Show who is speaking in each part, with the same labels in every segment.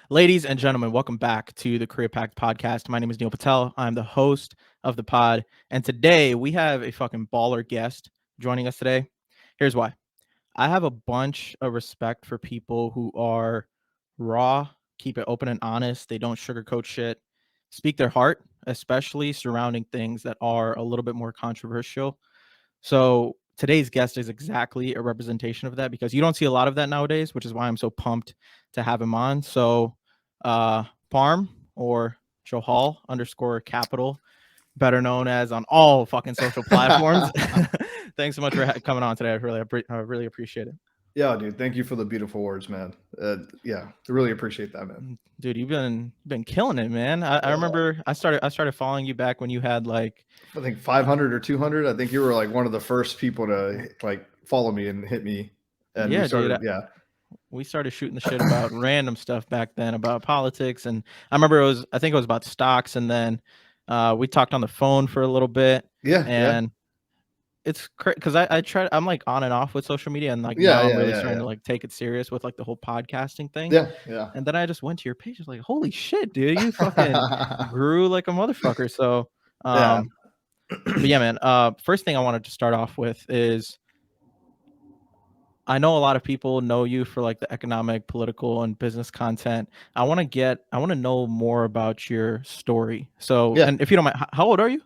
Speaker 1: Ladies and gentlemen, welcome back to the CreaPact podcast. My name is Neel Patel. I'm the host of the pod. And today we have a fucking baller guest joining us today. Here's why. I have a bunch of respect for people who are raw, keep it open and honest. They don't sugarcoat shit, speak their heart, especially surrounding things that are a little bit more controversial. So today's guest is exactly a representation of that because you don't see a lot of that nowadays, which is why I'm so pumped to have him on. So Parm or Johal underscore capital, better known as on all fucking social platforms. Thanks so much for coming on today. I really appreciate it.
Speaker 2: Yeah, dude. Thank you for the beautiful words, man. Yeah, I really appreciate that, man.
Speaker 1: Dude, you've been killing it, man. I remember I started following you back when you had like
Speaker 2: I think 500 or 200. I think you were like one of the first people to like follow me and hit me, and we
Speaker 1: yeah, dude.
Speaker 2: started. Yeah,
Speaker 1: We started shooting the shit about random stuff back then about politics, and I think it was about stocks, and then we talked on the phone for a little bit,
Speaker 2: yeah, yeah,
Speaker 1: and it's crazy because I'm like on and off with social media, and like
Speaker 2: yeah,
Speaker 1: now I'm
Speaker 2: yeah,
Speaker 1: really
Speaker 2: yeah,
Speaker 1: starting
Speaker 2: yeah,
Speaker 1: to like take it serious with like the whole podcasting thing.
Speaker 2: yeah, yeah.
Speaker 1: And then I just went to your page, I was like, holy shit, dude, you fucking grew like a motherfucker. So
Speaker 2: Yeah.
Speaker 1: um but yeah, man, first thing I wanted to start off with is I know a lot of people know you for like the economic, political, and business content. I want to know more about your story. So,
Speaker 2: Yeah.
Speaker 1: and if you don't mind, how old are you?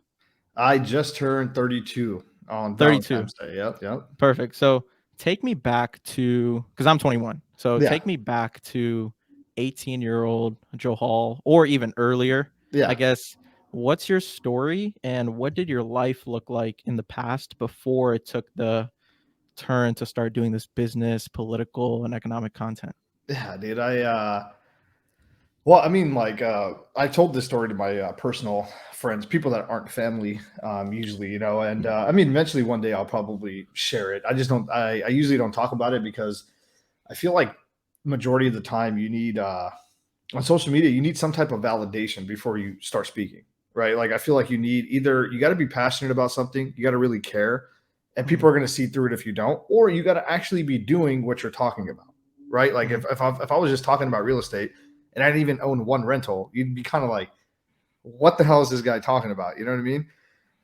Speaker 2: I just turned 32 on
Speaker 1: 32.
Speaker 2: Valentine's Day. Yep, yep.
Speaker 1: Perfect. So, take me back to because I'm 21. So,
Speaker 2: Yeah,
Speaker 1: take me back to 18-year-old Joe Hall, or even earlier. I
Speaker 2: yeah.
Speaker 1: guess. What's your story, and what did your life look like in the past before it took the turn to start doing this business, political, and economic content?
Speaker 2: Yeah, dude. Well, I mean, like, I told this story to my personal friends, people that aren't family, usually, and I mean, eventually one day I'll probably share it. I just don't, I usually don't talk about it because I feel like majority of the time you need, on social media, you need some type of validation before you start speaking, right? Like, I feel like you need either, you got to be passionate about something, you got to really care, and people
Speaker 1: Mhm.
Speaker 2: are going to see through it if you don't, or you got to actually be doing what you're talking about, right? Like,
Speaker 1: Mhm.
Speaker 2: if I was just talking about real estate, and I didn't even own one rental, you'd be kind of like, what the hell is this guy talking about? You know what I mean?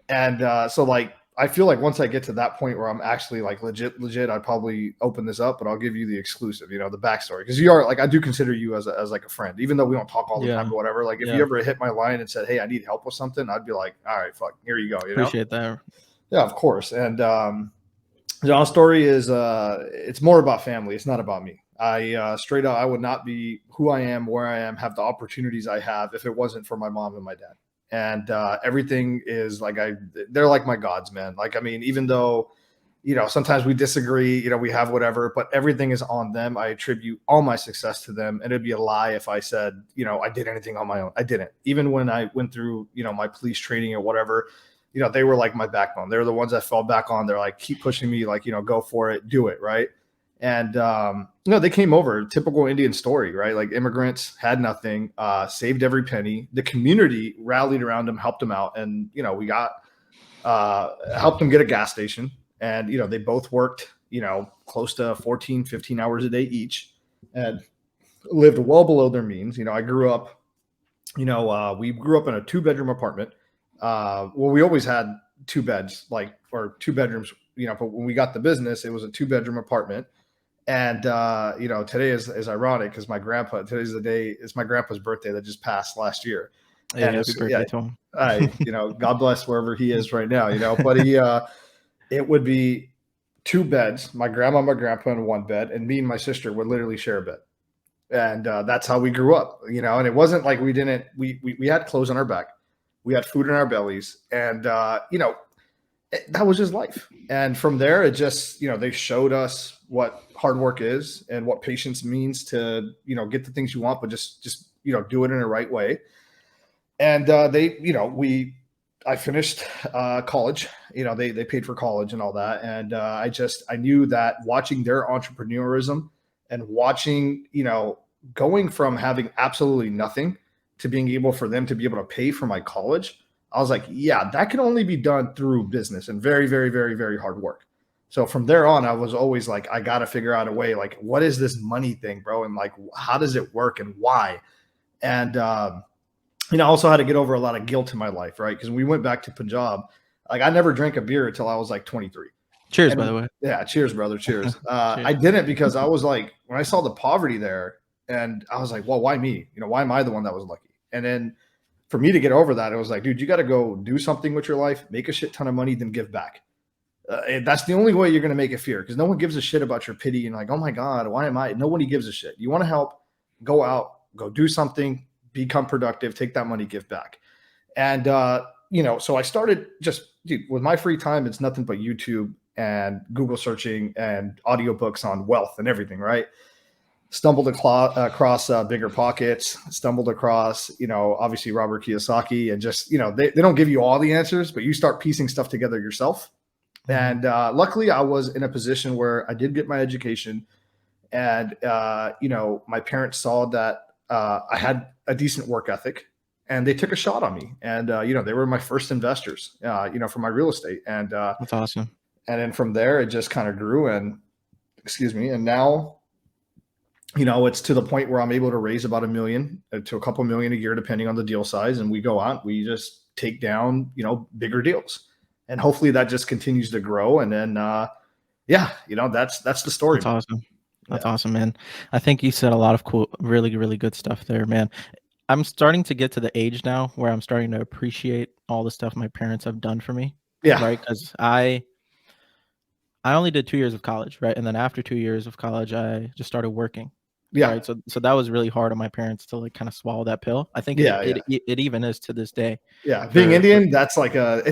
Speaker 2: And so like, I feel like once I get to that point where I'm actually like legit, I'd probably open this up, but I'll give you the exclusive, the backstory. Cause you are like, I do consider you as like a friend, even though we don't talk all the time
Speaker 1: Yeah.
Speaker 2: or whatever. Like if you
Speaker 1: Yeah.
Speaker 2: ever hit my line and said, hey, I need help with something, I'd be like, all right, fuck, here you go.
Speaker 1: Appreciate that.
Speaker 2: Yeah, of course. And John's story is it's more about family. It's not about me. I straight up, I would not be who I am, where I am, have the opportunities I have if it wasn't for my mom and my dad. And everything is like they're like my gods, man. Like I mean, even though sometimes we disagree, we have whatever, but everything is on them. I attribute all my success to them, and it'd be a lie if I said I did anything on my own. I didn't. Even when I went through my police training or whatever, they were like my backbone. They're the ones I fell back on. They're like, keep pushing me, like, go for it, do it, right? And they came over, typical Indian story, right? Like immigrants had nothing, saved every penny. The community rallied around them, helped them out, and we got helped them get a gas station. And they both worked, close to 14, 15 hours a day each, and lived well below their means. I grew up, we grew up in a 2-bedroom apartment. Well, we always had 2 beds, like, or 2 bedrooms, but when we got the business, it was a 2-bedroom apartment. And today is ironic because today's the day, it's my grandpa's birthday that just passed last year.
Speaker 1: Hey,
Speaker 2: And
Speaker 1: happy
Speaker 2: it's, yeah,
Speaker 1: birthday to him.
Speaker 2: God bless wherever he is right now, but it would be 2 beds, my grandma, my grandpa in one bed, and me and my sister would literally share a bed. And that's how we grew up, and it wasn't like we had clothes on our back, we had food in our bellies, and that was just life. And from there, it just, they showed us what hard work is and what patience means to, get the things you want, but just, do it in the right way. And I finished college, they paid for college and all that. And I knew that watching their entrepreneurism and watching, going from having absolutely nothing to being able for them to be able to pay for my college, I was like, yeah, that can only be done through business and very, very, very, very hard work. So from there on, I was always like, I got to figure out a way, like, what is this money thing, bro? And like, how does it work and why? And, I also had to get over a lot of guilt in my life, right? Because we went back to Punjab. Like, I never drank a beer until I was like 23.
Speaker 1: Cheers, by
Speaker 2: And
Speaker 1: the way.
Speaker 2: yeah, cheers, brother. Cheers.
Speaker 1: Cheers.
Speaker 2: I didn't because I was like, when I saw the poverty there, and I was like, well, why me? Why am I the one that was lucky? And then for me to get over that, it was like, dude, you got to go do something with your life, make a shit ton of money, then give back. And that's the only way you're going to make it fear, because no one gives a shit about your pity and like, oh my God, why am I? Nobody gives a shit. You want to help, go out, go do something, become productive, take that money, give back. And, so I started just, dude, with my free time, it's nothing but YouTube and Google searching and audiobooks on wealth and everything, right? Stumbled across Bigger Pockets, stumbled across, obviously Robert Kiyosaki, and just, they don't give you all the answers, but you start piecing stuff together yourself. And luckily, I was in a position where I did get my education, and my parents saw that I had a decent work ethic, and they took a shot on me. And they were my first investors, for my real estate. And
Speaker 1: That's awesome.
Speaker 2: And then from there, it just kind of grew. And and now, it's to the point where I'm able to raise about $1 million to a couple million a year, depending on the deal size. And we go out, we just take down, bigger deals. And hopefully that just continues to grow. And then, that's the story.
Speaker 1: That's awesome. That's awesome, man. I think you said a lot of cool, really, really good stuff there, man. I'm starting to get to the age now where I'm starting to appreciate all the stuff my parents have done for me.
Speaker 2: Yeah.
Speaker 1: Right. Because I only did 2 years of college. Right. And then after 2 years of college, I just started working.
Speaker 2: Yeah.
Speaker 1: Right. So that was really hard on my parents to like kind of swallow that pill. I think it even is to this day.
Speaker 2: Yeah. Being Indian, that's like I'll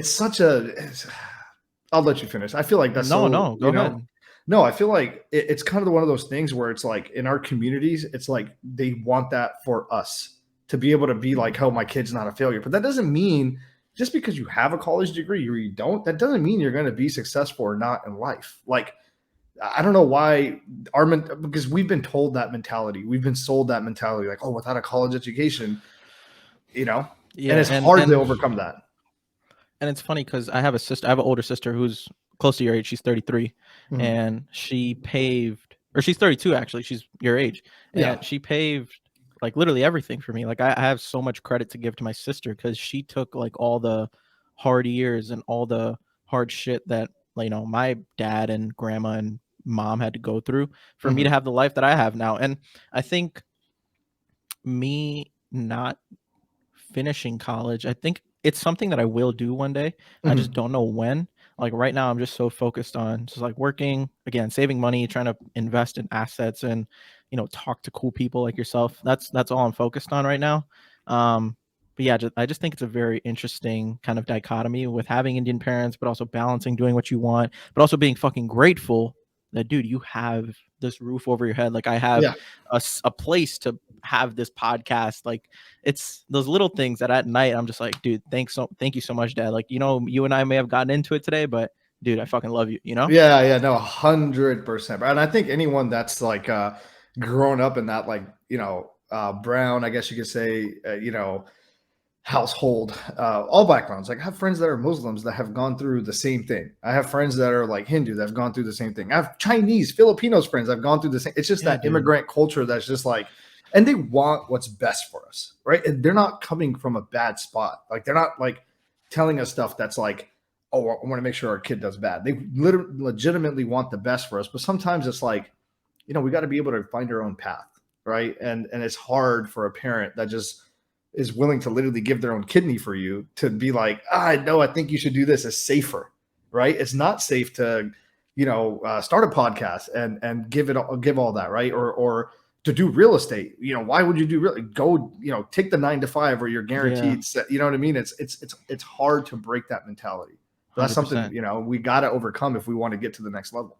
Speaker 2: let you finish. I feel like that's
Speaker 1: no, go ahead.
Speaker 2: No, I feel like it's kind of one of those things where it's like in our communities, it's like they want that for us to be able to be like, oh, my kid's not a failure. But that doesn't mean just because you have a college degree or you don't, that doesn't mean you're going to be successful or not in life. Like, I don't know why because we've been told that mentality. We've been sold that mentality, like, oh, without a college education, and it's hard to overcome that.
Speaker 1: And it's funny because I have an older sister who's close to your age. She's 33, and she's 32 actually. She's your age, and she paved like literally everything for me. Like I have so much credit to give to my sister because she took like all the hard years and all the hard shit that my dad and grandma and mom had to go through for me to have the life that I have now. And I think me not finishing college, I think it's something that I will do one day. I just don't know when. Like right now, I'm just so focused on just like working again, saving money, trying to invest in assets, and talk to cool people like yourself. That's all I'm focused on right now. But yeah, I just think it's a very interesting kind of dichotomy with having Indian parents, but also balancing doing what you want, but also being fucking grateful that, dude, you have this roof over your head. Like I have a place to have this podcast. Like it's those little things that at night I'm just like, dude, thank you so much, Dad. Like, you and I may have gotten into it today, but dude, I fucking love you,
Speaker 2: no, 100%. And I think anyone that's like grown up in that, like, brown, I guess you could say, household, all backgrounds. Like I have friends that are Muslims that have gone through the same thing. I have friends that are like Hindu that have gone through the same thing. I have Chinese, Filipinos friends that have gone through the same. It's just that immigrant culture that's just like, and they want what's best for us, right? And they're not coming from a bad spot. Like they're not like telling us stuff that's like, oh, I want to make sure our kid does bad. They legitimately want the best for us. But sometimes it's like, we got to be able to find our own path, right? And it's hard for a parent that just is willing to literally give their own kidney for you to be like, no, I think you should do this. It's safer, right? It's not safe to, start a podcast and give all that, right? Or to do real estate. Why would you go, take the 9 to 5 where you're guaranteed, you know what I mean? It's hard to break that mentality. That's 100%. Something, we got to overcome if we want to get to the next level.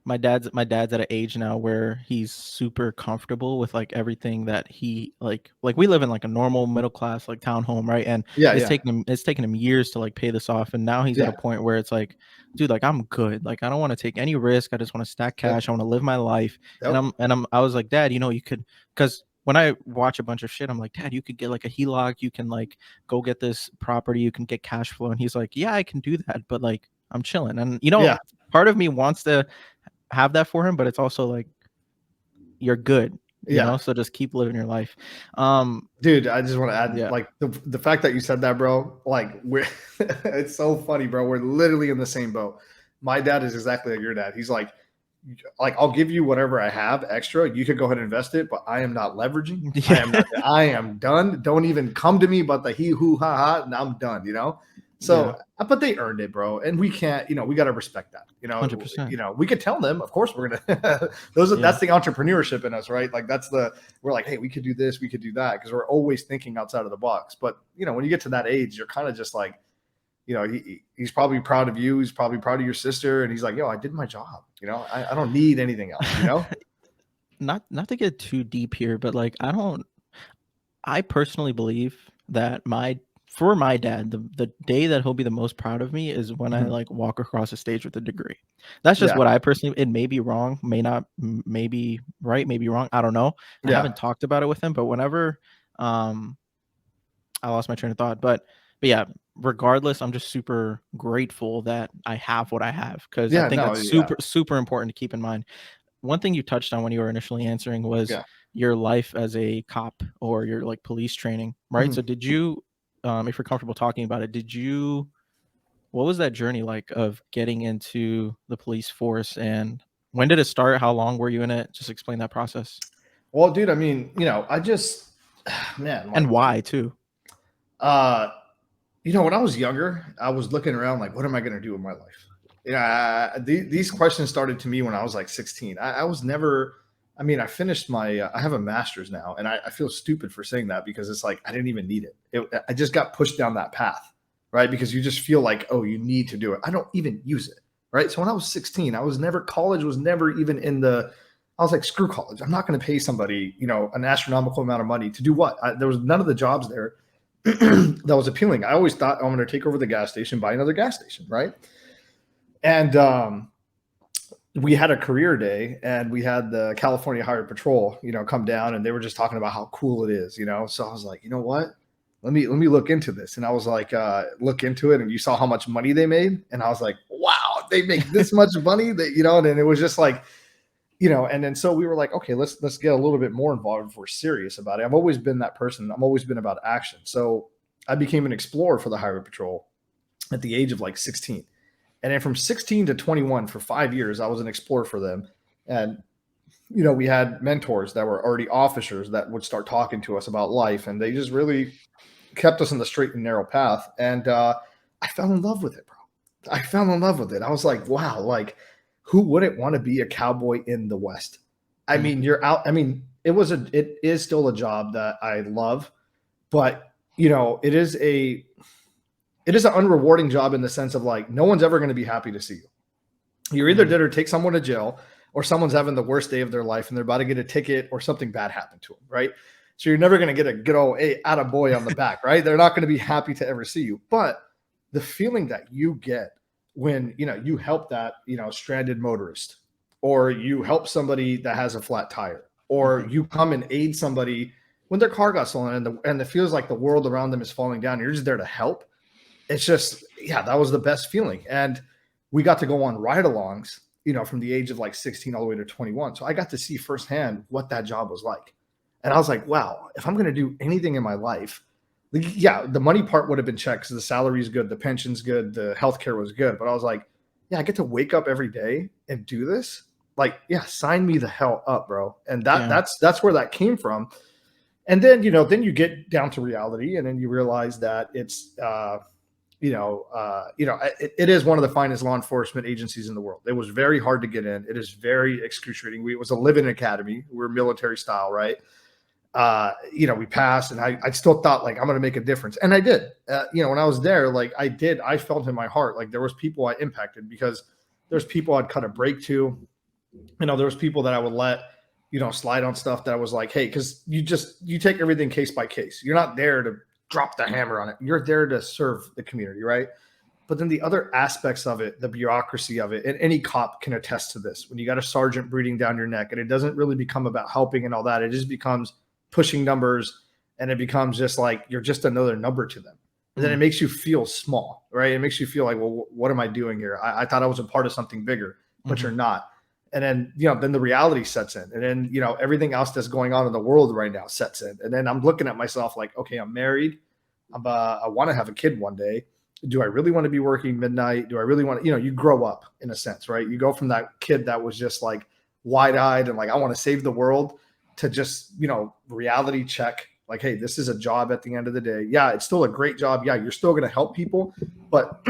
Speaker 1: My dad's at an age now where he's super comfortable with like everything that he like we live in like a normal middle class like townhome, right? And it's taken him years to like pay this off, and now he's at a point where it's like, dude, like I'm good, like I don't want to take any risk, I just want to stack cash, I want to live my life. And I was like, Dad, you could, because when I watch a bunch of shit, I'm like, Dad, you could get like a HELOC, you can like go get this property, you can get cash flow. And he's like, yeah, I can do that, but like I'm chilling. And part of me wants to have that for him, but it's also like, you're good,
Speaker 2: Yeah.
Speaker 1: so just keep living your life.
Speaker 2: Dude, I just want to add,
Speaker 1: Yeah.
Speaker 2: like, the fact that you said that, bro, like, we're it's so funny, bro. We're literally in the same boat. My dad is exactly like your dad. He's like, I'll give you whatever I have extra. You could go ahead and invest it, but I am not leveraging.
Speaker 1: Yeah.
Speaker 2: I am done. Don't even come to me but the he who ha ha, and I'm done,
Speaker 1: Yeah.
Speaker 2: So, but they earned it, bro. And we can't, we got to respect that.
Speaker 1: 100%.
Speaker 2: We could tell them, of course, we're gonna.
Speaker 1: Yeah.
Speaker 2: That's the entrepreneurship in us, right? Like we're like, hey, we could do this, we could do that, because we're always thinking outside of the box. But when you get to that age, you're kind of just like, he's probably proud of you. He's probably proud of your sister, and he's like, yo, I did my job. I don't need anything else.
Speaker 1: Not to get too deep here, but like, I personally believe that for my dad, the day that he'll be the most proud of me is when I like walk across a stage with a degree. That's just
Speaker 2: Yeah.
Speaker 1: what I personally. It may be wrong, may not, maybe right, maybe wrong. I don't know. I
Speaker 2: Yeah.
Speaker 1: haven't talked about it with him, but whenever, I lost my train of thought. But yeah, regardless, I'm just super grateful that I have what I have, because I
Speaker 2: Yeah.
Speaker 1: think
Speaker 2: No.
Speaker 1: that's
Speaker 2: Yeah.
Speaker 1: super important to keep in mind. One thing you touched on when you were initially answering was
Speaker 2: Yeah.
Speaker 1: your life as a cop, or your like police training, right? So did you, if you're comfortable talking about it, what was that journey like of getting into the police force, and when did it start? How long were you in it? Just explain that process
Speaker 2: Well, dude, I mean, I just, man,
Speaker 1: and
Speaker 2: like,
Speaker 1: why too.
Speaker 2: uh, when I was younger, I was looking around like, what am I going to do with my life? These questions started to me when I was like 16. I was never, I mean, I finished I have a master's now, and I feel stupid for saying that, because it's like, I didn't even need it. I just got pushed down that path, right? Because you just feel like, oh, you need to do it. I don't even use it, right? So when I was 16, college was never even I was like, screw college. I'm not going to pay somebody, an astronomical amount of money to do what? There was none of the jobs there that was appealing. I always thought, I'm going to take over the gas station, buy another gas station, right? And we had a career day, and we had the California Highway Patrol, come down, and they were just talking about how cool it is, So I was like, you know what? Let me look into this. And I was like, look into it, and you saw how much money they made, and I was like, wow, they make this much money, and then it was just like, and then so we were like, okay, let's get a little bit more involved if we're serious about it. I've always been that person. I've always been about action. So I became an explorer for the Highway Patrol at the age of like 16. And then from 16 to 21, for 5 years, I was an explorer for them. And, we had mentors that were already officers that would start talking to us about life. And they just really kept us in the straight and narrow path. And I fell in love with it, bro. I fell in love with it. I was like, wow, like, who wouldn't want to be a cowboy in the West? I mean, you're out. I mean, it is still a job that I love, but it is an unrewarding job, in the sense of like, no one's ever going to be happy to see you. You're either dead or take someone to jail, or someone's having the worst day of their life and they're about to get a ticket, or something bad happened to them, right? So you're never going to get a good old, hey, attaboy on the back, right? They're not going to be happy to ever see you. But the feeling that you get when, you help that, stranded motorist, or you help somebody that has a flat tire, or you come and aid somebody when their car got stolen, and it feels like the world around them is falling down. You're just there to help. It's just, yeah, that was the best feeling. And we got to go on ride-alongs, from the age of like 16 all the way to 21. So I got to see firsthand what that job was like. And I was like, wow, if I'm going to do anything in my life, yeah, the money part would have been checked, because the salary is good, the pension's good, the healthcare was good. But I was like, yeah, I get to wake up every day and do this. Like, yeah, sign me the hell up, bro. And that's where that came from. And then, then you get down to reality, and then you realize that it's, it is one of the finest law enforcement agencies in the world. It was very hard to get in. It is very excruciating. It was a live-in academy. We're military style, right? We passed, and I still thought like, I'm going to make a difference. And I did, when I was there, like I felt in my heart, like there was people I impacted, because there's people I'd cut a break to, there was people that I would let, slide on stuff that I was like, hey, cause you take everything case by case. You're not there to drop the hammer on it. You're there to serve the community. Right. But then the other aspects of it, the bureaucracy of it, and any cop can attest to this. When you got a sergeant breathing down your neck, and it doesn't really become about helping and all that, it just becomes pushing numbers, and it becomes just like, you're just another number to them. then it makes you feel small, right? It makes you feel like, well, what am I doing here? I thought I was a part of something bigger, but you're not. And then, then the reality sets in, and then, everything else that's going on in the world right now sets in. And then I'm looking at myself like, okay, I'm married. I want to have a kid one day. Do I really want to be working midnight? Do I really want to, you grow up in a sense, right? You go from that kid that was just like wide eyed and like, I want to save the world, to just, reality check. Like, hey, this is a job at the end of the day. Yeah, it's still a great job. Yeah, you're still going to help people, but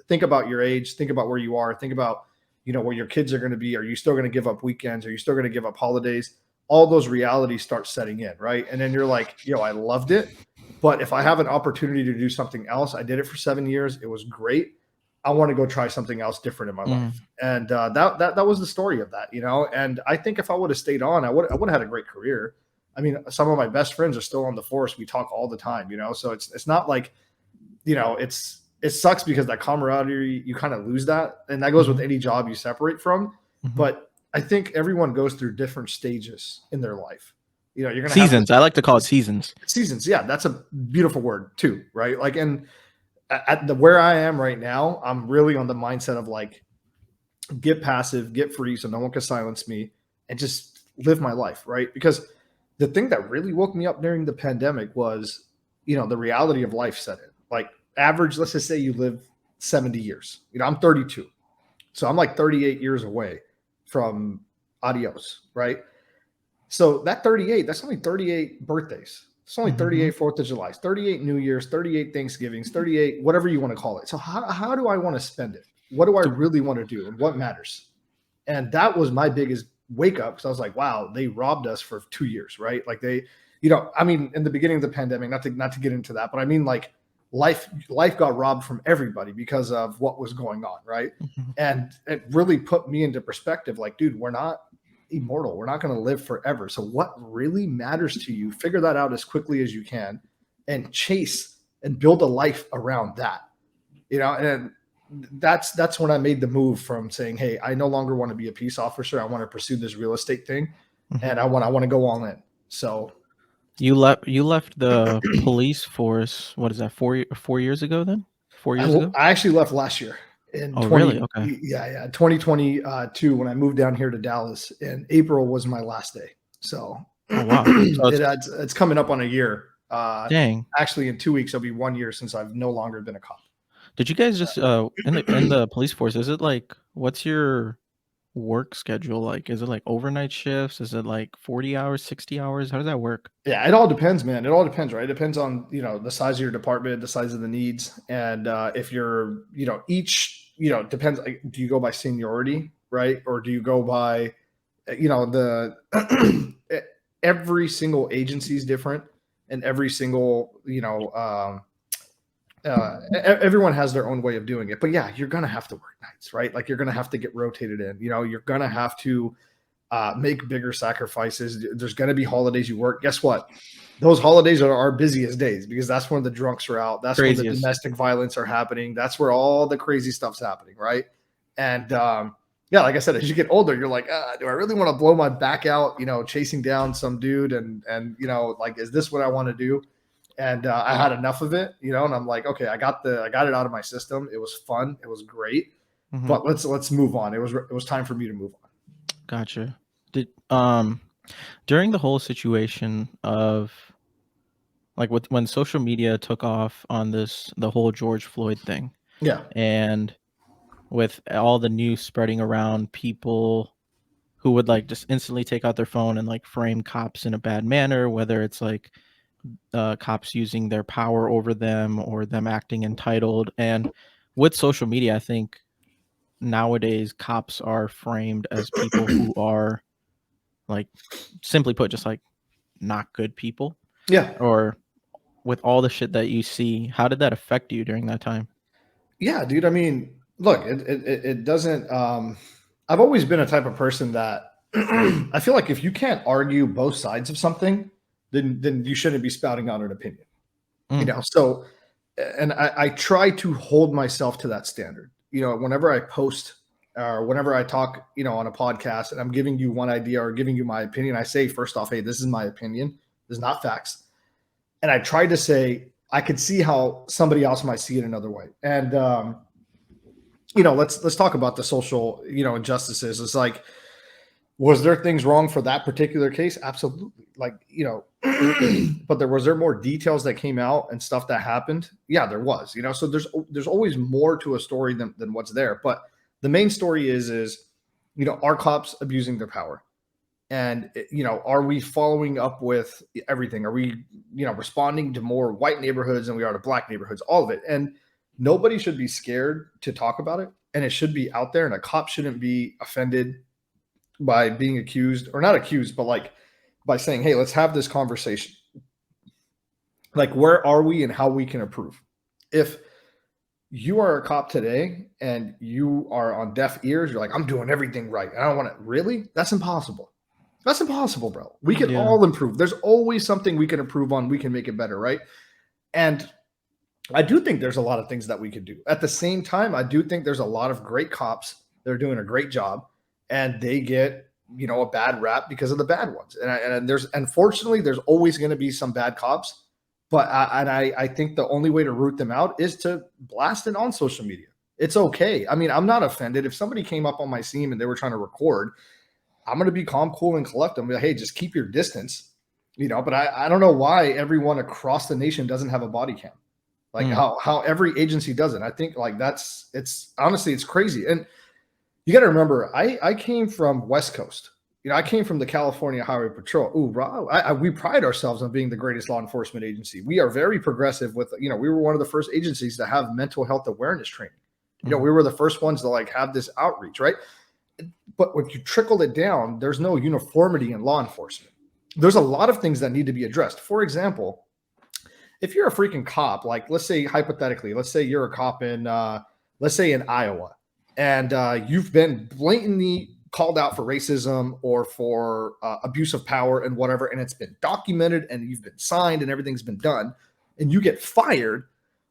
Speaker 2: think about your age. Think about where you are. Think about, where your kids are going to be. Are you still going to give up weekends? Are you still going to give up holidays? All those realities start setting in, right? And then you're like, I loved it, but if I have an opportunity to do something else, I did it for 7 years. It was great. I want to go try something else different in my life. And that was the story of that, And I think if I would have stayed on, I would have had a great career. I mean, some of my best friends are still on the force. We talk all the time, So it's not like, it sucks because that camaraderie, you kind of lose that, and that goes with any job you separate from. But I think everyone goes through different stages in their life. You're gonna
Speaker 1: seasons.
Speaker 2: have
Speaker 1: I like to call it seasons.
Speaker 2: Seasons, yeah, that's a beautiful word too, right? Like, and at the where I am right now, I'm really on the mindset of like, get passive, get free, so no one can silence me, and just live my life, right? Because the thing that really woke me up during the pandemic was, the reality of life set in. Like, average, let's just say you live 70 years. I'm 32. So I'm like 38 years away from adios, right? So that 38, that's only 38 birthdays. It's only 38 4th of July, 38 New Year's, 38 Thanksgivings, 38, whatever you want to call it. So how do I want to spend it? What do I really want to do, and what matters? And that was my biggest wake up, because I was like, wow, they robbed us for 2 years, right? Like they, I mean, in the beginning of the pandemic, not to get into that, but I mean, like, life got robbed from everybody because of what was going on, right? And it really put me into perspective, like, dude, we're not immortal. We're not going to live forever. So what really matters to you, figure that out as quickly as you can, and chase and build a life around that, and that's when I made the move from saying, hey, I no longer want to be a peace officer. I want to pursue this real estate thing, and I want to go all in. So
Speaker 1: you left the police force. What is that? 4 years ago then? 4 years ago?
Speaker 2: I actually left last year in
Speaker 1: really? Okay.
Speaker 2: 2022, when I moved down here to Dallas, and April was my last day. So,
Speaker 1: wow. So
Speaker 2: it's coming up on a year.
Speaker 1: Dang.
Speaker 2: Actually, in 2 weeks, it'll be 1 year since I've no longer been a cop.
Speaker 1: Did you guys just in the police force? Is it like, what's your work schedule like? Is it like overnight shifts? Is it like 40 hours, 60 hours? How does that work?
Speaker 2: Yeah, it all depends, man. It all depends, right? It depends on, the size of your department, the size of the needs. And if you're, each, depends. Like, do you go by seniority, right? Or do you go by, the every single agency is different, and every single, everyone has their own way of doing it. But yeah, you're going to have to work nights, right? Like, you're going to have to get rotated in, you're going to have to make bigger sacrifices. There's going to be holidays you work. Guess what? Those holidays are our busiest days, because that's when the drunks are out. That's when the domestic violence are happening. That's where all the crazy stuff's happening, right? And yeah, like I said, as you get older, you're like, do I really want to blow my back out, chasing down some dude? And like, is this what I want to do? And I had enough of it, and I'm like, okay, I got it out of my system. It was fun. It was great. But let's move on. It was time for me to move on.
Speaker 1: Gotcha. Did during the whole situation of like when social media took off on the whole George Floyd thing,
Speaker 2: yeah,
Speaker 1: and with all the news spreading around, people who would like just instantly take out their phone and like frame cops in a bad manner, whether it's like cops using their power over them or them acting entitled. And with social media, I think nowadays cops are framed as people who are, like, simply put, just like not good people.
Speaker 2: Yeah.
Speaker 1: Or with all the shit that you see, how did that affect you during that time?
Speaker 2: Yeah, dude. I mean, look, it doesn't. I've always been a type of person that I feel like if you can't argue both sides of something, then you shouldn't be spouting out an opinion. So, and I try to hold myself to that standard. Whenever I post or whenever I talk, on a podcast, and I'm giving you one idea or giving you my opinion, I say, first off, hey, this is my opinion. This is not facts. And I try to say, I could see how somebody else might see it another way. And let's talk about the social, injustices. It's like, was there things wrong for that particular case? Absolutely. Like, but was there more details that came out and stuff that happened? Yeah, there was, so there's always more to a story than what's there. But the main story is, are cops abusing their power? And, are we following up with everything? Are we, responding to more white neighborhoods than we are to black neighborhoods? All of it. And nobody should be scared to talk about it. And it should be out there. And a cop shouldn't be offended by being accused, or not accused, but like by saying, hey, let's have this conversation. Like, where are we and how we can improve? If you are a cop today and you are on deaf ears, you're like, I'm doing everything right, I don't want to. Really? That's impossible. That's impossible, bro. We can all improve. There's always something we can improve on. We can make it better, right? And I do think there's a lot of things that we could do. At the same time, I do think there's a lot of great cops that are doing a great job, and they get, a bad rap because of the bad ones. And there's, unfortunately, there's always going to be some bad cops, but I think the only way to root them out is to blast it on social media. It's okay. I mean, I'm not offended. If somebody came up on my scene and they were trying to record, I'm going to be calm, cool, and collected. I'm going to be like, hey, just keep your distance, but I don't know why everyone across the nation doesn't have a body cam. Like how every agency does it. I think like it's honestly, it's crazy. And you got to remember, I came from West Coast. I came from the California Highway Patrol. Ooh, we pride ourselves on being the greatest law enforcement agency. We are very progressive with, we were one of the first agencies to have mental health awareness training. We were the first ones to like have this outreach, right? But when you trickle it down, there's no uniformity in law enforcement. There's a lot of things that need to be addressed. For example, if you're a freaking cop, like let's say hypothetically, let's say you're a cop in, let's say in Iowa, and you've been blatantly called out for racism or for abuse of power and whatever, and it's been documented and you've been signed and everything's been done, and you get fired,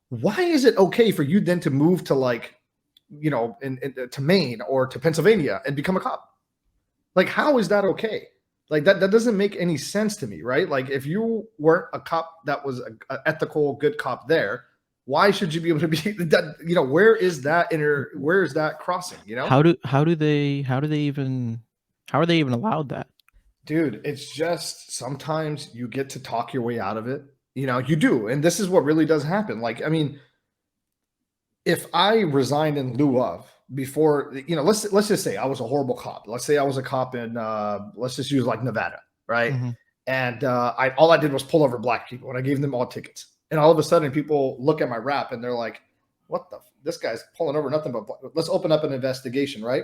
Speaker 2: why is it okay for you then to move to like, to Maine or to Pennsylvania and become a cop? Like, how is that okay? Like that doesn't make any sense to me, right? Like if you weren't a cop that was an ethical, good cop there, why should you be able to be that? Where is that crossing?
Speaker 1: How are they even allowed that?
Speaker 2: Dude, it's just sometimes you get to talk your way out of it. You do. And this is what really does happen. Like, I mean, if I resigned in lieu of before, let's just say I was a horrible cop. Let's say I was a cop in, let's just use like Nevada, right? Mm-hmm. And all I did was pull over black people and I gave them all tickets. And all of a sudden people look at my rap and they're like, this guy's pulling over nothing but black. Let's open up an investigation, right?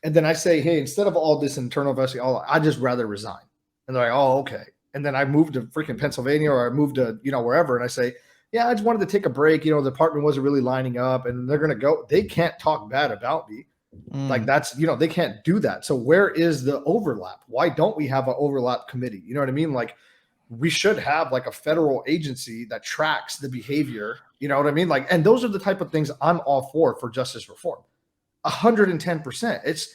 Speaker 2: And then I say, hey, instead of all this internal investigation, I'd just rather resign. And they're like, oh, okay. And then I moved to freaking Pennsylvania, or I moved to, wherever. And I say, yeah, I just wanted to take a break. The department wasn't really lining up, and they're going to go. They can't talk bad about me. Like that's, they can't do that. So where is the overlap? Why don't we have an overlap committee? You know what I mean? Like we should have like a federal agency that tracks the behavior. You know what I mean? Like, and those are the type of things I'm all for justice reform. 110%.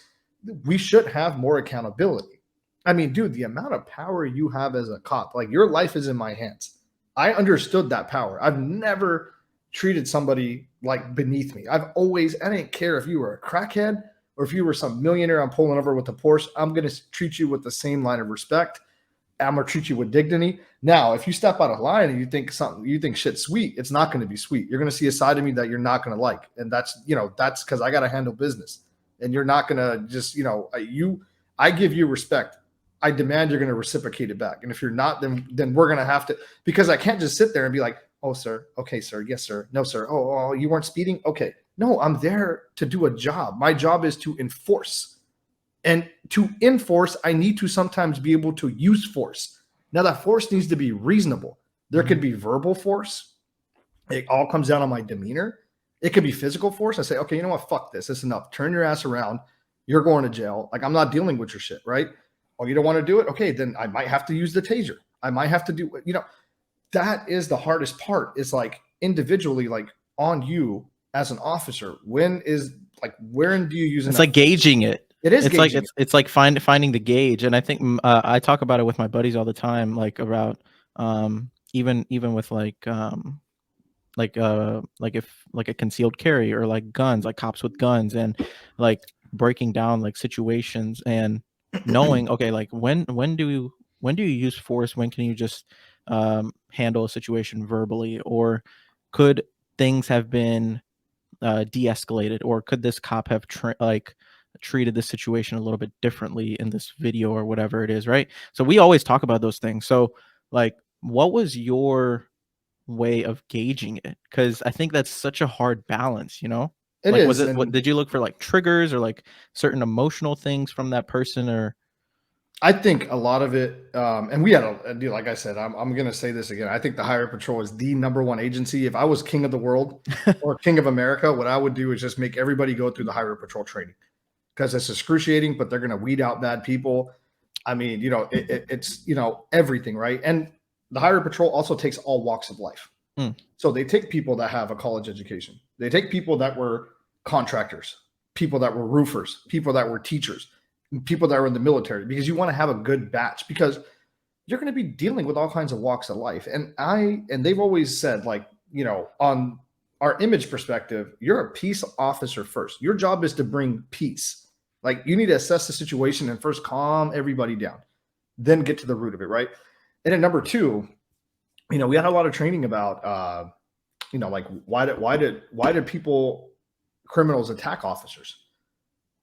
Speaker 2: We should have more accountability. I mean, dude, the amount of power you have as a cop, like your life is in my hands. I understood that power. I've never treated somebody like beneath me. I didn't care if you were a crackhead or if you were some millionaire I'm pulling over with a Porsche. I'm going to treat you with the same line of respect. I'm going to treat you with dignity. Now, if you step out of line and you think shit's sweet, it's not going to be sweet. You're going to see a side of me that you're not going to like. And that's because I got to handle business. And you're not going to just, I give you respect. I demand you're going to reciprocate it back. And if you're not, then we're going to have to, because I can't just sit there and be like, oh, sir. Okay, sir. Yes, sir. No, sir. Oh, you weren't speeding. Okay. No, I'm there to do a job. My job is to enforce. And to enforce, I need to sometimes be able to use force. Now that force needs to be reasonable. There could be verbal force. It all comes down on my demeanor. It could be physical force. I say, okay, you know what? Fuck this. It's enough. Turn your ass around. You're going to jail. Like, I'm not dealing with your shit, right? Oh, you don't want to do it? Okay, then I might have to use the taser. I might have to do, that is the hardest part. Is like individually, like on you as an officer. When do you use it?
Speaker 1: It's like gauging it.
Speaker 2: It is.
Speaker 1: It's like finding the gauge. And I think I talk about it with my buddies all the time, like about even with like if like a concealed carry or like guns, like cops with guns, and like breaking down like situations and knowing, okay, like when do you use force, when can you just handle a situation verbally, or could things have been de-escalated, or could this cop have treated this situation a little bit differently in this video or whatever it is, right? So we always talk about those things. So like, what was your way of gauging it? Because I think that's such a hard balance, you know?
Speaker 2: It
Speaker 1: Like, was
Speaker 2: is.
Speaker 1: it, what
Speaker 2: And
Speaker 1: did you look for, like triggers or like certain emotional things from that person, or
Speaker 2: I think a lot of it, and we had dude, like I said, I'm going to say this again. I think the Highway Patrol is the number one agency. If I was king of the world or king of America, what I would do is just make everybody go through the Highway Patrol training, because it's excruciating, but they're going to weed out bad people. I mean, it's, everything, right? And the Highway Patrol also takes all walks of life.
Speaker 1: Mm.
Speaker 2: So they take people that have a college education. They take people that were contractors, people that were roofers, people that were teachers, people that were in the military, because you want to have a good batch, because you're going to be dealing with all kinds of walks of life. And they've always said, like, on our image perspective, you're a peace officer first. Your job is to bring peace. Like, you need to assess the situation and first calm everybody down, then get to the root of it, right? And then number two, we had a lot of training about, like, why did criminals attack officers?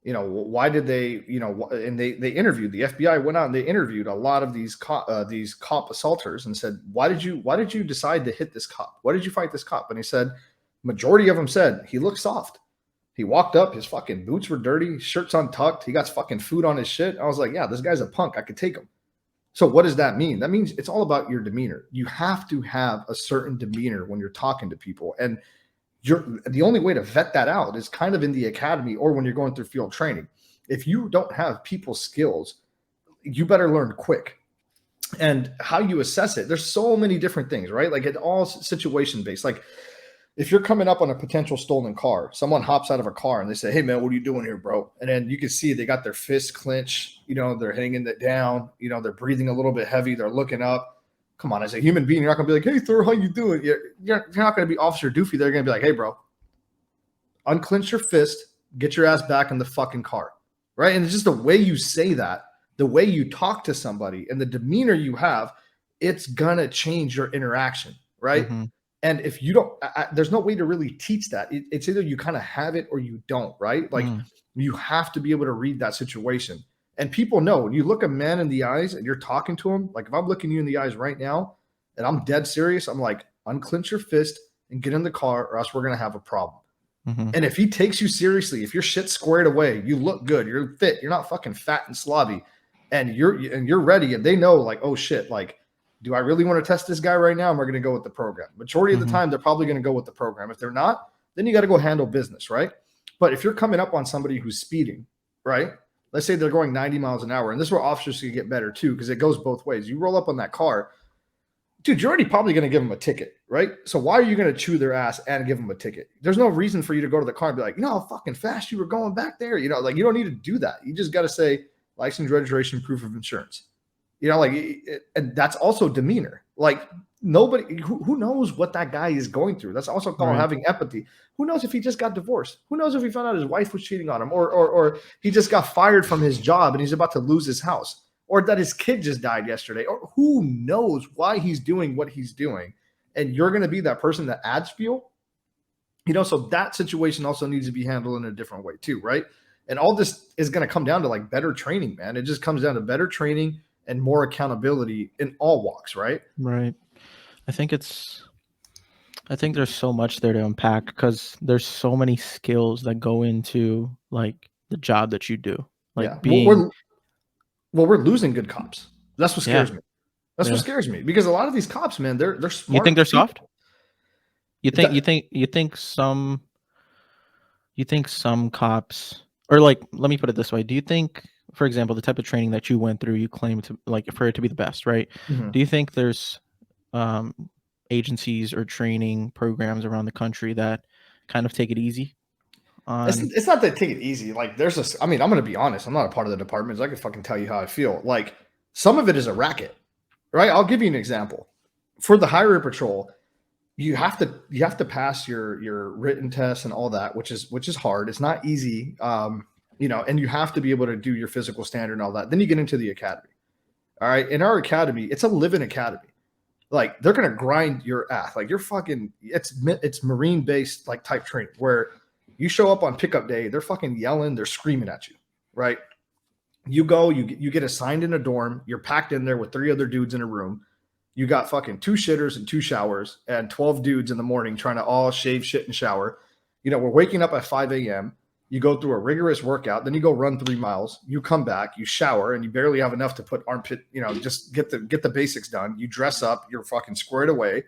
Speaker 2: Why did they, and they interviewed, the FBI went out and they interviewed a lot of these cop assaulters and said, why did you decide to hit this cop? Why did you fight this cop? And he said, majority of them said he looked soft. He walked up, his fucking boots were dirty, shirt's untucked, he got fucking food on his shit. I was like, yeah, this guy's a punk. I could take him. So what does that mean? That means it's all about your demeanor. You have to have a certain demeanor when you're talking to people. And the only way to vet that out is kind of in the academy or when you're going through field training. If you don't have people skills, you better learn quick. And how you assess it, there's so many different things, right? Like, it's all situation based. Like, if you're coming up on a potential stolen car, someone hops out of a car and they say, hey man, what are you doing here, bro? And then you can see they got their fists clenched, they're hanging it down, they're breathing a little bit heavy, they're looking up. Come on, as a human being, you're not gonna be like, hey Thor, how you doing? You're not gonna be Officer Doofy. They're gonna be like, hey bro, unclench your fist, get your ass back in the fucking car, right? And it's just the way you say that, the way you talk to somebody, and the demeanor you have, it's gonna change your interaction, right?
Speaker 1: Mm-hmm.
Speaker 2: And if you don't, there's no way to really teach that. It's either you kind of have it or you don't, right? Like, you have to be able to read that situation. And people know when you look a man in the eyes and you're talking to him, like if I'm looking you in the eyes right now and I'm dead serious, I'm like, unclench your fist and get in the car, or else we're going to have a problem.
Speaker 1: Mm-hmm.
Speaker 2: And if he takes you seriously, if your shit's squared away, you look good, you're fit, you're not fucking fat and slobby, and you're ready, and they know, like, oh shit, like, do I really want to test this guy right now? And we're going to go with the program. Majority of the time, they're probably going to go with the program. If they're not, then you got to go handle business, right? But if you're coming up on somebody who's speeding, right? Let's say they're going 90 miles an hour. And this is where officers can get better too, because it goes both ways. You roll up on that car, dude, you're already probably going to give them a ticket, right? So why are you going to chew their ass and give them a ticket? There's no reason for you to go to the car and be like, how fucking fast you were going back there. Like, you don't need to do that. You just got to say license, registration, proof of insurance. And that's also demeanor. Like, nobody who knows what that guy is going through. That's also called having empathy. Who knows if he just got divorced? Who knows if he found out his wife was cheating on him, or he just got fired from his job and he's about to lose his house, or that his kid just died yesterday, or who knows why he's doing what he's doing. And you're going to be that person that adds fuel. So that situation also needs to be handled in a different way too, right? And all this is going to come down to like better training, man. It just comes down to better training and more accountability in all walks, right?
Speaker 1: Right. I think there's so much there to unpack, because there's so many skills that go into like the job that you do. Like being,
Speaker 2: we're losing good cops. That's what scares me. That's what
Speaker 1: Yeah.
Speaker 2: scares me, because a lot of these cops, man, they're smart.
Speaker 1: You think they're soft?
Speaker 2: people.
Speaker 1: You think some cops, or like, let me put it this way. Do you think, for example, the type of training that you went through, you claim to like for it to be the best, right?
Speaker 2: Mhm.
Speaker 1: Do you think there's agencies or training programs around the country that kind of take it easy on?
Speaker 2: It's not that take it easy. Like, I'm going to be honest. I'm not a part of the department, so I can fucking tell you how I feel. Like, some of it is a racket, right? I'll give you an example. for the highway patrol, you have to pass your written tests and all that, which is hard. It's not easy. And you have to be able to do your physical standard and all that. Then you get into the academy. All right. In our academy, it's a living academy. Like, they're gonna grind your ass. Like, you're fucking. It's Marine based like type training where you show up on pickup day, they're fucking yelling, they're screaming at you, right? You go, you get assigned in a dorm, you're packed in there with 3 other dudes in a room. You got fucking 2 shitters and 2 showers and 12 dudes in the morning trying to all shave, shit, and shower. We're waking up at 5 a.m. You go through a rigorous workout, then you go run 3 miles. You come back, you shower, and you barely have enough to put armpit, just get the basics done. You dress up, you're fucking squared away,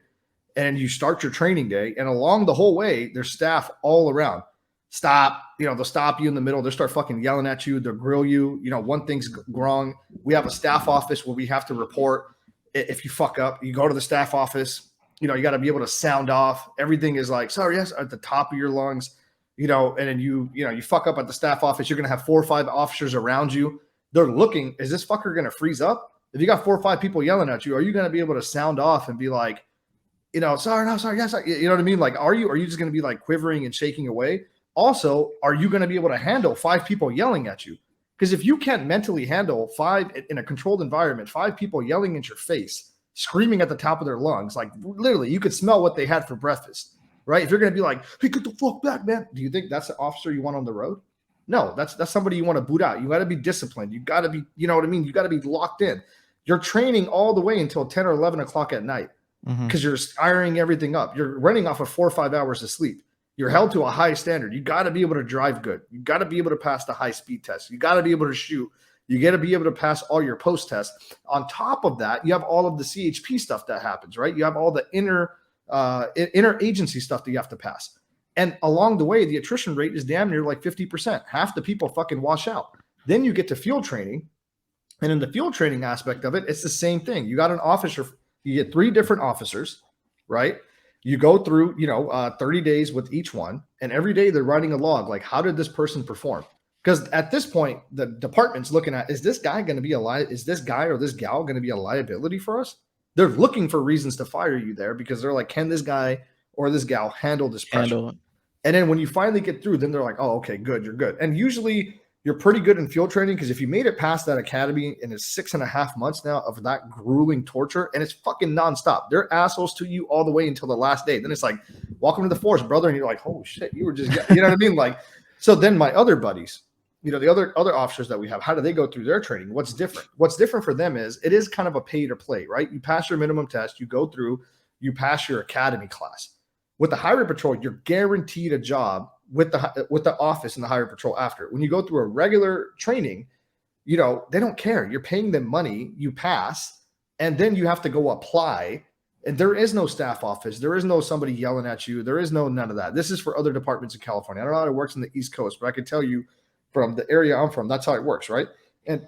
Speaker 2: and you start your training day. And along the whole way, there's staff all around. Stop, they'll stop you in the middle. They'll start fucking yelling at you. They'll grill you. One thing's wrong. We have a staff office where we have to report if you fuck up. You go to the staff office. You got to be able to sound off. Everything is like, sorry, yes, at the top of your lungs. And then you fuck up at the staff office, you're going to have 4 or 5 officers around you. They're looking, is this fucker going to freeze up? If you got 4 or 5 people yelling at you, are you going to be able to sound off and be like, sorry, no, sorry, yes, you know what I mean? Like, are you just going to be like quivering and shaking away? Also, are you going to be able to handle 5 people yelling at you? Because if you can't mentally handle 5 in a controlled environment, 5 people yelling at your face, screaming at the top of their lungs, like literally you could smell what they had for breakfast. Right? If you're going to be like, hey, get the fuck back, man. Do you think that's the officer you want on the road? No, that's somebody you want to boot out. You got to be disciplined. You got to be, you know what I mean? You got to be locked in. You're training all the way until 10 or 11 o'clock at night because you're ironing everything up. You're running off of 4 or 5 hours of sleep. You're held to a high standard. You got to be able to drive good. You got to be able to pass the high speed test. You got to be able to shoot. You got to be able to pass all your post tests. On top of that, you have all of the CHP stuff that happens, right? You have all the interagency stuff that you have to pass. And along the way, the attrition rate is damn near like 50%. Half the people fucking wash out. Then you get to field training. And in the field training aspect of it, it's the same thing. You got an officer, you get 3 different officers, right? You go through, 30 days with each one. And every day they're writing a log. Like, how did this person perform? Because at this point, the department's looking at, is this guy going to be is this guy or this gal going to be a liability for us? They're looking for reasons to fire you there because they're like, can this guy or this gal handle this pressure? And then when you finally get through, then they're like, oh, okay, good, you're good. And usually you're pretty good in field training because if you made it past that academy and it's 6.5 months now of that grueling torture and it's fucking nonstop. They're assholes to you all the way until the last day. Then it's like, welcome to the force, brother. And you're like, oh shit, you were just, you know what I mean? Like, so then my other buddies, the other officers that we have, how do they go through their training? What's different? What's different for them is it is kind of a pay to play, right? You pass your minimum test, you go through, you pass your academy class. With the highway patrol, you're guaranteed a job with the office in the highway patrol after. When you go through a regular training, they don't care. You're paying them money, you pass, and then you have to go apply. And there is no staff office. There is no somebody yelling at you. There is none of that. This is for other departments in California. I don't know how it works in the East Coast, but I can tell you from the area I'm from, that's how it works, right? And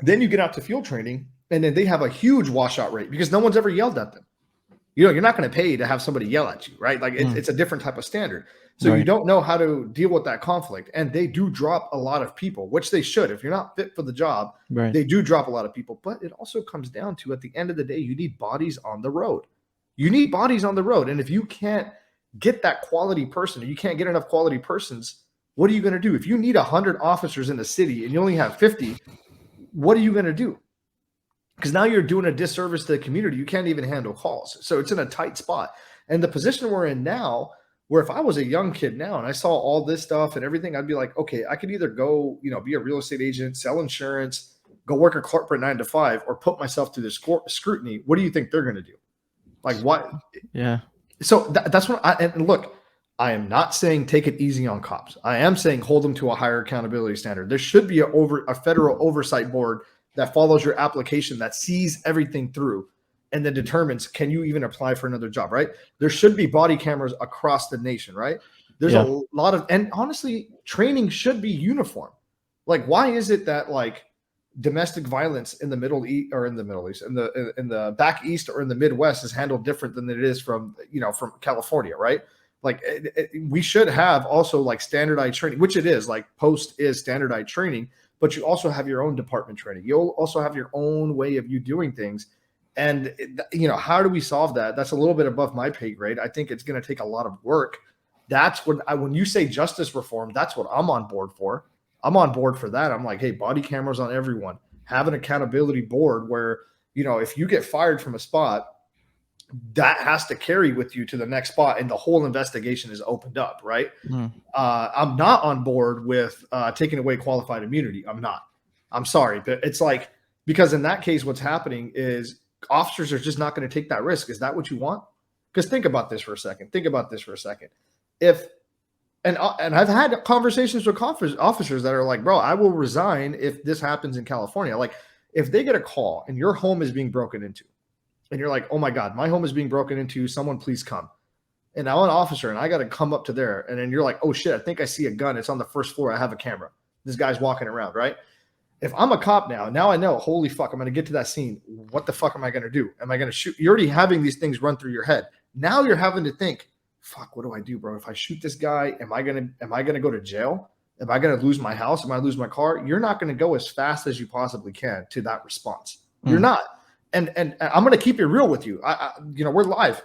Speaker 2: then you get out to field training, and then they have a huge washout rate because no one's ever yelled at them. You're not going to pay to have somebody yell at you, right? Like it's a different type of standard. So right. You don't know how to deal with that conflict. And they do drop a lot of people, which they should. If you're not fit for the job, right. They do drop a lot of people. But it also comes down to, at the end of the day, you need bodies on the road. You need bodies on the road. And if you can't get that quality person, or you can't get enough quality persons, what are you going to do? If you need 100 officers in the city and you only have 50, what are you going to do? Because now you're doing a disservice to the community. You can't even handle calls. So it's in a tight spot. And the position we're in now, where if I was a young kid now and I saw all this stuff and everything, I'd be like, okay, I could either go, be a real estate agent, sell insurance, go work a corporate 9 to 5, or put myself through this scrutiny. What do you think they're going to do? Like what?
Speaker 1: Yeah.
Speaker 2: So that's what and look, I am not saying take it easy on cops. I am saying hold them to a higher accountability standard. There should be a federal oversight board that follows your application, that sees everything through, and then determines, can you even apply for another job, right? There should be body cameras across the nation, right? There's a lot of, and honestly, training should be uniform. Like, why is it that like domestic violence in the Middle East or in the Middle East, in the back East or in the Midwest is handled different than it is from California, right? Like we should have also like standardized training, which it is. Like Post is standardized training, but you also have your own department training. You'll also have your own way of you doing things. And, how do we solve that? That's a little bit above my pay grade. I think it's going to take a lot of work. That's when you say justice reform, that's what I'm on board for. I'm on board for that. I'm like, hey, body cameras on everyone. Have an accountability board where, if you get fired from a spot, that has to carry with you to the next spot and the whole investigation is opened up, right? I'm not on board with taking away qualified immunity. I'm not. I'm sorry, but it's like, because in that case, what's happening is officers are just not going to take that risk. Is that what you want? Because think about this for a second. If and I've had conversations with officers that are like, bro, I will resign if this happens in California. Like, if they get a call and your home is being broken into, and you're like, oh my God, my home is being broken into, someone please come. And I'm an officer and I got to come up to there. And then you're like, oh shit, I think I see a gun. It's on the first floor. I have a camera. This guy's walking around, right? If I'm a cop now I know, holy fuck, I'm going to get to that scene. What the fuck am I going to do? Am I going to shoot? You're already having these things run through your head. Now you're having to think, fuck, what do I do, bro? If I shoot this guy, am I going to go to jail? Am I going to lose my house? Am I lose my car? You're not going to go as fast as you possibly can to that response. You're not. And I'm going to keep it real with you. We're live.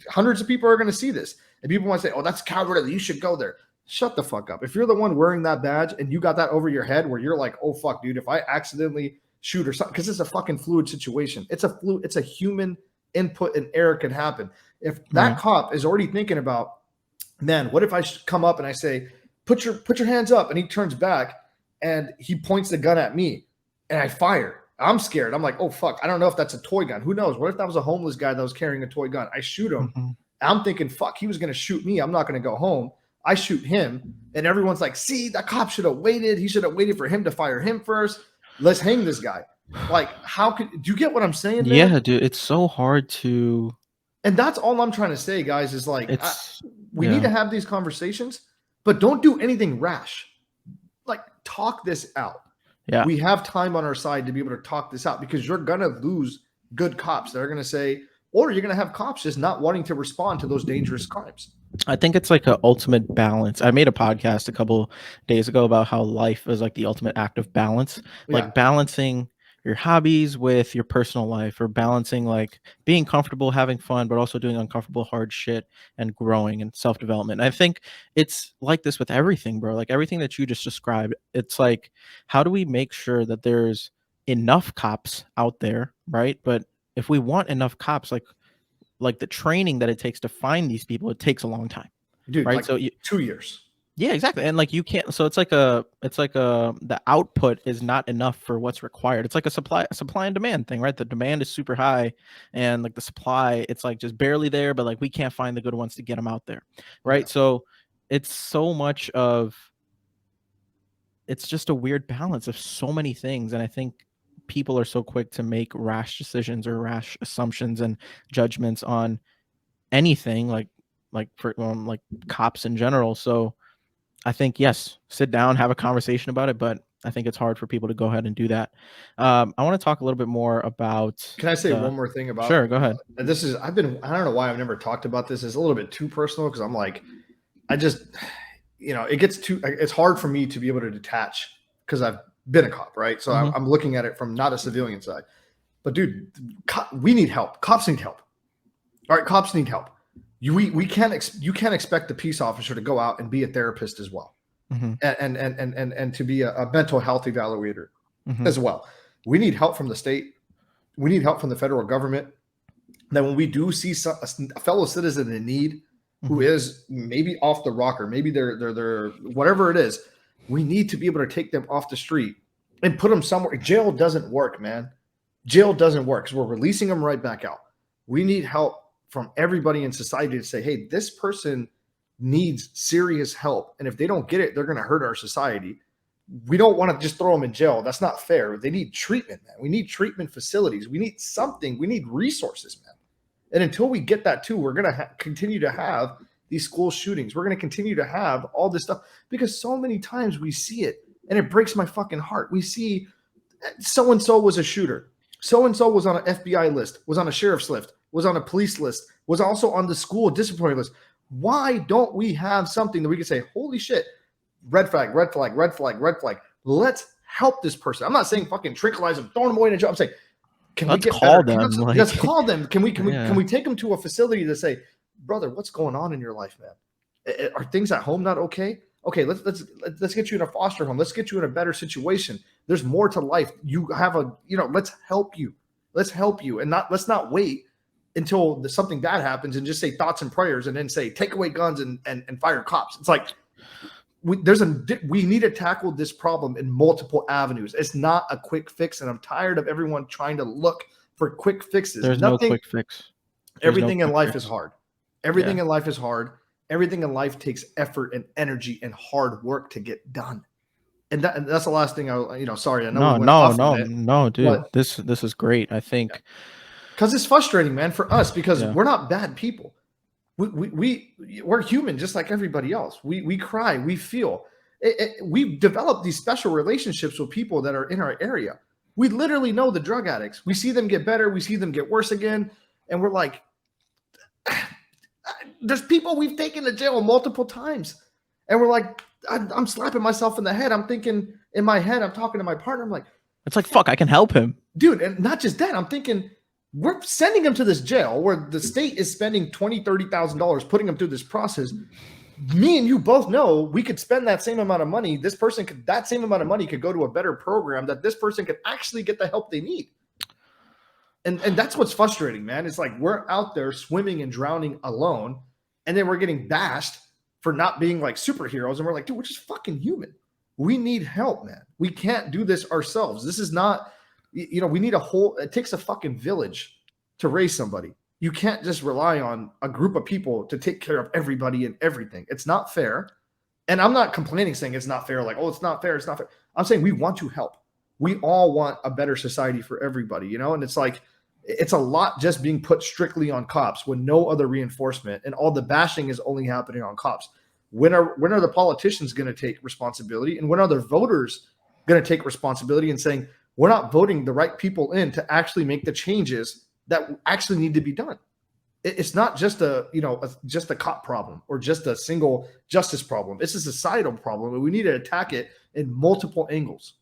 Speaker 2: Hundreds of people are going to see this. And people want to say, oh, that's cowardly. You should go there. Shut the fuck up. If you're the one wearing that badge and you got that over your head where you're like, oh, fuck, dude, if I accidentally shoot or something, because it's a fucking fluid situation. It's a human input and error can happen. If that cop is already thinking about, man, what if I come up and I say, put your hands up, and he turns back and he points the gun at me and I fire. I'm scared. I'm like, oh, fuck. I don't know if that's a toy gun. Who knows? What if that was a homeless guy that was carrying a toy gun? I shoot him. I'm thinking, fuck, he was going to shoot me. I'm not going to go home. I shoot him. And everyone's like, see, that cop should have waited. He should have waited for him to fire him first. Let's hang this guy. Like, do you get what I'm saying, man?
Speaker 1: Yeah, dude. It's so hard to.
Speaker 2: And that's all I'm trying to say, guys, is like, we need to have these conversations, but don't do anything rash. Like, talk this out.
Speaker 1: Yeah.
Speaker 2: We have time on our side to be able to talk this out, because you're going to lose good cops that are going to say, or you're going to have cops just not wanting to respond to those dangerous crimes.
Speaker 1: I think it's like an ultimate balance. I made a podcast a couple days ago about how life is like the ultimate act of balance, like balancing your hobbies with your personal life, or balancing like being comfortable, having fun, but also doing uncomfortable, hard shit and growing and self-development. And I think it's like this with everything, bro. Like everything that you just described, it's like, how do we make sure that there's enough cops out there, right? But if we want enough cops, like the training that it takes to find these people, it takes a long time,
Speaker 2: dude.
Speaker 1: Right?
Speaker 2: Like
Speaker 1: So
Speaker 2: 2 years.
Speaker 1: Yeah, exactly. And like you can't, so it's like the output is not enough for what's required. It's like a supply and demand thing, right? The demand is super high and like the supply, it's like just barely there, but like we can't find the good ones to get them out there. Right. Yeah. So it's so much of, it's just a weird balance of so many things. And I think people are so quick to make rash decisions or rash assumptions and judgments on anything, like cops in general. So I think, yes, sit down, have a conversation about it, but I think it's hard for people to go ahead and do that. I want to talk a little bit more about.
Speaker 2: Can I say one more thing about?
Speaker 1: Sure, go ahead.
Speaker 2: I don't know why I've never talked about this. It's a little bit too personal, because I'm like, it's hard for me to be able to detach, because I've been a cop, right? So I'm looking at it from not a civilian side. But dude, we need help. Cops need help. All right, cops need help. You can't expect the peace officer to go out and be a therapist as well, and to be a mental health evaluator as well. We need help from the state. We need help from the federal government. That when we do see a fellow citizen in need who is maybe off the rocker, maybe they're whatever it is, we need to be able to take them off the street and put them somewhere. Jail doesn't work, man. Jail doesn't work, because we're releasing them right back out. We need help from everybody in society to say, hey, this person needs serious help. And if they don't get it, they're going to hurt our society. We don't want to just throw them in jail. That's not fair. They need treatment, man. We need treatment facilities. We need something. We need resources, man. And until we get that too, we're going to continue to have these school shootings. We're going to continue to have all this stuff, because so many times we see it and it breaks my fucking heart. We see so-and-so was a shooter. So-and-so was on an FBI list, was on a sheriff's list, was on a police list, was also on the school disciplinary list. Why don't we have something that we can say, holy shit, red flag, red flag, red flag, red flag. Let's help this person. I'm not saying fucking tranquilize them, throw them away in a jail. I'm saying Can we
Speaker 1: Let's
Speaker 2: get better?
Speaker 1: call them.
Speaker 2: Let's
Speaker 1: Like,
Speaker 2: call them. Can
Speaker 1: yeah.
Speaker 2: we take them to a facility to say, brother, what's going on in your life, man? Are things at home not okay? Okay, let's get you in a foster home. Let's get you in a better situation. There's more to life. You have let's help you. Let's help you, and let's not wait until something bad happens and just say thoughts and prayers and then say take away guns and fire cops. It's like we need to tackle this problem in multiple avenues. It's not a quick fix, and I'm tired of everyone trying to look for quick fixes.
Speaker 1: There's no quick fix.
Speaker 2: Everything in life is hard. Everything in life is hard. Everything in life takes effort and energy and hard work to get done. And that's the last thing sorry. I know we went off on it,
Speaker 1: no, dude. This is great. I think
Speaker 2: because it's frustrating, man, for us because we're not bad people. We're human just like everybody else. We cry, we feel. We've developed these special relationships with people that are in our area. We literally know the drug addicts. We see them get better. We see them get worse again. And we're like, there's people we've taken to jail multiple times. And we're like, I'm slapping myself in the head. I'm thinking in my head, I'm talking to my partner. I'm like,
Speaker 1: it's like, fuck, I can help him.
Speaker 2: Dude, and not just that. I'm thinking, we're sending him to this jail where the state is spending $20,000, $30,000 putting him through this process. Me and you both know we could spend that same amount of money. That same amount of money could go to a better program that this person could actually get the help they need. And that's what's frustrating, man. It's like we're out there swimming and drowning alone, and then we're getting bashed for not being like superheroes. And we're like, dude, we're just fucking human. We need help, man. We can't do this ourselves. This is not, we need it takes a fucking village to raise somebody. You can't just rely on a group of people to take care of everybody and everything. It's not fair. And I'm not complaining saying it's not fair. Like, oh, it's not fair. It's not fair. I'm saying we want to help. We all want a better society for everybody, and it's like, it's a lot just being put strictly on cops with no other reinforcement, and all the bashing is only happening on cops. When are the politicians going to take responsibility, and when are the voters going to take responsibility and saying we're not voting the right people in to actually make the changes that actually need to be done? It's not just just a cop problem or just a single justice problem. It's a societal problem, and we need to attack it in multiple angles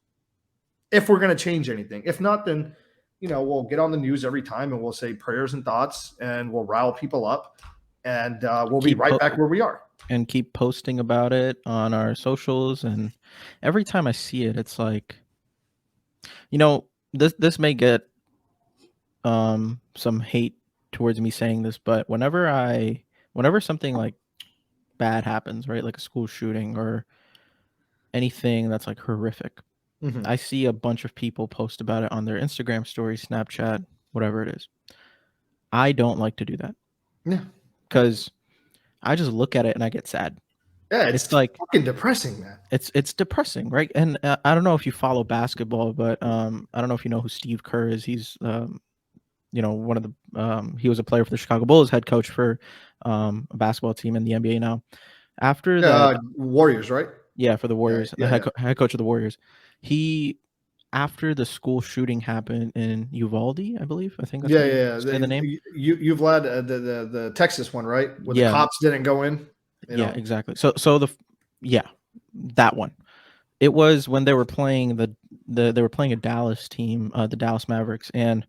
Speaker 2: if we're going to change anything. If not, then we'll get on the news every time and we'll say prayers and thoughts and we'll rile people up, and we'll be right back where we are.
Speaker 1: And keep posting about it on our socials. And every time I see it, it's like, this may get some hate towards me saying this, but whenever something like bad happens, right, like a school shooting or anything that's like horrific, I see a bunch of people post about it on their Instagram story, Snapchat, whatever it is. I don't like to do that.
Speaker 2: Yeah.
Speaker 1: Because I just look at it and I get sad.
Speaker 2: Yeah, it's like fucking depressing, man.
Speaker 1: It's depressing, right? And I don't know if you follow basketball, but I don't know if you know who Steve Kerr is. He's one of the he was a player for the Chicago Bulls, head coach for a basketball team in the NBA now. After that,
Speaker 2: Warriors, right?
Speaker 1: Yeah, for the Warriors, the head coach of the Warriors. After the school shooting happened in Uvalde, I believe. I think that's the name.
Speaker 2: You've led the Texas one, right? Where the cops didn't go in.
Speaker 1: Exactly. So that one. It was when they were playing they were playing a Dallas team, the Dallas Mavericks, and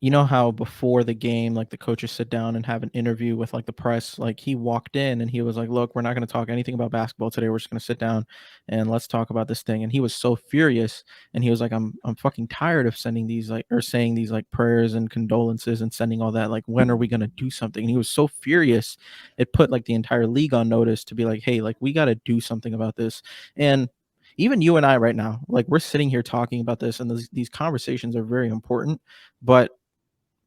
Speaker 1: you know how before the game, like the coaches sit down and have an interview with like the press. Like he walked in and he was like, "Look, we're not going to talk anything about basketball today. We're just going to sit down and let's talk about this thing." And he was so furious, and he was like, "I'm fucking tired of sending these saying these like prayers and condolences and sending all that. Like, when are we going to do something?" And he was so furious, it put like the entire league on notice to be like, "Hey, like we got to do something about this." And even you and I right now, like we're sitting here talking about this, and these conversations are very important, but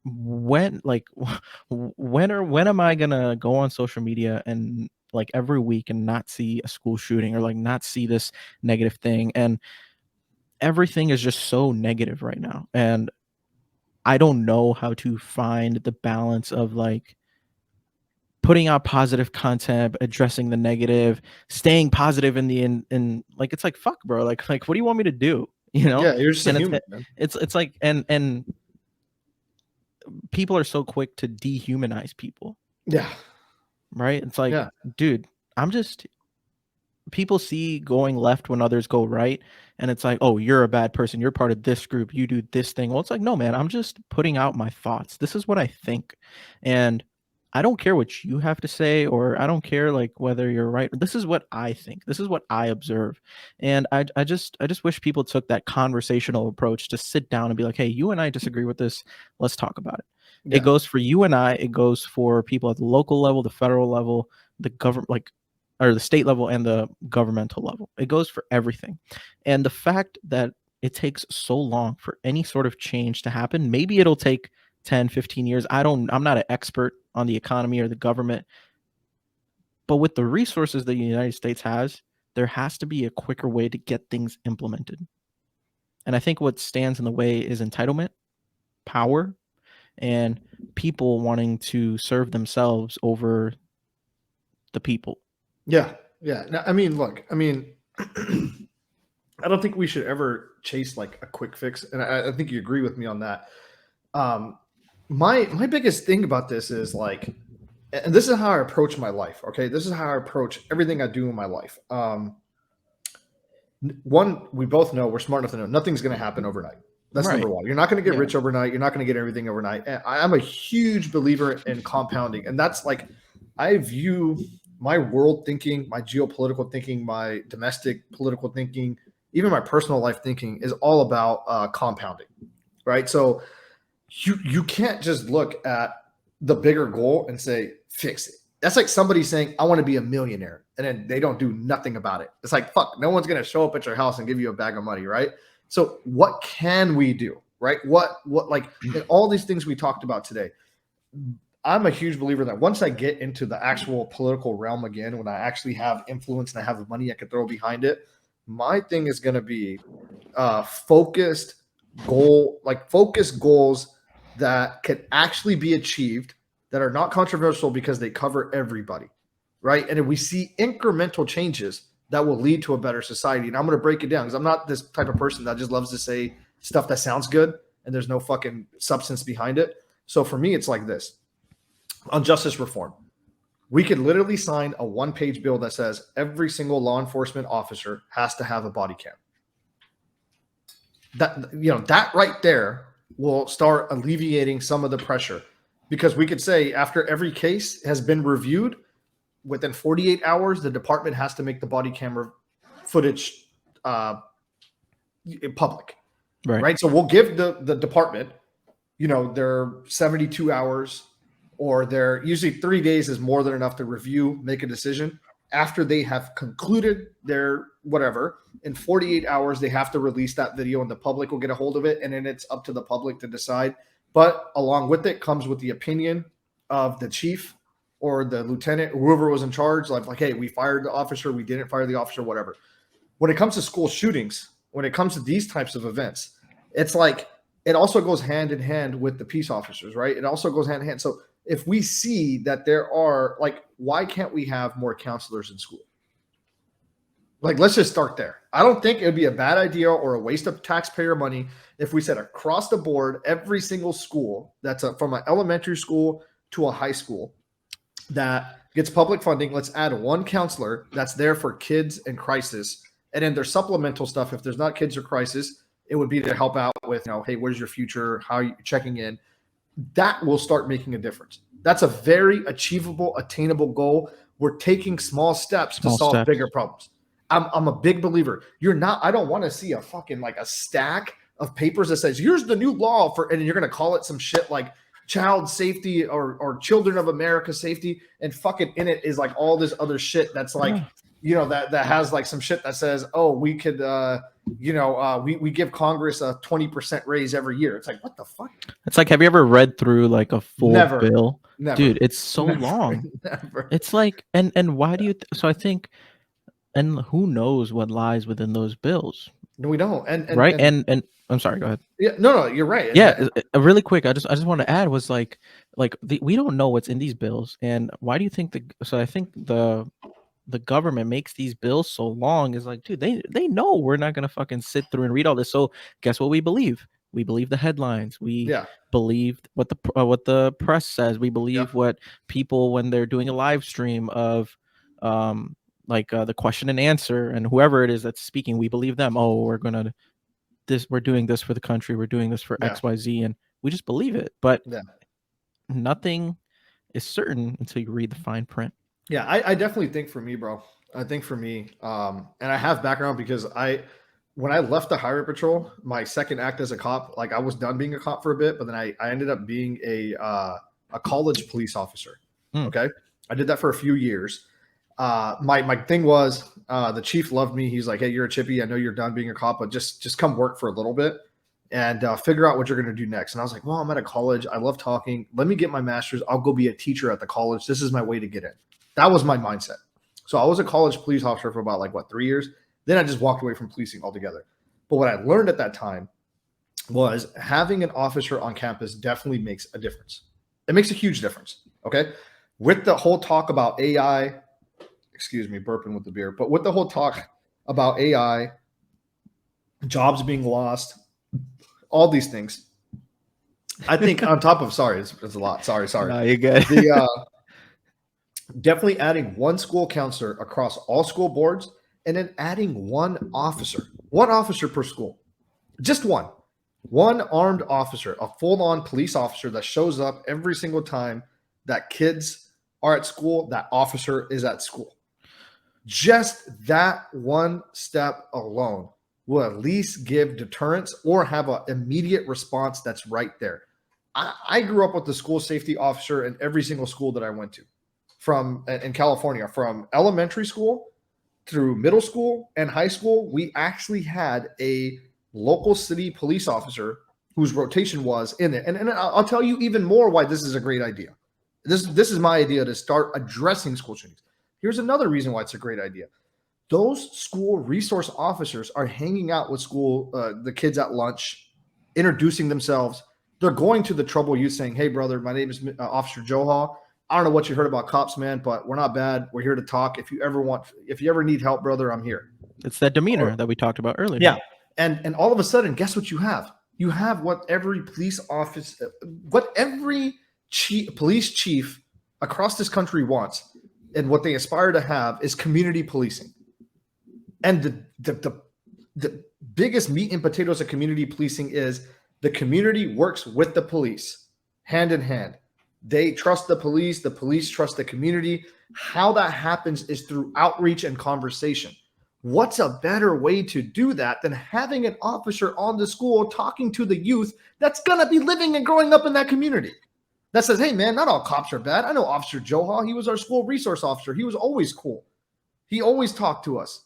Speaker 1: when am I gonna go on social media and like every week and not see a school shooting or like not see this negative thing? And everything is just so negative right now, and I don't know how to find the balance of like putting out positive content, addressing the negative, staying positive in like, it's like, fuck, bro, like what do you want me to do?
Speaker 2: Yeah, you're just a human, man.
Speaker 1: It's like, and people are so quick to dehumanize people.
Speaker 2: Yeah.
Speaker 1: Right. It's like, dude, I'm just people see going left when others go right, and it's like, oh, you're a bad person, you're part of this group, you do this thing. Well, it's like, no man, I'm just putting out my thoughts. This is what I think, and I don't care what you have to say, or I don't care like whether you're right. This is what I think, this is what I observe. And I just wish people took that conversational approach to sit down and be like, hey, you and I disagree with this, let's talk about it. It
Speaker 2: Yeah.
Speaker 1: goes for you and I, it goes for people at the local level, the federal level, the government, like, or the state level and the governmental level. It goes for everything. And the fact that it takes so long for any sort of change to happen, maybe it'll take 10, 15 years. I'm not an expert on the economy or the government, but with the resources that the United States has, there has to be a quicker way to get things implemented. And I think what stands in the way is entitlement, power, and people wanting to serve themselves over the people.
Speaker 2: Yeah. Yeah. No, I mean, look, I mean, I don't think we should ever chase like a quick fix, and I think you agree with me on that. Um, my biggest thing about this is like, and this is how I approach my life. Okay, this is how I approach everything I do in my life. One, we both know, we're smart enough to know nothing's going to happen overnight. That's
Speaker 1: Right.
Speaker 2: number one. You're not going to get
Speaker 1: Yeah.
Speaker 2: rich overnight. You're not going to get everything overnight. And I'm a huge believer in compounding, and that's like, I view my world thinking, my geopolitical thinking, my domestic political thinking, even my personal life thinking is all about compounding, right? So you can't just look at the bigger goal and say fix it. That's like somebody saying I want to be a millionaire and then they don't do nothing about it. It's like, fuck, no one's going to show up at your house and give you a bag of money, right? So what can we do, right? What like in all these things we talked about today, I'm a huge believer that once I get into the actual political realm again, when I actually have influence and I have the money I can throw behind it, my thing is going to be focused focused goals that can actually be achieved, that are not controversial because they cover everybody, right? And if we see incremental changes that will lead to a better society, and I'm going to break it down because I'm not this type of person that just loves to say stuff that sounds good and there's no fucking substance behind it. So for me, it's like this. On justice reform, we could literally sign a one-page bill that says every single law enforcement officer has to have a body cam. That right there will start alleviating some of the pressure, because we could say after every case has been reviewed, within 48 hours, the department has to make the body camera footage public, right? So we'll give the department, their 72 hours, or their usually 3 days is more than enough to review, make a decision. After they have concluded their whatever, in 48 hours, they have to release that video and the public will get a hold of it. And then it's up to the public to decide. But along with it comes with the opinion of the chief or the lieutenant, whoever was in charge, like, hey, we fired the officer, we didn't fire the officer, whatever. When it comes to school shootings, when it comes to these types of events, it's like it also goes hand in hand with the peace officers, right? It also goes hand in hand. So if we see that there are, like, why can't we have more counselors in school? Like, let's just start there. I don't think it would be a bad idea or a waste of taxpayer money if we said across the board, every single school that's from an elementary school to a high school that gets public funding, let's add one counselor that's there for kids in crisis. And then there's supplemental stuff. If there's not kids or crisis, it would be to help out with, hey, where's your future? How are you checking in? That will start making a difference. That's a very achievable, attainable goal. We're taking small steps to solve bigger problems. I'm a big believer. I don't want to see a fucking like a stack of papers that says, here's the new law for, and you're going to call it some shit like child safety or children of America safety. And fucking in it is like all this other shit that's like, that has like some shit that says, oh, we could, we give Congress a 20% raise every year. It's like, what the fuck?
Speaker 1: It's like, have you ever read through like a full bill?
Speaker 2: Never.
Speaker 1: Dude, it's so long.
Speaker 2: Never.
Speaker 1: It's like, and why do you, so I think, and who knows what lies within those bills?
Speaker 2: No, we don't. And
Speaker 1: right. And I'm sorry, go ahead.
Speaker 2: Yeah, no, you're right.
Speaker 1: Yeah. Really quick. I just want to add was like we don't know what's in these bills. And why do you think so I think the government makes these bills so long is like, dude, they know we're not going to fucking sit through and read all this. So guess what we believe? We believe the headlines. We believe what the press says. We believe what people, when they're doing a live stream of like the question and answer, and whoever it is that's speaking, we believe them. Oh, we're doing this for the country, we're doing this for
Speaker 2: Yeah.
Speaker 1: XYZ, and we just believe it. But
Speaker 2: Yeah.
Speaker 1: nothing is certain until you read the fine print.
Speaker 2: Yeah, I definitely think for me, bro. I think for me, and I have background because when I left the highway patrol, my second act as a cop, like I was done being a cop for a bit, but then I ended up being a college police officer.
Speaker 1: Hmm.
Speaker 2: Okay, I did that for a few years. My thing was the chief loved me. He's like, hey, you're a chippy. I know you're done being a cop, but just come work for a little bit and figure out what you're going to do next. And I was like, well, I'm at a college. I love talking. Let me get my master's. I'll go be a teacher at the college. This is my way to get in. That was my mindset. So I was a college police officer for about 3 years. Then I just walked away from policing altogether. But what I learned at that time was having an officer on campus definitely makes a difference. It makes a huge difference. Okay. With the whole talk about AI, excuse me, burping with the beer, but with the whole talk about AI, jobs being lost, all these things, I think on top of, sorry, it's a lot. Sorry.
Speaker 1: No, you're good.
Speaker 2: Definitely adding one school counselor across all school boards, and then adding one officer per school, just one armed officer, a full-on police officer that shows up every single time that kids are at school, that officer is at school. Just that one step alone will at least give deterrence or have an immediate response that's right there. I grew up with the school safety officer in every single school that I went to in California, from elementary school through middle school and high school. We actually had a local city police officer whose rotation was in it. And I'll tell you even more why this is a great idea. This is my idea to start addressing school shootings. Here's another reason why it's a great idea. Those school resource officers are hanging out with the kids at lunch, introducing themselves. They're going to the trouble youth saying, hey, brother, my name is Officer Johal. I don't know what you heard about cops, man, but we're not bad. We're here to talk. If you ever need help, brother, I'm here.
Speaker 1: It's that demeanor that we talked about earlier.
Speaker 2: Yeah. And all of a sudden, guess what you have? You have what every police police chief across this country wants, and what they aspire to have is community policing. And the biggest meat and potatoes of community policing is the community works with the police hand in hand. They trust the police trust the community. How that happens is through outreach and conversation. What's a better way to do that than having an officer on the school talking to the youth that's going to be living and growing up in that community? That says, hey, man, not all cops are bad. I know Officer Johal. He was our school resource officer. He was always cool. He always talked to us.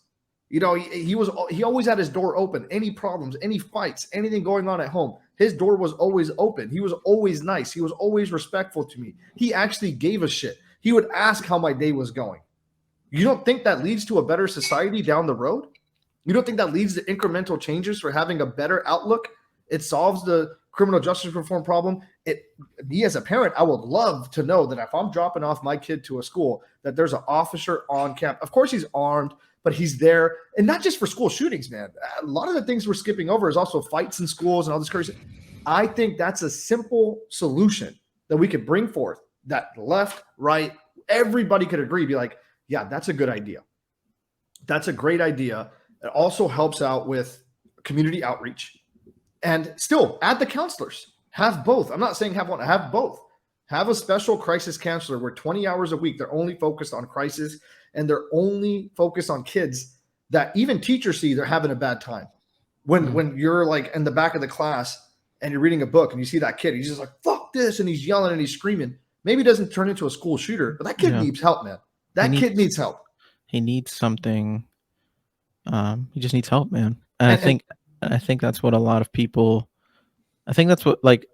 Speaker 2: You know, he always had his door open. Any problems, any fights, anything going on at home, his door was always open. He was always nice. He was always respectful to me. He actually gave a shit. He would ask how my day was going. You don't think that leads to a better society down the road? You don't think that leads to incremental changes for having a better outlook? It solves the criminal justice reform problem. Me as a parent, I would love to know that if I'm dropping off my kid to a school, that there's an officer on campus. Of course, he's armed, but he's there. And not just for school shootings, man. A lot of the things we're skipping over is also fights in schools and all this crazy. I think that's a simple solution that we could bring forth, that left, right, everybody could agree, be like, yeah, that's a good idea. That's a great idea. It also helps out with community outreach. And still, add the counselors. Have both. I'm not saying have one. Have both. Have a special crisis counselor where 20 hours a week, they're only focused on crisis, and they're only focused on kids that even teachers see they're having a bad time. When you're like in the back of the class and you're reading a book and you see that kid, he's just like, fuck this, and he's yelling and he's screaming. Maybe it doesn't turn into a school shooter, but that kid needs help, man. That kid needs help.
Speaker 1: He needs something. He just needs help, man. And I think that's what a lot of people. I think that's what, like.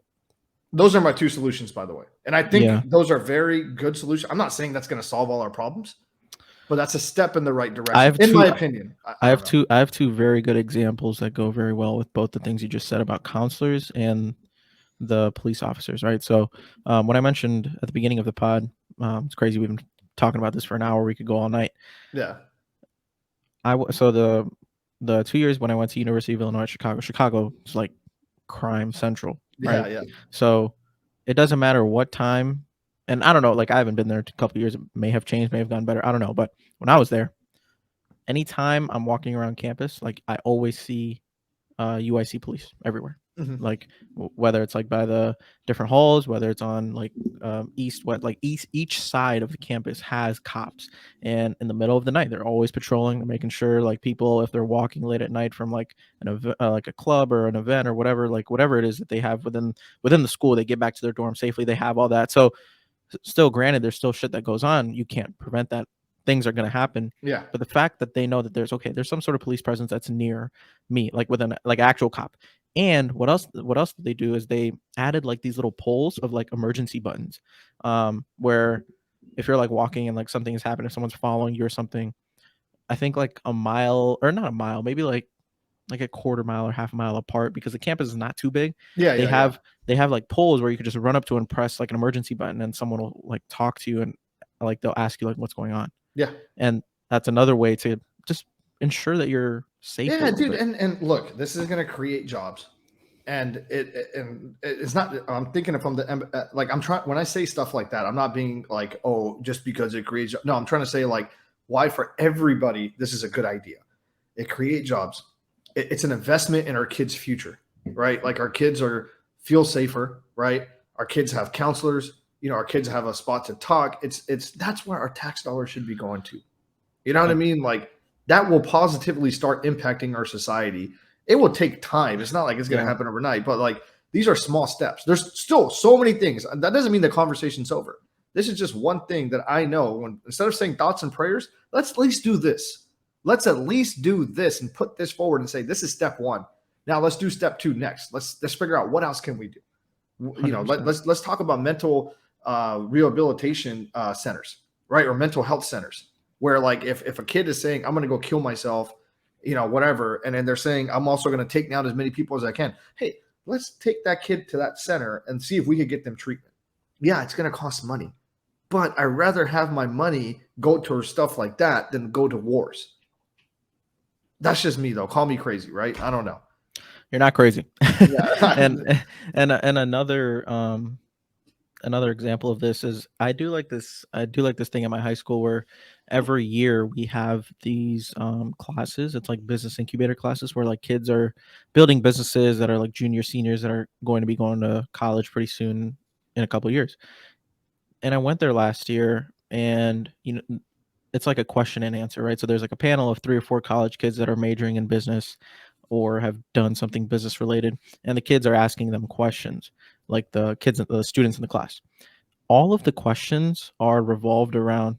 Speaker 2: Those are my two solutions, by the way, and I think those are very good solutions. I'm not saying that's going to solve all our problems, but that's a step in the right direction, in my opinion.
Speaker 1: I have two very good examples that go very well with both the things you just said about counselors and the police officers, right? So when I mentioned at the beginning of the pod, it's crazy. We've been talking about this for an hour. We could go all night.
Speaker 2: Yeah.
Speaker 1: So the 2 years when I went to University of Illinois, Chicago is like crime central. Right?
Speaker 2: Yeah.
Speaker 1: So it doesn't matter what time, and I don't know, like I haven't been there in a couple of years. It may have changed, may have gotten better. I don't know. But when I was there, anytime I'm walking around campus, like I always see UIC police everywhere.
Speaker 2: Mhm.
Speaker 1: Like whether it's like by the different halls, whether it's on like east, what like each side of the campus has cops, and in the middle of the night they're always patrolling. They're making sure like people, if they're walking late at night from like an event, like a club or an event or whatever, like whatever it is that they have within the school, they get back to their dorm safely. They have all that. So still, granted, there's still shit that goes on. You can't prevent that. Things are going to happen.
Speaker 2: Yeah.
Speaker 1: But the fact that they know that there's some sort of police presence that's near me, like with an like actual cop. And what else did they do is they added like these little poles of like emergency buttons, where if you're like walking and like something has happened, if someone's following you or something, I think like a mile, or not a mile, maybe like a quarter mile or half a mile apart, because the campus is not too big.
Speaker 2: Yeah.
Speaker 1: They
Speaker 2: Yeah. Yeah.
Speaker 1: have they have like poles where you could just run up to and press like an emergency button, and someone will like talk to you, and like they'll ask you like what's going on.
Speaker 2: Yeah.
Speaker 1: And that's another way to just ensure that you're safe a
Speaker 2: Yeah,
Speaker 1: little
Speaker 2: dude.
Speaker 1: bit.
Speaker 2: And look, this is going to create jobs. And it's not. I'm thinking from the like I'm trying when I say stuff like that, I'm not being like, oh, just because it creates. No, I'm trying to say like why for everybody this is a good idea. It creates jobs. It's an investment in our kids' future, right? Like our kids feel safer, right? Our kids have counselors. Our kids have a spot to talk. It's that's where our tax dollars should be going to. You know what I
Speaker 1: Yep.
Speaker 2: mean? Like that will positively start impacting our society. It will take time. It's not like it's going to
Speaker 1: Yeah.
Speaker 2: happen overnight, but like these are small steps. There's still so many things. That doesn't mean the conversation's over. This is just one thing that I know. When instead of saying thoughts and prayers, let's at least do this. Let's at least do this and put this forward and say this is step one. Now let's do step two next. Let's figure out what else can we do.
Speaker 1: 100%.
Speaker 2: Let's talk about mental rehabilitation centers, right, or mental health centers, where like if a kid is saying I'm going to go kill myself, whatever, and then they're saying I'm also going to take down as many people as I can. Hey, let's take that kid to that center and see if we could get them treatment. Yeah, it's going to cost money, but I'd rather have my money go towards stuff like that than go to wars. That's just me though. Call me crazy, right? I don't know.
Speaker 1: You're not crazy.
Speaker 2: Yeah.
Speaker 1: And another example of this is I do like this thing at my high school where every year we have these classes. It's like business incubator classes where like kids are building businesses that are like junior seniors that are going to be going to college pretty soon in a couple of years. And I went there last year, and it's like a question and answer, right? So there's like a panel of 3 or 4 college kids that are majoring in business or have done something business related, and the kids are asking them questions, like the students in the class. All of the questions are revolved around,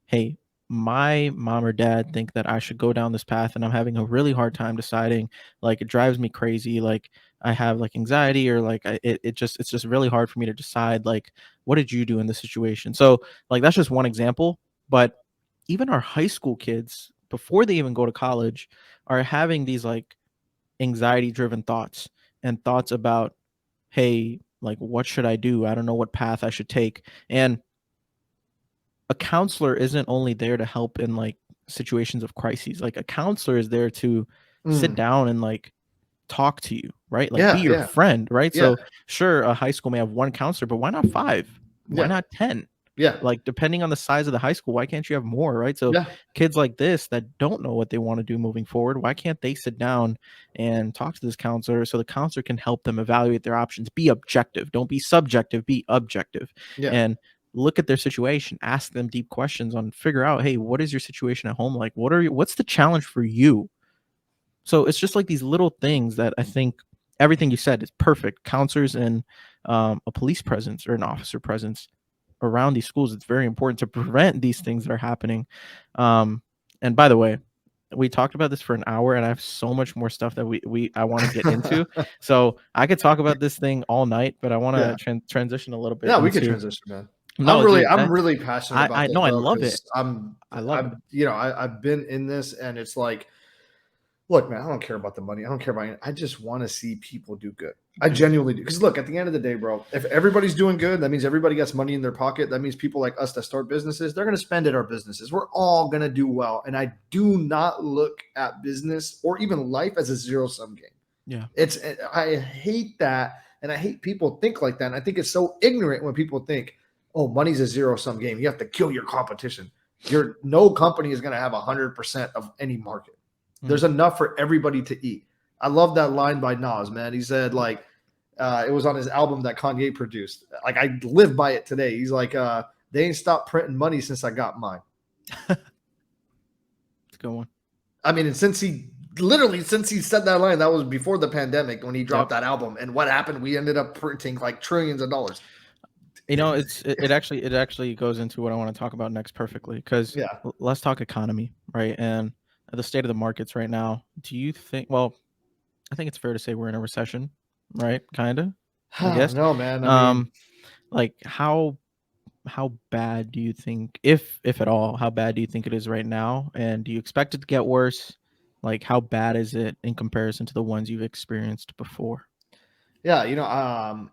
Speaker 1: hey, my mom or dad think that I should go down this path, and I'm having a really hard time deciding. Like it drives me crazy. Like I have like anxiety, or like it's just really hard for me to decide. Like, what did you do in this situation? So like that's just one example. But even our high school kids, before they even go to college, are having these like anxiety driven thoughts, and thoughts about, hey, like what should I do? I don't know what path I should take. And a counselor isn't only there to help in like situations of crises. Like a counselor is there to sit
Speaker 2: Mm.
Speaker 1: down and like talk to you, right? Like be
Speaker 2: Yeah,
Speaker 1: your
Speaker 2: yeah,
Speaker 1: friend, right?
Speaker 2: yeah,
Speaker 1: So sure, a high school may have one counselor, but why not 5? Why
Speaker 2: yeah,
Speaker 1: not 10?
Speaker 2: yeah,
Speaker 1: Like depending on the size of the high school, why can't you have more, right? So
Speaker 2: yeah,
Speaker 1: kids like this that don't know what they want to do moving forward, why can't they sit down and talk to this counselor so the counselor can help them evaluate their options? Be objective, don't be subjective, be objective.
Speaker 2: yeah,
Speaker 1: And look at their situation, ask them deep questions on, figure out, hey, what is your situation at home like? What's the challenge for you? So it's just like these little things that I think everything you said is perfect. Counselors and a police presence or an officer presence around these schools, it's very important to prevent these things that are happening. And by the way, we talked about this for an hour, and I have so much more stuff that I want to get into. So I could talk about this thing all night, but I want
Speaker 2: yeah.
Speaker 1: to transition a little bit
Speaker 2: Yeah, we could
Speaker 1: into.
Speaker 2: transition, man.
Speaker 1: No, dude,
Speaker 2: I'm really passionate about
Speaker 1: I
Speaker 2: this,
Speaker 1: know, I
Speaker 2: bro,
Speaker 1: love it.
Speaker 2: because
Speaker 1: I love it.
Speaker 2: I've been in this, and it's like, look, man, I don't care about the money. I don't care about it. I just want to see people do good. I genuinely do. Because look, at the end of the day, bro, if everybody's doing good, that means everybody gets money in their pocket. That means people like us that start businesses, they're going to spend at our businesses. We're all going to do well. And I do not look at business or even life as a zero-sum game.
Speaker 1: Yeah.
Speaker 2: I hate that. And I hate people think like that. And I think it's so ignorant when people think, oh, money's a zero-sum game. You have to kill your competition. No company is going to have 100% of any market. There's enough for everybody to eat. I love that line by Nas, man. He said like, it was on his album that Kanye produced. Like I live by it today. He's like, they ain't stopped printing money since I got mine.
Speaker 1: It's a good one.
Speaker 2: I mean, and since he said that line, that was before the pandemic when he dropped that album. And what happened? We ended up printing like trillions of dollars.
Speaker 1: You know, it actually goes into what I want to talk about next perfectly, because let's talk economy, right? And the state of the markets right now. Do you think? Well, I think it's fair to say we're in a recession, right? Kind of. I guess.
Speaker 2: No, man. I mean,
Speaker 1: like how bad do you think, if at all, how bad do you think it is right now? And do you expect it to get worse? Like, how bad is it in comparison to the ones you've experienced before?
Speaker 2: Yeah, you know,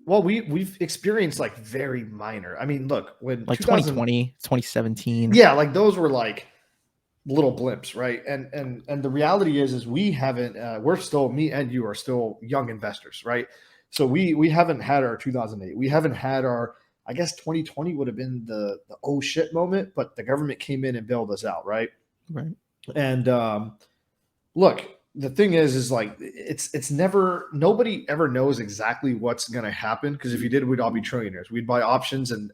Speaker 2: well, we've experienced like very minor. I mean, look, when
Speaker 1: like 2020, 2017.
Speaker 2: Yeah, like those were like little blimps, right? And the reality is we haven't. We're still, me and you are still young investors, right? So we haven't had our 2008. We haven't had our. I guess 2020 would have been the oh shit moment, but the government came in and bailed us out, right?
Speaker 1: Right.
Speaker 2: And look, the thing is like it's never, nobody ever knows exactly what's going to happen, because if you did, we'd all be trillionaires. We'd buy options and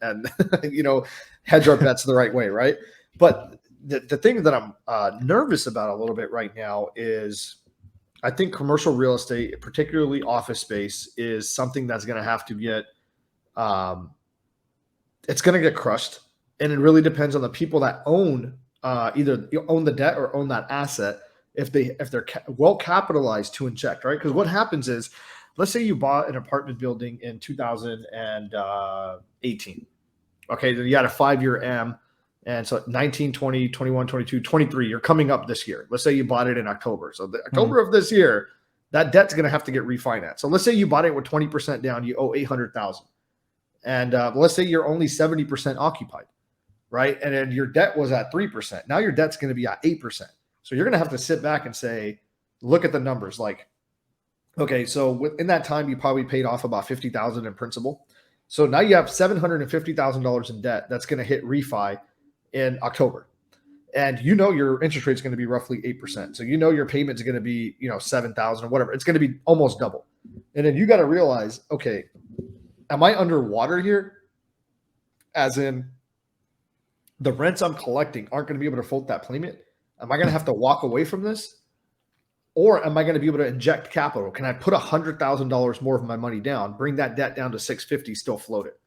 Speaker 2: you know, hedge our bets the right way, right? But the thing that I'm nervous about a little bit right now is I think commercial real estate, particularly office space, is something that's going to have to get it's going to get crushed, and it really depends on the people that own either own the debt or own that asset, if they're well capitalized to inject, right? Because what happens is, let's say you bought an apartment building in 2018. Okay, then you had a 5-year M, and so 19, 20, 21, 22, 23, you're coming up this year. Let's say you bought it in October. So the October of this year, that debt's going to have to get refinanced. So let's say you bought it with 20% down, you owe 800,000. And let's say you're only 70% occupied, right? And then your debt was at 3%. Now your debt's going to be at 8%. So you're going to have to sit back and say, look at the numbers. Like, okay, so within that time, you probably paid off about 50,000 in principal. So now you have $750,000 in debt that's going to hit refi in October. And you know your interest rate is going to be roughly 8%. So you know your payment is going to be, you know, 7,000 or whatever. It's going to be almost double. And then you got to realize, okay, am I underwater here? As in, the rents I'm collecting aren't going to be able to fold that payment. Am I going to have to walk away from this? Or am I going to be able to inject capital? Can I put $100,000 more of my money down, bring that debt down to 650, still float it?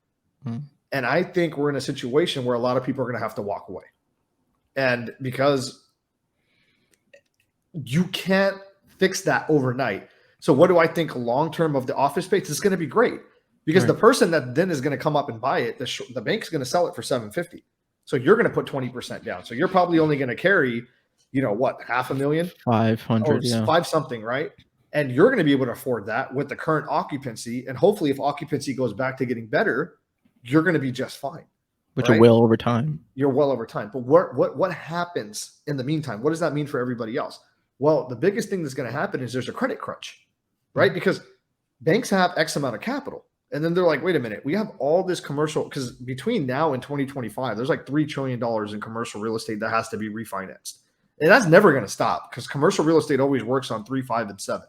Speaker 2: And I think we're in a situation where a lot of people are going to have to walk away. And because you can't fix that overnight. So what do I think long-term of the office space? It's going to be great, because the person that then is going to come up and buy it, the bank's going to sell it for 750. So you're going to put 20% down. So you're probably only going to carry, you know, what, $500,000,
Speaker 1: 500, yeah,
Speaker 2: 5 something, right? And you're going to be able to afford that with the current occupancy. And hopefully, if occupancy goes back to getting better, you're going to be just fine.
Speaker 1: But right? You're well over time.
Speaker 2: You're well over time. But what happens in the meantime? What does that mean for everybody else? Well, the biggest thing that's going to happen is there's a credit crunch, right? Because banks have X amount of capital. And then they're like, wait a minute, we have all this commercial, because between now and 2025, there's like $3 trillion in commercial real estate that has to be refinanced. And that's never going to stop, because commercial real estate always works on 3, 5, and 7,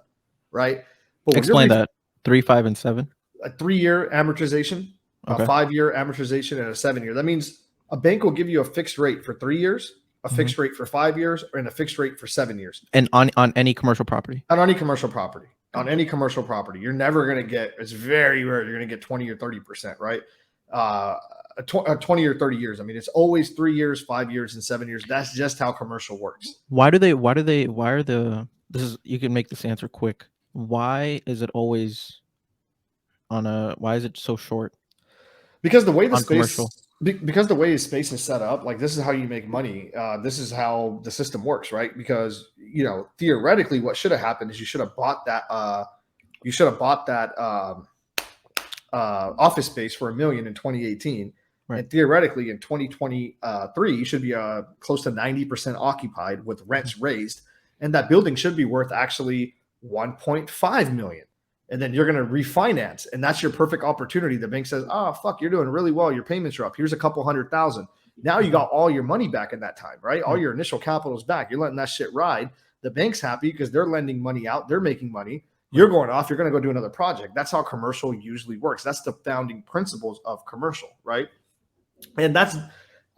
Speaker 2: right?
Speaker 1: But explain that. 3, 5, and 7?
Speaker 2: A 3-year amortization, a 5-year amortization, and a 7-year. That means a bank will give you a fixed rate for 3 years, a fixed rate for 5 years, and a fixed rate for 7 years.
Speaker 1: And on any commercial property?
Speaker 2: On any commercial property. On any commercial property, you're never going to get, it's very rare, you're going to get 20 or 30%, right? 20 or 30 years. I mean, it's always 3 years, 5 years, and 7 years. That's just how commercial works.
Speaker 1: Why are the, this is, you can make this answer quick. Why is it always why is it so short?
Speaker 2: Because the way the space, because the way space is set up, like this is how you make money. This is how the system works, right? Because, you know, theoretically, what should have happened is you should have bought that. Office space for $1 million in 2018, right? And theoretically, in 2023, you should be close to 90% occupied with rents raised, and that building should be worth actually $1.5 million. And then you're going to refinance, and that's your perfect opportunity. The bank says, "Oh fuck, you're doing really well. Your payments are up. Here's a couple $100,000." Now you got all your money back in that time, right? All your initial capital is back. You're letting that shit ride. The bank's happy because they're lending money out. They're making money. You're going off. You're going to go do another project. That's how commercial usually works. That's the founding principles of commercial, right? And that's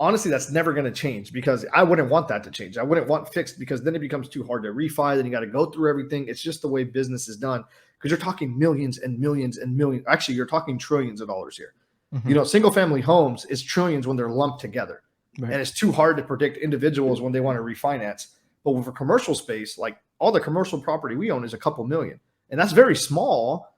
Speaker 2: honestly, that's never going to change because I wouldn't want that to change. I wouldn't want fixed because then it becomes too hard to refi. Then you got to go through everything. It's just the way business is done because you're talking millions and millions and millions. Actually, you're talking trillions of dollars here. You know, single family homes is trillions when they're lumped together. Right. And it's too hard to predict individuals when they want to refinance. But for commercial space, like all the commercial property we own is a couple million. And that's very small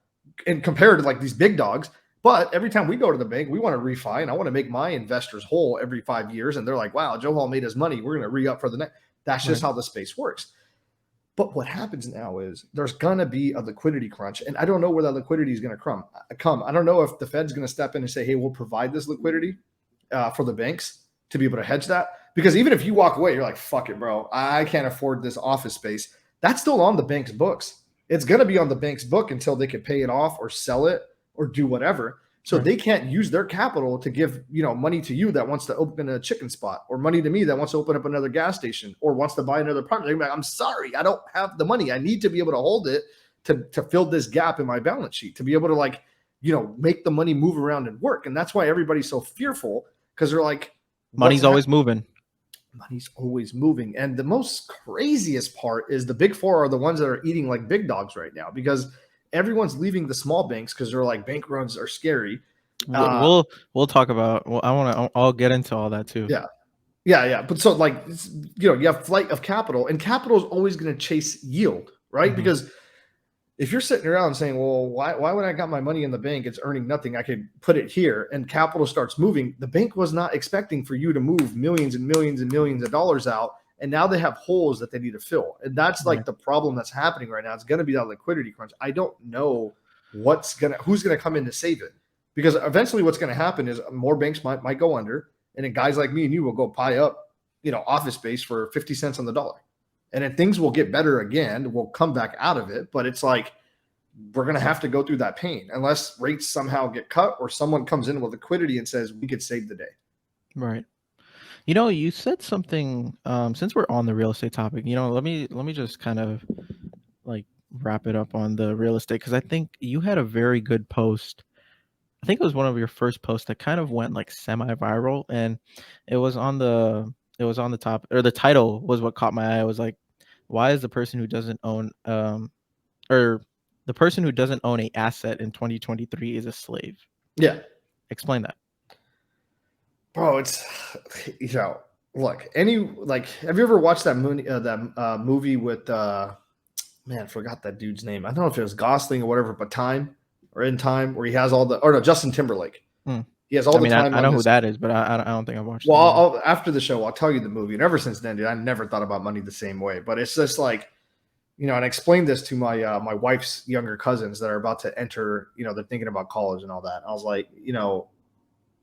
Speaker 2: and compared to like these big dogs. But every time we go to the bank, we want to refi, and I want to make my investors whole every 5 years. And they're like, wow, Johal made his money. We're going to re-up for the next. That's just how the space works. But what happens now is there's going to be a liquidity crunch. And I don't know where that liquidity is going to come. I don't know if the Fed's going to step in and say, hey, we'll provide this liquidity for the banks to be able to hedge that. Because even if you walk away, you're like, fuck it, bro. I can't afford this office space. That's still on the bank's books. It's going to be on the bank's book until they can pay it off or sell it or do whatever. So they can't use their capital to give, you know, money to you that wants to open a chicken spot or money to me that wants to open up another gas station or wants to buy another property. I'm sorry, I don't have the money. I need to be able to hold it to fill this gap in my balance sheet, to be able to, like, you know, make the money move around and work. And that's why everybody's so fearful, because they're like,
Speaker 1: money's always moving.
Speaker 2: Money's always moving. And the most craziest part is the big four are the ones that are eating like big dogs right now, because everyone's leaving the small banks because they're like, bank runs are scary.
Speaker 1: We'll talk about. Well, I'll get into all that too.
Speaker 2: Yeah. But so, like, you know, you have flight of capital, and capital is always going to chase yield, right? Because if you're sitting around saying, well, why would I got my money in the bank? It's earning nothing. I could put it here, and capital starts moving. The bank was not expecting for you to move millions and millions and millions of dollars out. And now they have holes that they need to fill. And that's like the problem that's happening right now. It's going to be that liquidity crunch. I don't know who's going to come in to save it, because eventually what's going to happen is more banks might go under, and then guys like me and you will go buy up, you know, office space for 50 cents on the dollar. And then things will get better again. We'll come back out of it. But it's like, we're going to have to go through that pain unless rates somehow get cut or someone comes in with liquidity and says we could save the day.
Speaker 1: Right. You know, you said something, since we're on the real estate topic, you know, let me just kind of like wrap it up on the real estate, because I think you had a very good post. I think it was one of your first posts that kind of went like semi-viral, and it was on the top, or the title was what caught my eye. It was like, why is the person who doesn't own or the person who doesn't own a asset in 2023 is a slave?
Speaker 2: Yeah.
Speaker 1: Explain that.
Speaker 2: Bro, it's, you know, look, have you ever watched that movie with, man, I forgot that dude's name. I don't know if it was Gosling or whatever, but In Time, where he has all the, or no, Justin Timberlake. He has all the time.
Speaker 1: I know who that is, but I don't think I've watched it.
Speaker 2: Well, after the show, I'll tell you the movie. And ever since then, dude, I never thought about money the same way. But it's just like, you know, and I explained this to my my wife's younger cousins that are about to enter, you know, they're thinking about college and all that. I was like, you know,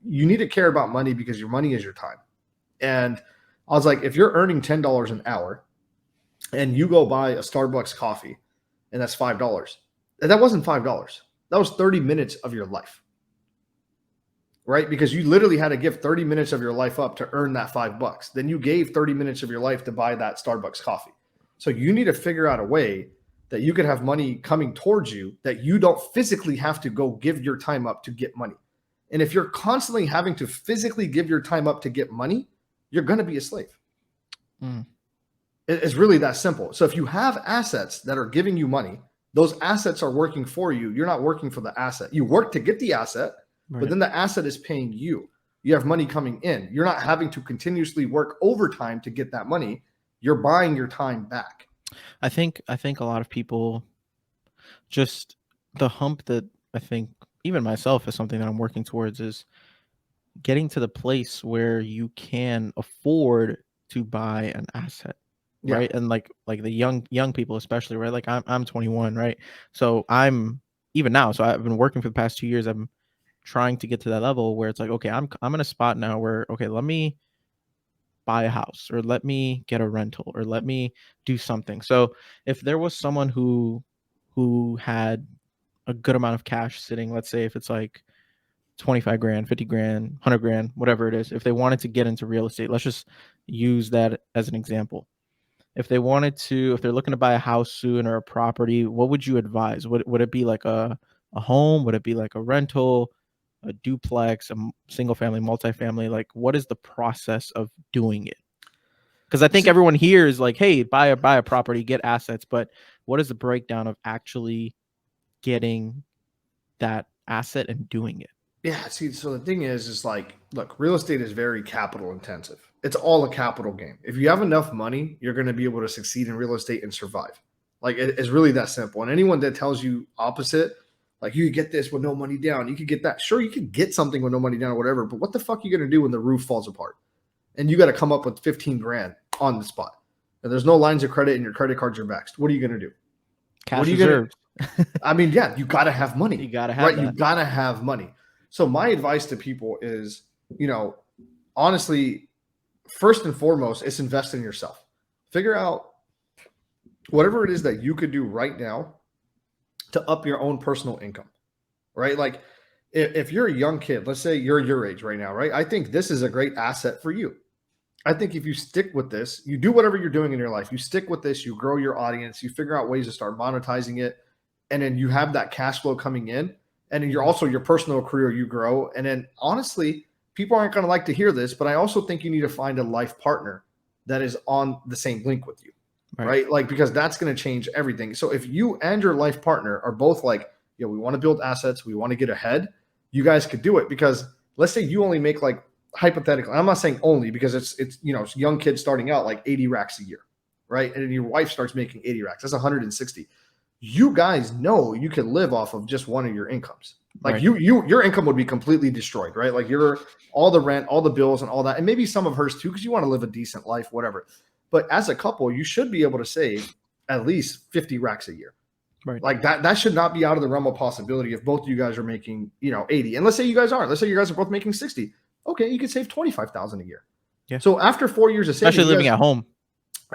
Speaker 2: you need to care about money because your money is your time. And I was like, if you're earning $10 an hour and you go buy a Starbucks coffee and that's $5, that wasn't $5. That was 30 minutes of your life, right? Because you literally had to give 30 minutes of your life up to earn that $5. Then you gave 30 minutes of your life to buy that Starbucks coffee. So you need to figure out a way that you could have money coming towards you, that you don't physically have to go give your time up to get money. And if you're constantly having to physically give your time up to get money, you're going to be a slave. It's really that simple. So if you have assets that are giving you money, those assets are working for you. You're not working for the asset. You work to get the asset, but then the asset is paying you. You have money coming in. You're not having to continuously work overtime to get that money. You're buying your time back.
Speaker 1: I think a lot of people, just the hump that I think even myself is something that I'm working towards, is getting to the place where you can afford to buy an asset, right? And like the young people especially, right? Like I'm 21, right? So I'm, even now, so I've been working for the past 2 years. I'm trying to get to that level where it's like, okay, I'm in a spot now where, okay, let me buy a house, or let me get a rental, or let me do something. So if there was someone who had a good amount of cash sitting, let's say if it's like 25 grand, 50 grand, 100 grand, whatever it is, if they wanted to get into real estate, let's just use that as an example. If they're looking to buy a house soon or a property, what would you advise? Would it be like a home? Would it be like a rental, a duplex, a single family, multifamily? Like, what is the process of doing it? Because I think everyone here is like, hey, buy a property, get assets, but what is the breakdown of actually getting that asset and doing it?
Speaker 2: Yeah, see, so the thing is like, look, real estate is very capital intensive. It's all a capital game. If you have enough money, you're going to be able to succeed in real estate and survive. Like, it's really that simple. And anyone that tells you opposite, like, you could get this with no money down, you could get that. Sure, you could get something with no money down or whatever, but what the fuck are you going to do when the roof falls apart? And you got to come up with 15 grand on the spot. And there's no lines of credit and your credit cards are maxed. What are you going to do?
Speaker 1: Cash reserves.
Speaker 2: I mean, yeah, you got to have money.
Speaker 1: You got to have
Speaker 2: You got to have money. So my advice to people is, honestly, first and foremost, it's invest in yourself. Figure out whatever it is that you could do right now to up your own personal income, right? Like if you're a young kid, let's say you're your age right now, right? I think this is a great asset for you. I think if you stick with this, you do whatever you're doing in your life, you stick with this, you grow your audience, you figure out ways to start monetizing it, and then you have that cash flow coming in. And then you're also your personal career, you grow. And then honestly, people aren't going to like to hear this, but I also think you need to find a life partner that is on the same link with you, right? Like, because that's going to change everything. So if you and your life partner are both like, we want to build assets, we want to get ahead, you guys could do it. Because let's say you only make, like, hypothetically, I'm not saying only, because it's young kids starting out like 80 racks a year, right? And then your wife starts making 80 racks. That's 160. You guys know you can live off of just one of your incomes. Like your income would be completely destroyed, right? Like all the rent, all the bills and all that, and maybe some of hers too, because you want to live a decent life, whatever. But as a couple, you should be able to save at least 50 racks a year. Right. Like that should not be out of the realm of possibility if both of you guys are making, 80. And let's say you guys aren't. Let's say you guys are both making 60. Okay, you could save 25,000 a year. Yeah. So after 4 years of saving,
Speaker 1: especially living at home.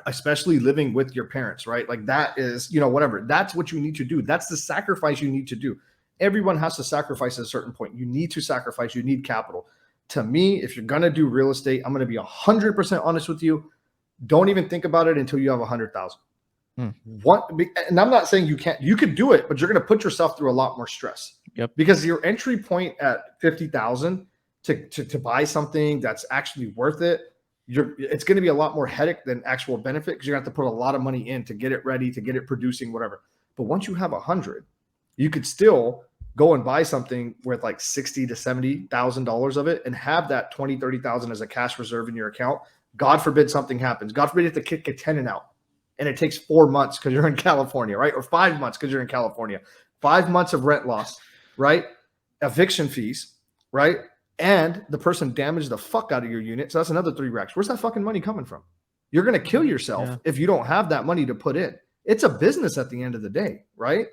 Speaker 2: Especially living with your parents, right? Like that is, whatever. That's what you need to do. That's the sacrifice you need to do. Everyone has to sacrifice at a certain point. You need to sacrifice. You need capital. To me, if you're going to do real estate, I'm going to be 100% honest with you. Don't even think about it until you have 100,000. And I'm not saying you could do it, but you're going to put yourself through a lot more stress.
Speaker 1: Yep.
Speaker 2: Because your entry point at 50,000 to buy something that's actually worth it, it's going to be a lot more headache than actual benefit, because you're going to have to put a lot of money in to get it ready, to get it producing, whatever. But once you have 100, you could still go and buy something worth like $60,000 to $70,000 of it and have that 20, 30,000 as a cash reserve in your account. God forbid something happens. God forbid you have to kick a tenant out and it takes 4 months because you're in California, right? Or 5 months because you're in California. 5 months of rent loss, right? Eviction fees, right? And the person damaged the fuck out of your unit. So that's another 3 racks. Where's that fucking money coming from? You're going to kill yourself if you don't have that money to put in. It's a business at the end of the day, right?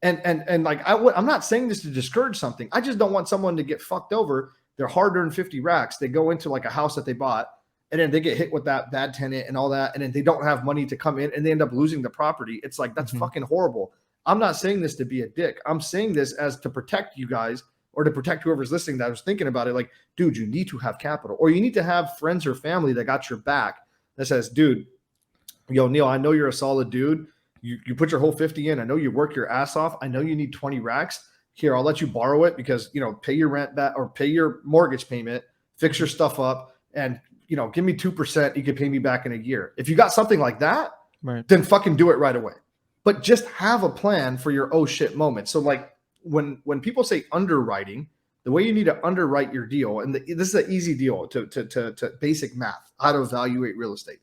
Speaker 2: And like, I'm not saying this to discourage something. I just don't want someone to get fucked over. They're hard-earned 50 racks. They go into like a house that they bought, and then they get hit with that bad tenant and all that, and then they don't have money to come in, and they end up losing the property. It's like, that's fucking horrible. I'm not saying this to be a dick. I'm saying this as to protect you guys, or to protect whoever's listening that was thinking about it. Like, dude, you need to have capital, or you need to have friends or family that got your back that says, dude, Neel, I know you're a solid dude. You put your whole 50 in. I know you work your ass off. I know you need 20 racks. Here, I'll let you borrow it because, pay your rent back or pay your mortgage payment, fix your stuff up, and, give me 2%. You can pay me back in a year. If you got something like that, then fucking do it right away. But just have a plan for your oh shit moment. So like when people say underwriting, the way you need to underwrite your deal, and this is an easy deal to basic math, how to evaluate real estate.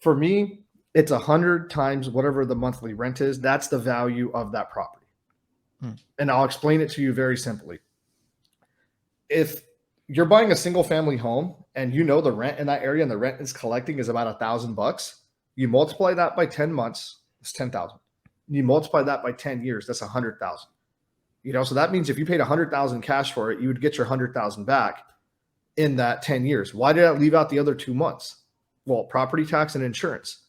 Speaker 2: For me, it's 100 times whatever the monthly rent is. That's the value of that property. And I'll explain it to you very simply. If you're buying a single family home and the rent in that area and the rent is collecting is about $1,000, you multiply that by 10 months, it's 10,000. You multiply that by 10 years, that's 100,000. So that means if you paid 100,000 cash for it, you would get your 100,000 back in that 10 years. Why did I leave out the other 2 months? Well, property tax and insurance.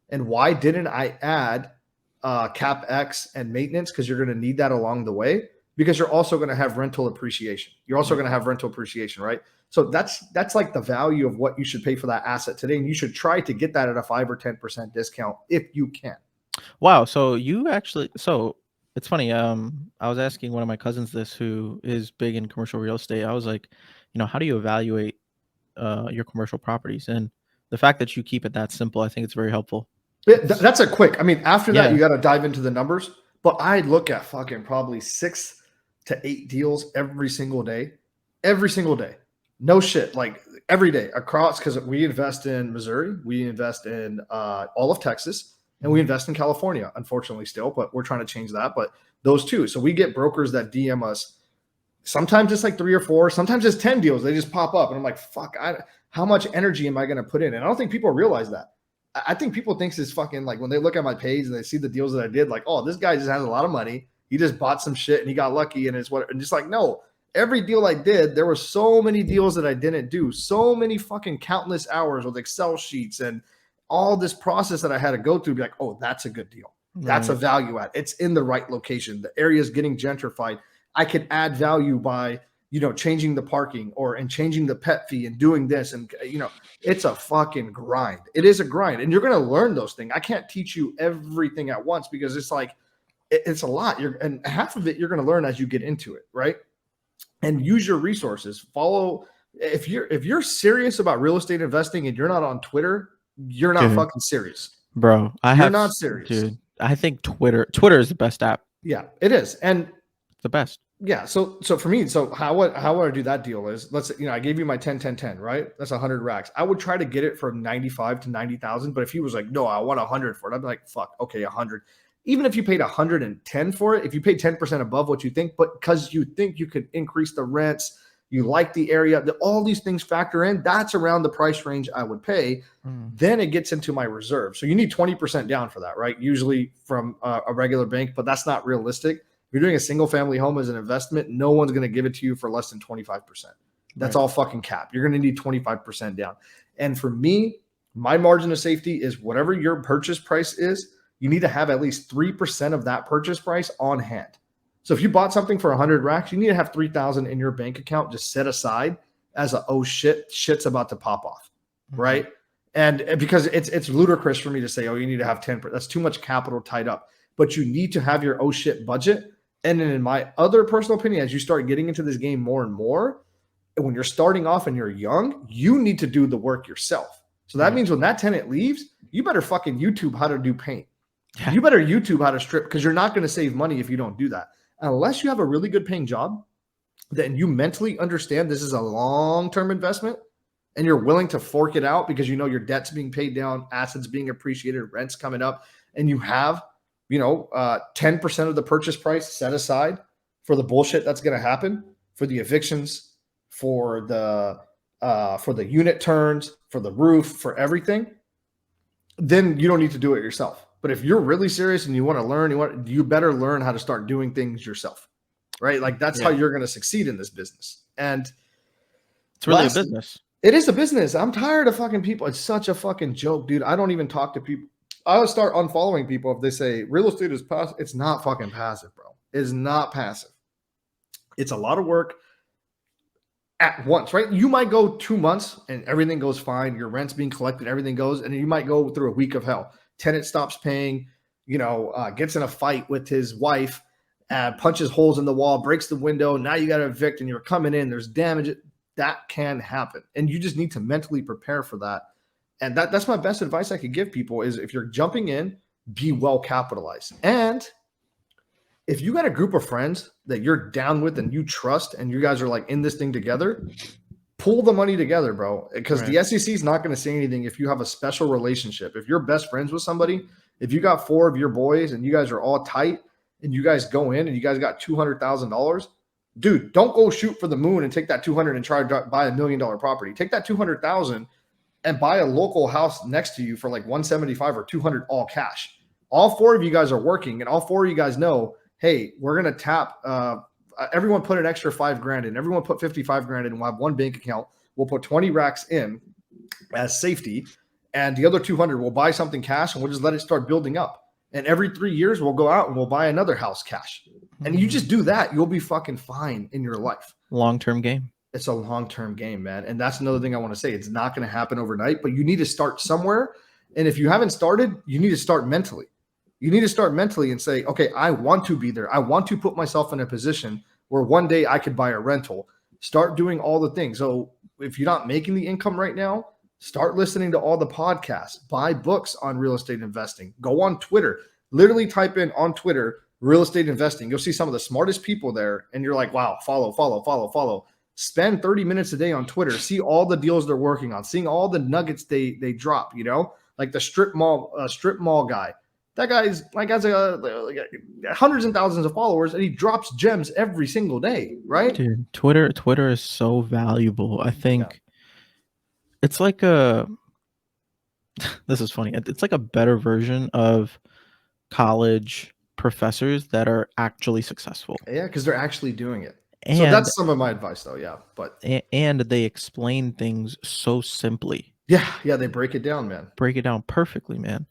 Speaker 2: And why didn't I add CapEx and maintenance? Because you're going to need that along the way. because you're also going to have rental appreciation. You're also going to have rental appreciation, right? So that's like the value of what you should pay for that asset today. And you should try to get that at a 5 or 10% discount if you can.
Speaker 1: Wow. So you actually, so it's funny. I was asking one of my cousins this, who is big in commercial real estate. I was like, how do you evaluate your commercial properties? And the fact that you keep it that simple, I think it's very helpful.
Speaker 2: That's a quick. I mean, after that,
Speaker 1: Yeah.
Speaker 2: you got to dive into the numbers. But I look at fucking probably 6 to 8 deals every single day. Every single day. No shit. Like every day across, because we invest in Missouri, we invest in all of Texas, and we invest in California, unfortunately still, but we're trying to change that. But those two. So we get brokers that DM us. Sometimes it's like 3 or 4, sometimes it's 10 deals. They just pop up. And I'm like, fuck, how much energy am I going to put in? And I don't think people realize that. I think people think this fucking, like, when they look at my page and they see the deals that I did, like, oh, this guy just has a lot of money. He just bought some shit and he got lucky, and it's what, and just like, no, every deal I did, there were so many deals that I didn't do, so many fucking countless hours with Excel sheets and all this process that I had to go through to be like, oh, that's a good deal. That's a value add. It's in the right location. The area is getting gentrified. I could add value by, changing the parking and changing the pet fee and doing this. And, it's a fucking grind. It is a grind. And you're going to learn those things. I can't teach you everything at once because it's like, it's a lot. And half of it you're going to learn as you get into it. Right. And use your resources. If you're serious about real estate investing and you're not on Twitter, you're not fucking serious.
Speaker 1: Bro,
Speaker 2: you're not serious.
Speaker 1: Dude, I think Twitter is the best app.
Speaker 2: Yeah, it is. And
Speaker 1: it's the best.
Speaker 2: Yeah. So for me, how would I do that deal is, let's say, I gave you my 10, right? That's 100 racks. I would try to get it from 95 to 90,000. But if he was like, no, I want 100 for it, I'd be like, fuck, okay, 100. Even if you paid 110 for it, if you paid 10% above what you think, but because you think you could increase the rents, you like the area, all these things factor in, that's around the price range I would pay. Then it gets into my reserve. So you need 20% down for that, right? Usually from a regular bank, but that's not realistic. If you're doing a single family home as an investment, no one's going to give it to you for less than 25%. That's all fucking cap. You're going to need 25% down. And for me, my margin of safety is whatever your purchase price is, you need to have at least 3% of that purchase price on hand. So if you bought something for 100 racks, you need to have 3,000 in your bank account just set aside as shit's about to pop off, right? And because it's ludicrous for me to say, oh, you need to have 10%. That's too much capital tied up. But you need to have your budget. And then in my other personal opinion, as you start getting into this game more and more, when you're starting off and you're young, you need to do the work yourself. So that means when that tenant leaves, you better fucking YouTube how to do paint. You better YouTube how to strip, because you're not going to save money if you don't do that. Unless you have a really good paying job, then you mentally understand this is a long-term investment and you're willing to fork it out because your debt's being paid down, assets being appreciated, rent's coming up, and you have 10% of the purchase price set aside for the bullshit that's going to happen, for the evictions, for the unit turns, for the roof, for everything, then you don't need to do it yourself. But if you're really serious and you want to learn, you better learn how to start doing things yourself, right? Like that's how you're going to succeed in this business. And
Speaker 1: it's really a business.
Speaker 2: It is a business. I'm tired of fucking people. It's such a fucking joke, dude. I don't even talk to people. I would start unfollowing people if they say real estate is passive. It's not fucking passive, bro. It's not passive. It's a lot of work at once, right? You might go 2 months and everything goes fine. Your rent's being collected, everything goes, and you might go through a week of hell. Tenant stops paying, gets in a fight with his wife, punches holes in the wall, breaks the window. Now you got to evict and you're coming in. There's damage. That can happen. And you just need to mentally prepare for that. And that's my best advice I could give people is if you're jumping in, be well capitalized. And if you got a group of friends that you're down with and you trust and you guys are like in this thing together, pull the money together, bro. Because the SEC is not going to say anything if you have a special relationship. If you're best friends with somebody, if you got 4 of your boys and you guys are all tight and you guys go in and you guys got $200,000, dude, don't go shoot for the moon and take that 200 and try to buy $1 million property. Take that 200,000 and buy a local house next to you for like 175 or 200 all cash. All 4 of you guys are working and all 4 of you guys know, hey, we're going to tap, everyone put an extra $5,000 in, everyone put 55 grand in. We'll have one bank account. We'll put 20 racks in as safety. And the other 200 we'll buy something cash and we'll just let it start building up. And every 3 years, we'll go out and we'll buy another house cash. And you just do that, you'll be fucking fine in your life.
Speaker 1: Long-term game.
Speaker 2: It's a long-term game, man. And that's another thing I want to say. It's not going to happen overnight, but you need to start somewhere. And if you haven't started, you need to start mentally. You need to start mentally and say, okay, I want to be there. I want to put myself in a position where one day I could buy a rental. Start doing all the things. So if you're not making the income right now, start listening to all the podcasts, buy books on real estate investing, go on Twitter, literally type in on Twitter, real estate investing. You'll see some of the smartest people there. And you're like, wow, follow. Spend 30 minutes a day on Twitter, see all the deals they're working on, seeing all the nuggets they drop, you know, like the strip mall guy. That guy's like has hundreds and thousands of followers, and he drops gems every single day, right?
Speaker 1: Dude, Twitter is so valuable. I think it's like this is funny. It's like a better version of college professors that are actually successful.
Speaker 2: Yeah, because they're actually doing it.
Speaker 1: And,
Speaker 2: so that's some of my advice, though. Yeah, but
Speaker 1: and they explain things so simply.
Speaker 2: Yeah, they break it down, man.
Speaker 1: Break it down perfectly, man.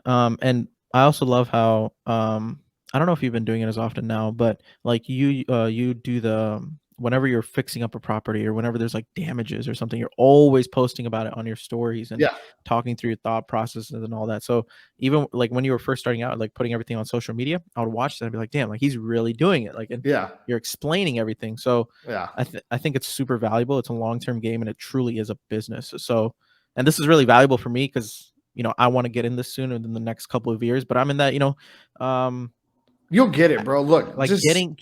Speaker 1: Yeah. And I also love how I don't know if you've been doing it as often now, but like you do the whenever you're fixing up a property or whenever there's like damages or something, you're always posting about it on your stories and talking through your thought processes and all that. So even like when you were first starting out, like putting everything on social media, I would watch that and be like, damn, like he's really doing it. Like, and you're explaining everything. So I think it's super valuable. It's a long-term game and it truly is a business. So, and this is really valuable for me because, you know, I want to get in this sooner than the next couple of years, but I'm in that, you know,
Speaker 2: you'll get it, bro. Look,
Speaker 1: like getting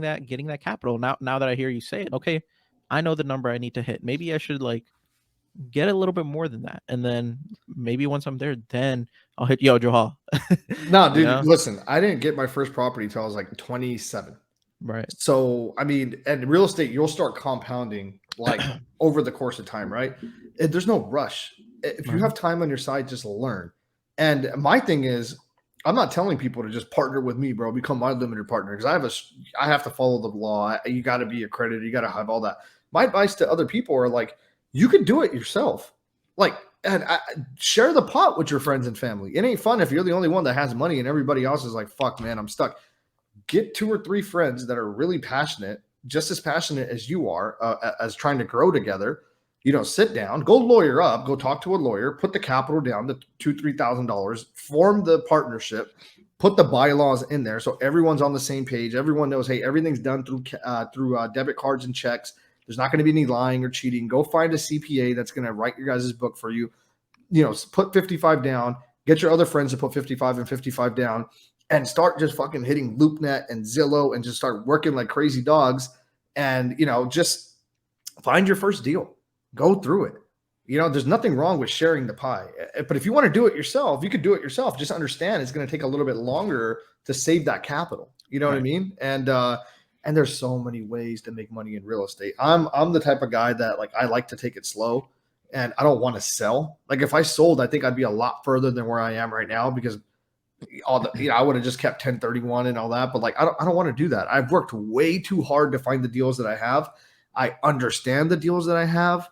Speaker 1: that capital. Now that I hear you say it, okay, I know the number I need to hit. Maybe I should like get a little bit more than that, and then maybe once I'm there, then I'll hit Johal.
Speaker 2: No, dude, listen, I didn't get my first property until I was like 27.
Speaker 1: Right.
Speaker 2: So I mean, and real estate, you'll start compounding like over the course of time, right? There's no rush. If you have time on your side, just learn. And my thing is, I'm not telling people to just partner with me, bro. Become my limited partner because I have to follow the law. You got to be accredited. You got to have all that. My advice to other people are like, you can do it yourself. Like, and share the pot with your friends and family. It ain't fun if you're the only one that has money and everybody else is like, fuck, man, I'm stuck. Get 2 or 3 friends that are really passionate, just as passionate as you are, as trying to grow together. You know, sit down, go lawyer up, go talk to a lawyer, put the capital down to $2,000-$3,000, form the partnership, put the bylaws in there so everyone's on the same page. Everyone knows, hey, everything's done through debit cards and checks. There's not going to be any lying or cheating. Go find a CPA that's going to write your guys' book for you. You know, put 55 down. Get your other friends to put 55 and 55 down, and start just fucking hitting LoopNet and Zillow and just start working like crazy dogs. And you know, just find your first deal. Go through it. You know, there's nothing wrong with sharing the pie. But if you want to do it yourself, you could do it yourself. Just understand it's going to take a little bit longer to save that capital. You know what I mean? And there's so many ways to make money in real estate. I'm the type of guy that like I like to take it slow, and I don't want to sell. Like if I sold, I think I'd be a lot further than where I am right now because I would have just kept 1031 and all that. But like I don't want to do that. I've worked way too hard to find the deals that I have. I understand the deals that I have.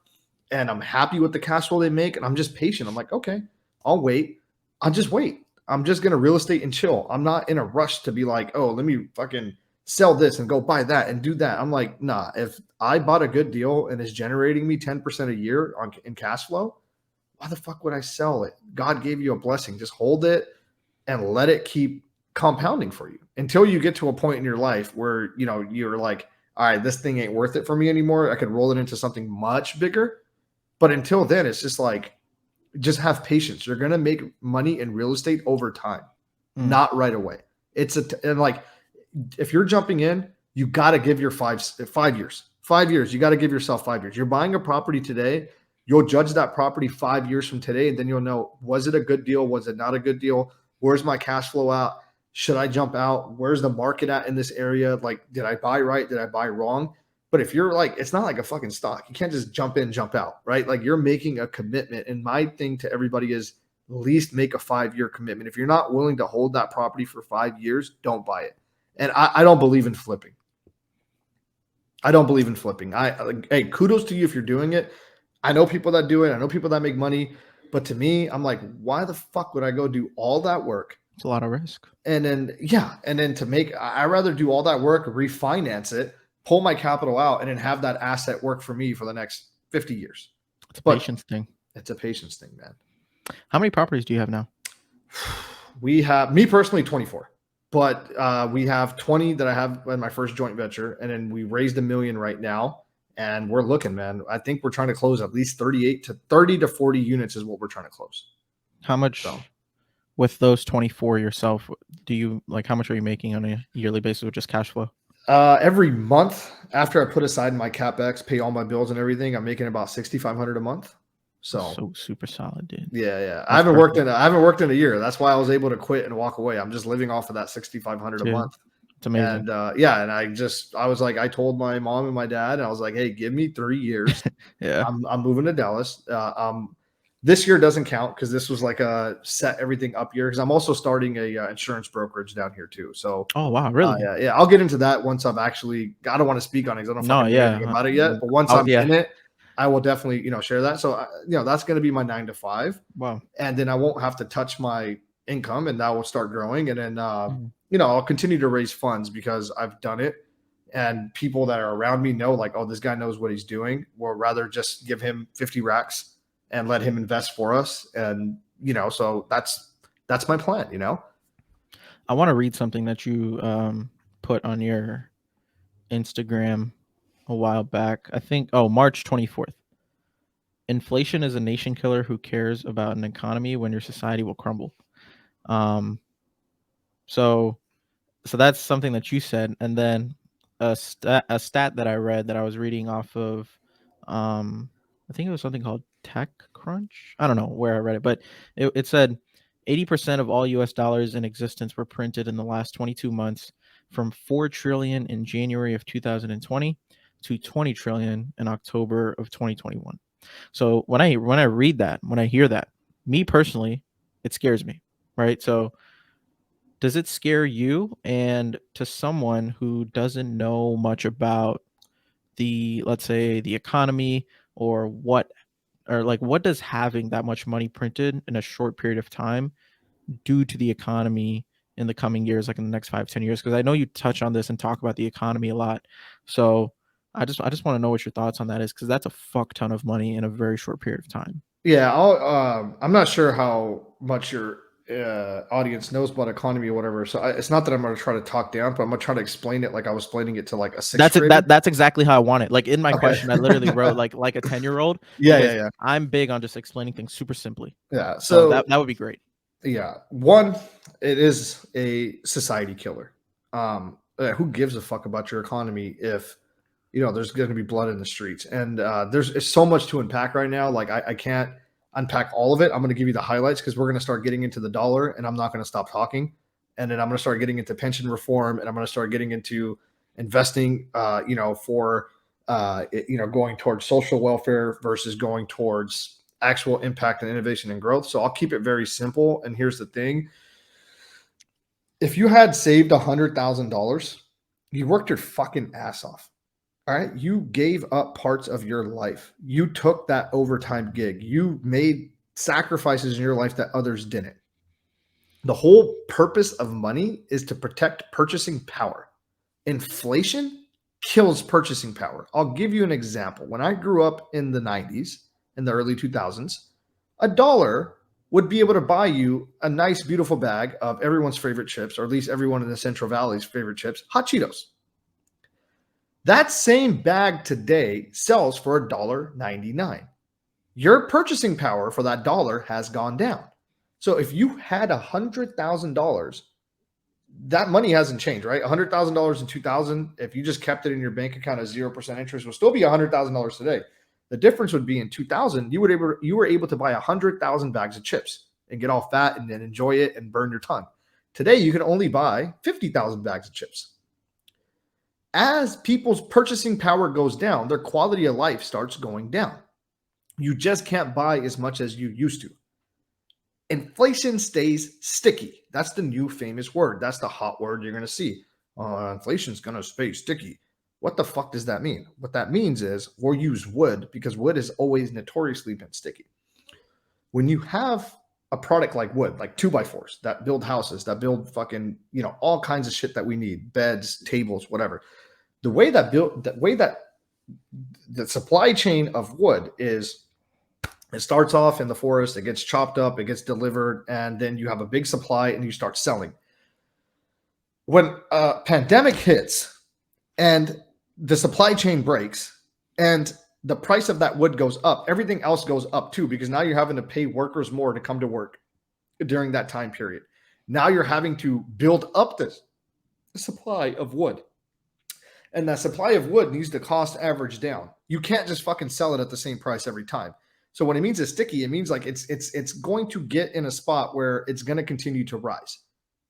Speaker 2: And I'm happy with the cash flow they make. And I'm just patient. I'm like, okay, I'll wait. I'll just wait. I'm just going to real estate and chill. I'm not in a rush to be like, oh, let me fucking sell this and go buy that and do that. I'm like, nah, if I bought a good deal and is generating me 10% a year in cash flow, why the fuck would I sell it? God gave you a blessing. Just hold it and let it keep compounding for you until you get to a point in your life where, you know, you're like, all right, this thing ain't worth it for me anymore. I could roll it into something much bigger. But until then, it's just like, just have patience. You're going to make money in real estate over time, not right away. And like, if you're jumping in, you got to give your 5 years. 5 years. You got to give yourself 5 years. You're buying a property today. You'll judge that property 5 years from today. And then you'll know, was it a good deal? Was it not a good deal? Where's my cash flow out? Should I jump out? Where's the market at in this area? Like, did I buy right? Did I buy wrong? But if you're like, it's not like a fucking stock. You can't just jump in, jump out, right? Like you're making a commitment. And my thing to everybody is at least make a 5-year commitment. If you're not willing to hold that property for 5 years, don't buy it. And I don't believe in flipping. Hey, kudos to you if you're doing it. I know people that do it. I know people that make money. But to me, I'm like, why the fuck would I go do all that work,
Speaker 1: It's a lot of risk.
Speaker 2: And then to make, I rather do all that work, refinance it, pull my capital out, and then have that asset work for me for the next 50 years.
Speaker 1: It's a
Speaker 2: But
Speaker 1: patience thing.
Speaker 2: it's a patience thing, man.
Speaker 1: How many properties do you have now?
Speaker 2: We have, me personally, 24. But we have 20 that I have in my first joint venture, and then we raised $1 million right now, and we're looking, man. I think we're trying to close at least 30 to 40 units is what we're trying to close.
Speaker 1: How much with those 24 yourself? Do you like how much are you making on a yearly basis with just cash flow?
Speaker 2: Every month after I put aside my capex, pay all my bills and everything, I'm making about $6,500 a month.
Speaker 1: So super solid, dude.
Speaker 2: Yeah. I haven't worked in a year. That's why I was able to quit and walk away. I'm just living off of that $6,500 a month.
Speaker 1: It's amazing.
Speaker 2: And and I was like, I told my mom and my dad, and I was like, hey, give me 3 years.
Speaker 1: Yeah.
Speaker 2: I'm moving to Dallas. This year doesn't count because this was like a set everything up year, because I'm also starting a insurance brokerage down here too. So
Speaker 1: oh wow, really?
Speaker 2: Yeah, I'll get into that once I've actually, I don't want to speak on it because I don't know anything about it yet. But once I'm in it, I will definitely share that. So that's going to be my 9 to 5.
Speaker 1: Wow.
Speaker 2: And then I won't have to touch my income, and that will start growing. And then I'll continue to raise funds because I've done it, and people that are around me know, like, oh, this guy knows what he's doing. We'll rather just give him 50 racks and let him invest for us. And so that's my plan.
Speaker 1: I want to read something that you put on your Instagram a while back. I think March 24th. Inflation is a nation killer who cares about an economy when your society will crumble. So that's something that you said, and then a stat that I read that I was reading off of, I think it was something called TechCrunch. I don't know where I read it, but it said 80% of all U.S. dollars in existence were printed in the last 22 months, from 4 trillion in January of 2020 to 20 trillion in October of 2021. So when I read that, when I hear that, me personally, it scares me, right? So does it scare you? And to someone who doesn't know much about let's say the economy, or what does having that much money printed in a short period of time do to the economy in the coming years, like in the next 5-10 years? Because I know you touch on this and talk about the economy a lot. So I just want to know what your thoughts on that is, because that's a fuck ton of money in a very short period of time.
Speaker 2: Yeah, I'm not sure how much your audience knows about economy or whatever. So it's not that I'm going to try to talk down, but I'm going to try to explain it like I was explaining it to like a 6th grader.
Speaker 1: That's exactly how I want it. Like in my question, I literally wrote like a 10-year-old.
Speaker 2: Yeah.
Speaker 1: I'm big on just explaining things super simply.
Speaker 2: Yeah.
Speaker 1: So that would be great.
Speaker 2: Yeah. One, it is a society killer. Who gives a fuck about your economy if there's going to be blood in the streets? And there's so much to unpack right now. Like I can't unpack all of it. I'm going to give you the highlights because we're going to start getting into the dollar, and I'm not going to stop talking. And then I'm going to start getting into pension reform, and I'm going to start getting into investing, for going towards social welfare versus going towards actual impact and innovation and growth. So I'll keep it very simple. And here's the thing. If you had saved $100,000, you worked your fucking ass off. All right. You gave up parts of your life. You took that overtime gig. You made sacrifices in your life that others didn't. The whole purpose of money is to protect purchasing power. Inflation kills purchasing power. I'll give you an example. When I grew up in the 90s, in the early 2000s, $1 would be able to buy you a nice, beautiful bag of everyone's favorite chips, or at least everyone in the Central Valley's favorite chips, hot Cheetos. That same bag today sells for $1.99. Your purchasing power for that dollar has gone down. So if you had $100,000, that money hasn't changed, right? $100,000 in 2000, if you just kept it in your bank account at 0% interest, would still be $100,000 today. The difference would be in 2000, you were able to buy 100,000 bags of chips and get all fat and then enjoy it and burn your tongue. Today, you can only buy 50,000 bags of chips. As people's purchasing power goes down, their quality of life starts going down. You just can't buy as much as you used to. Inflation stays sticky. That's the new famous word. That's the hot word you're going to see. Inflation's going to stay sticky. What the fuck does that mean? What that means is we'll use wood, because wood has always notoriously been sticky. When you have a product like wood, like 2x4s that build houses, that build fucking, all kinds of shit that we need, beds, tables, whatever. The way that the supply chain of wood is, it starts off in the forest, it gets chopped up, it gets delivered, and then you have a big supply and you start selling. When a pandemic hits and the supply chain breaks and the price of that wood goes up, everything else goes up too, because now you're having to pay workers more to come to work during that time period. Now you're having to build up the supply of wood. And that supply of wood needs the cost average down. You can't just fucking sell it at the same price every time. So when it means it's sticky, it means like it's going to get in a spot where it's going to continue to rise.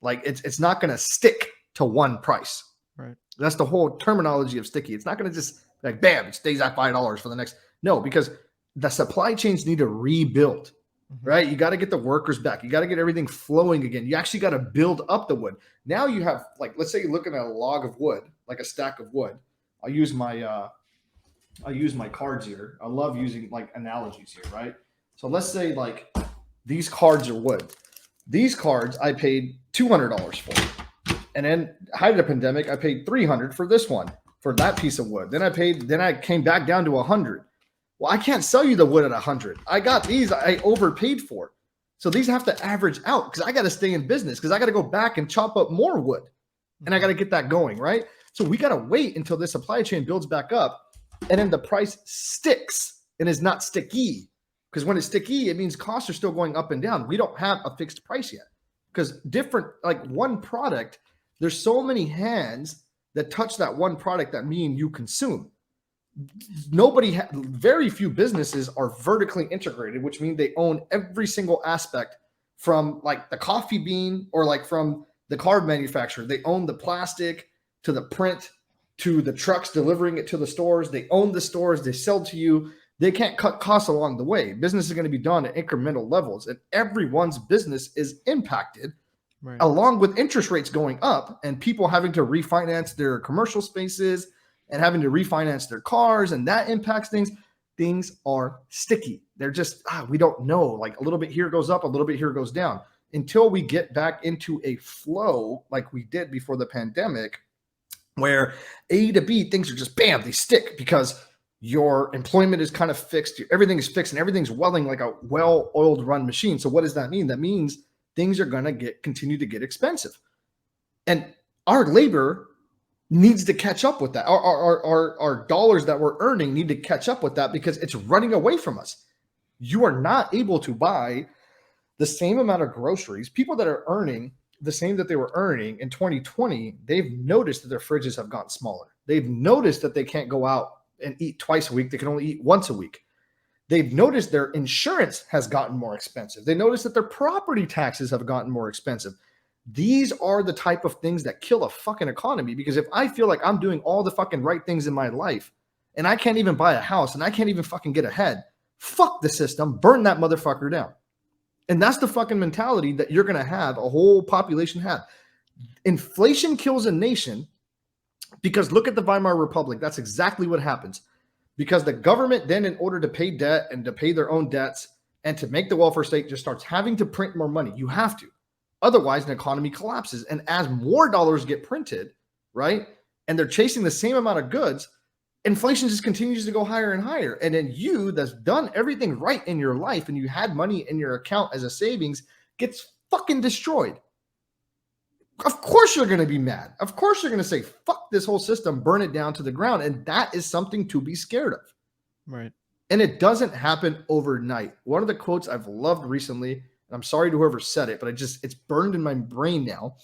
Speaker 2: Like it's not going to stick to one price.
Speaker 1: Right.
Speaker 2: That's the whole terminology of sticky. It's not going to just like, bam, it stays at $5 for the next. No, because the supply chains need to rebuild, right? You got to get the workers back. You got to get everything flowing again. You actually got to build up the wood. Now you have, like, let's say you're looking at a log of wood, like a stack of wood. I'll use my cards here. I love using like analogies here, right? So let's say like these cards are wood. These cards I paid $200 for. And then height of the pandemic, I paid $300 for this one, for that piece of wood. Then I came back down to $100. Well, I can't sell you the wood at $100. I got these, I overpaid for. So these have to average out because I got to stay in business, because I got to go back and chop up more wood. And I got to get that going, right? So we got to wait until this supply chain builds back up, and then the price sticks and is not sticky. Because when it's sticky, it means costs are still going up and down. We don't have a fixed price yet. Because like one product, there's so many hands that touch that one product that me and you consume. Very few businesses are vertically integrated, which means they own every single aspect, from like the coffee bean or like from the card manufacturer. They own the plastic to the print to the trucks delivering it to the stores. They own the stores. They sell to you. They can't cut costs along the way. Business is going to be done at incremental levels, and everyone's business is impacted, right, along with interest rates going up and people having to refinance their commercial spaces and having to refinance their cars, and that impacts things. Things are sticky. They're just, we don't know. Like a little bit here goes up, a little bit here goes down, until we get back into a flow like we did before the pandemic, where A to B, things are just, bam, they stick because your employment is kind of fixed. Everything is fixed and everything's welling like a well-oiled run machine. So what does that mean? That means things are going to continue to get expensive. And our labor needs to catch up with that. Our dollars that we're earning need to catch up with that, because it's running away from us. You are not able to buy the same amount of groceries. People that are earning the same that they were earning in 2020, they've noticed that their fridges have gotten smaller. They've noticed that they can't go out and eat twice a week. They can only eat once a week. They've noticed their insurance has gotten more expensive. They noticed that their property taxes have gotten more expensive. These are the type of things that kill a fucking economy, because if I feel like I'm doing all the fucking right things in my life and I can't even buy a house and I can't even fucking get ahead, fuck the system, burn that motherfucker down. And that's the fucking mentality that you're going to have a whole population have. Inflation kills a nation, because look at the Weimar Republic. That's exactly what happens. Because the government then, in order to pay debt and to pay their own debts and to make the welfare state, just starts having to print more money. You have to. Otherwise, an economy collapses. And as more dollars get printed, right, and they're chasing the same amount of goods, inflation just continues to go higher and higher. And then you, that's done everything right in your life and you had money in your account as a savings, gets fucking destroyed. Of course you're going to be mad. Of course you're going to say, fuck this whole system, burn it down to the ground. And that is something to be scared of.
Speaker 1: Right.
Speaker 2: And it doesn't happen overnight. One of the quotes I've loved recently, and I'm sorry to whoever said it, but it's burned in my brain now.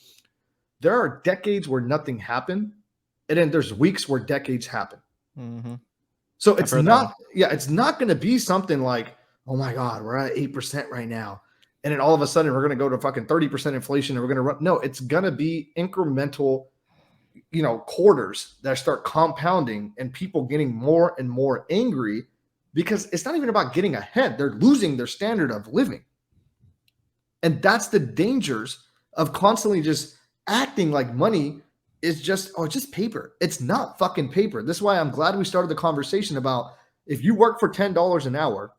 Speaker 2: There are decades where nothing happened, and then there's weeks where decades happen.
Speaker 1: Mm-hmm.
Speaker 2: So it's not going to be something like, oh my God, we're at 8% right now, and then all of a sudden we're going to go to fucking 30% inflation and we're going to run. No, it's going to be incremental, quarters that start compounding and people getting more and more angry, because it's not even about getting ahead. They're losing their standard of living. And that's the dangers of constantly just acting like money is just paper. It's not fucking paper. This is why I'm glad we started the conversation about, if you work for $10 an hour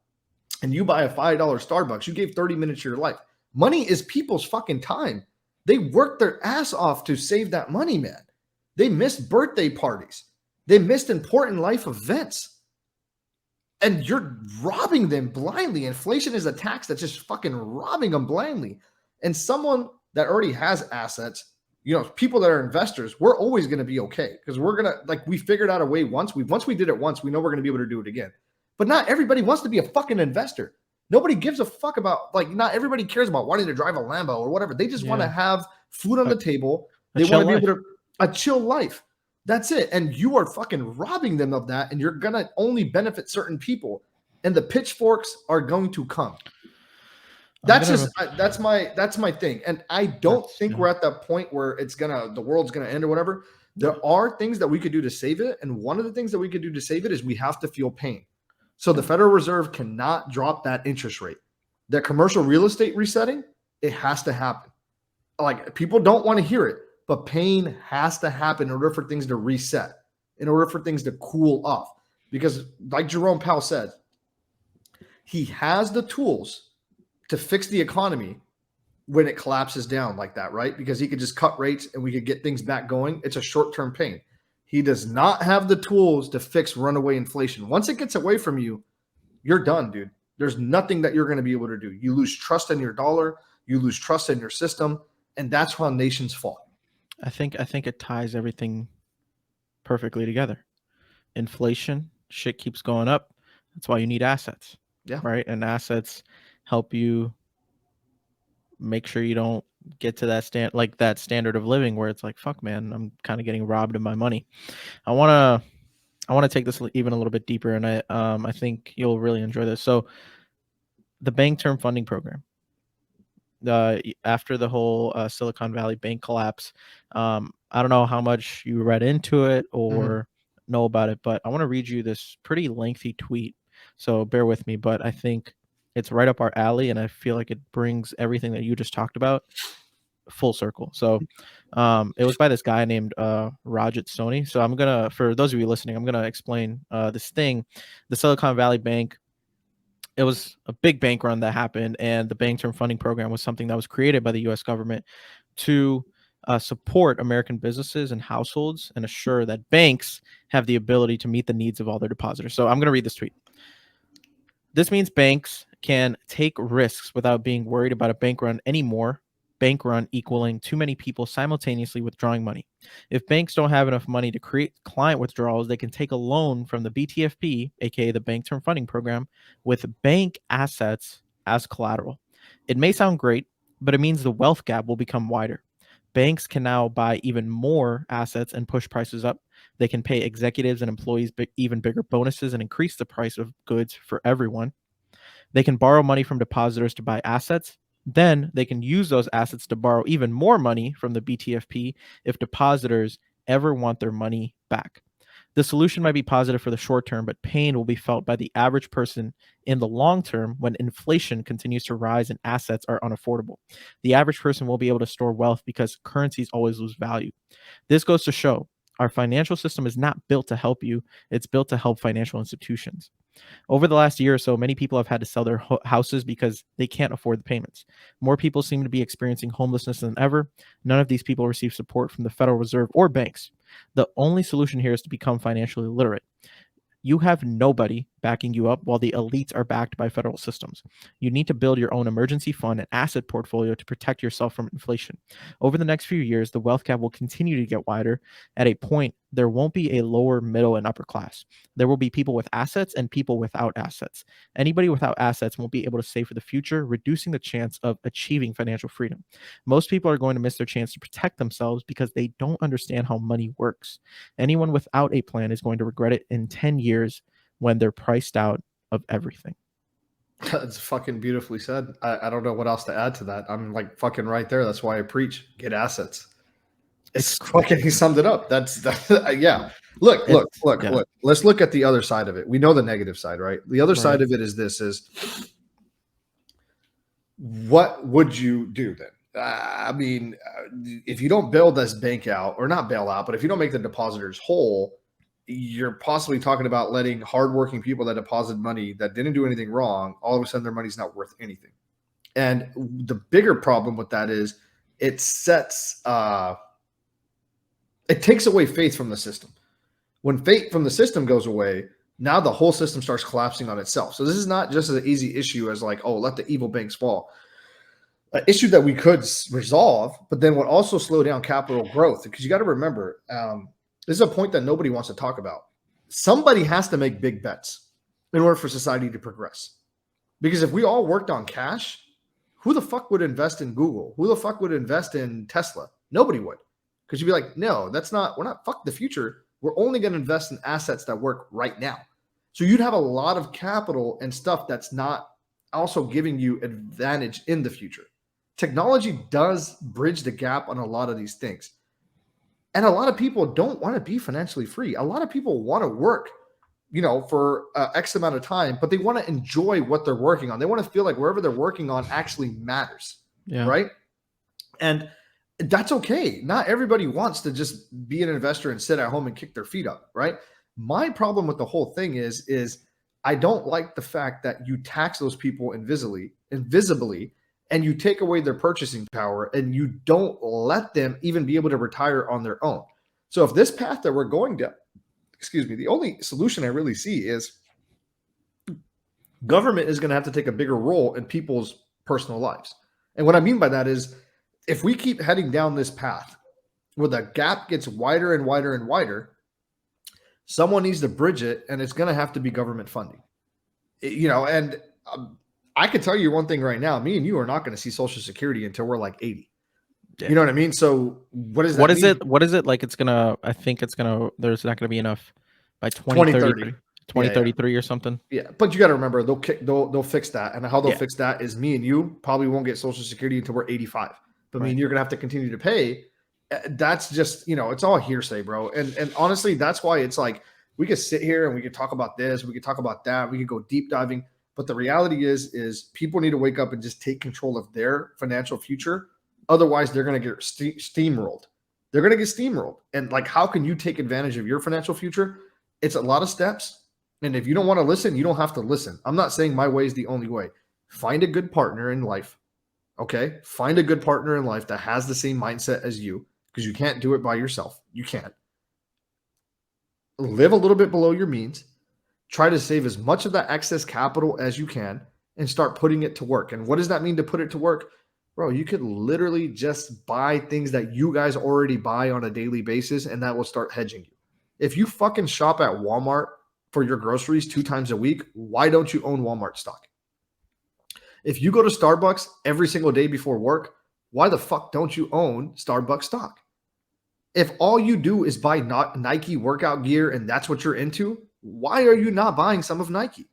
Speaker 2: and you buy a $5 Starbucks, you gave 30 minutes of your life. Money is people's fucking time. They work their ass off to save that money, man. They missed birthday parties. They missed important life events. And you're robbing them blindly. Inflation is a tax that's just fucking robbing them blindly. And someone that already has assets, people that are investors, we're always going to be okay because we're going to, we figured out a way once we did it once, we know we're going to be able to do it again. But not everybody wants to be a fucking investor. Nobody gives a fuck about, not everybody cares about wanting to drive a Lambo or whatever. They just want to have food on the table. They want to be able to a chill life. That's it. And you are fucking robbing them of that. And you're going to only benefit certain people. And the pitchforks are going to come. That's my thing. And I don't think we're at that point where the world's going to end or whatever. There are things that we could do to save it. And one of the things that we could do to save it is we have to feel pain. So the Federal Reserve cannot drop that interest rate. That commercial real estate resetting, it has to happen. People don't want to hear it. But pain has to happen in order for things to reset, in order for things to cool off. Because like Jerome Powell said, he has the tools to fix the economy when it collapses down like that, right? Because he could just cut rates and we could get things back going. It's a short-term pain. He does not have the tools to fix runaway inflation. Once it gets away from you, you're done, dude. There's nothing that you're going to be able to do. You lose trust in your dollar. You lose trust in your system. And that's how nations fall.
Speaker 1: I think it ties everything perfectly together. Inflation, shit keeps going up. That's why you need assets.
Speaker 2: Yeah.
Speaker 1: Right. And assets help you make sure you don't get to that standard of living where it's like, fuck, man, I'm kind of getting robbed of my money. I want to take this even a little bit deeper, and I think you'll really enjoy this. So the bank term funding program, after the whole Silicon Valley Bank collapse, I don't know how much you read into it or know about it, but I want to read you this pretty lengthy tweet. So bear with me, but I think it's right up our alley, and I feel like it brings everything that you just talked about full circle. So it was by this guy named Rajat Soni. So for those of you listening, I'm gonna explain this thing. The Silicon Valley Bank, it was a big bank run that happened, and the bank term funding program was something that was created by the U.S. government to support American businesses and households and assure that banks have the ability to meet the needs of all their depositors. So I'm going to read this tweet. This means banks can take risks without being worried about a bank run anymore. Bank run equaling too many people simultaneously withdrawing money. If banks don't have enough money to create client withdrawals, they can take a loan from the BTFP, aka the Bank Term Funding Program, with bank assets as collateral. It may sound great, but it means the wealth gap will become wider. Banks can now buy even more assets and push prices up. They can pay executives and employees even bigger bonuses and increase the price of goods for everyone. They can borrow money from depositors to buy assets. Then they can use those assets to borrow even more money from the BTFP if depositors ever want their money back. The solution might be positive for the short term, but pain will be felt by the average person in the long term when inflation continues to rise and assets are unaffordable. The average person will be able to store wealth because currencies always lose value. This goes to show our financial system is not built to help you. It's built to help financial institutions. Over the last year or so, many people have had to sell their houses because they can't afford the payments. More people seem to be experiencing homelessness than ever. None of these people receive support from the Federal Reserve or banks. The only solution here is to become financially literate. You have nobody backing you up while the elites are backed by federal systems. You need to build your own emergency fund and asset portfolio to protect yourself from inflation. Over the next few years, the wealth gap will continue to get wider. At a point, there won't be a lower, middle, and upper class. There will be people with assets and people without assets. Anybody without assets won't be able to save for the future, reducing the chance of achieving financial freedom. Most people are going to miss their chance to protect themselves because they don't understand how money works. Anyone without a plan is going to regret it in 10 years when they're priced out of everything.
Speaker 2: That's fucking beautifully said. I don't know what else to add to that. I'm fucking right there. That's why I preach get assets. It's fucking, he summed it up. That's yeah. Look. Let's look at the other side of it. We know the negative side, right? The other side of it is what would you do then? I mean, if you don't bail this bank out, or not bail out, but if you don't make the depositors whole, you're possibly talking about letting hardworking people that deposit money that didn't do anything wrong, all of a sudden their money's not worth anything. And the bigger problem with that is it sets, it takes away faith from the system. When faith from the system goes away, now the whole system starts collapsing on itself. So this is not just an easy issue as like, oh, let the evil banks fall. An issue that we could resolve, but then would also slow down capital growth. Because you got to remember, this is a point that nobody wants to talk about. Somebody has to make big bets in order for society to progress. Because if we all worked on cash, who the fuck would invest in Google? Who the fuck would invest in Tesla? Nobody would. Because you'd be like, no, we're not, fuck the future. We're only going to invest in assets that work right now. So you'd have a lot of capital and stuff that's not also giving you advantage in the future. Technology does bridge the gap on a lot of these things. And a lot of people don't want to be financially free. A lot of people want to work, for X amount of time, but they want to enjoy what they're working on. They want to feel like wherever they're working on actually matters. Yeah. Right. And that's okay. Not everybody wants to just be an investor and sit at home and kick their feet up, right? My problem with the whole thing is I don't like the fact that you tax those people invisibly, and you take away their purchasing power and you don't let them even be able to retire on their own. So if this path that we're going down, the only solution I really see is government is going to have to take a bigger role in people's personal lives. And what I mean by that is, if we keep heading down this path where the gap gets wider and wider and wider, someone needs to bridge it, and it's going to have to be government funding. And I can tell you one thing right now, me and you are not going to see Social Security until we're like 80. Yeah. You know what I mean? So what does that mean?
Speaker 1: What is it like? There's not going to be enough by 2030. 2033 or something.
Speaker 2: Yeah, but you got to remember, they'll fix that. And how they'll fix that is me and you probably won't get Social Security until we're 85. But I mean, you're going to have to continue to pay. That's just, it's all hearsay, bro. And honestly, that's why it's like, we could sit here and we could talk about this, we could talk about that, we could go deep diving. But the reality is people need to wake up and just take control of their financial future. Otherwise, they're going to get steamrolled. They're going to get steamrolled. And like, how can you take advantage of your financial future? It's a lot of steps. And if you don't want to listen, you don't have to listen. I'm not saying my way is the only way. Find a good partner in life. Okay, find a good partner in life that has the same mindset as you, because you can't do it by yourself. You can't. Live a little bit below your means. Try to save as much of that excess capital as you can and start putting it to work. And what does that mean to put it to work? Bro, you could literally just buy things that you guys already buy on a daily basis, and that will start hedging you. If you fucking shop at Walmart for your groceries 2 times a week, why don't you own Walmart stock? If you go to Starbucks every single day before work, why the fuck don't you own Starbucks stock? If all you do is buy Nike workout gear and that's what you're into, why are you not buying some of Nike?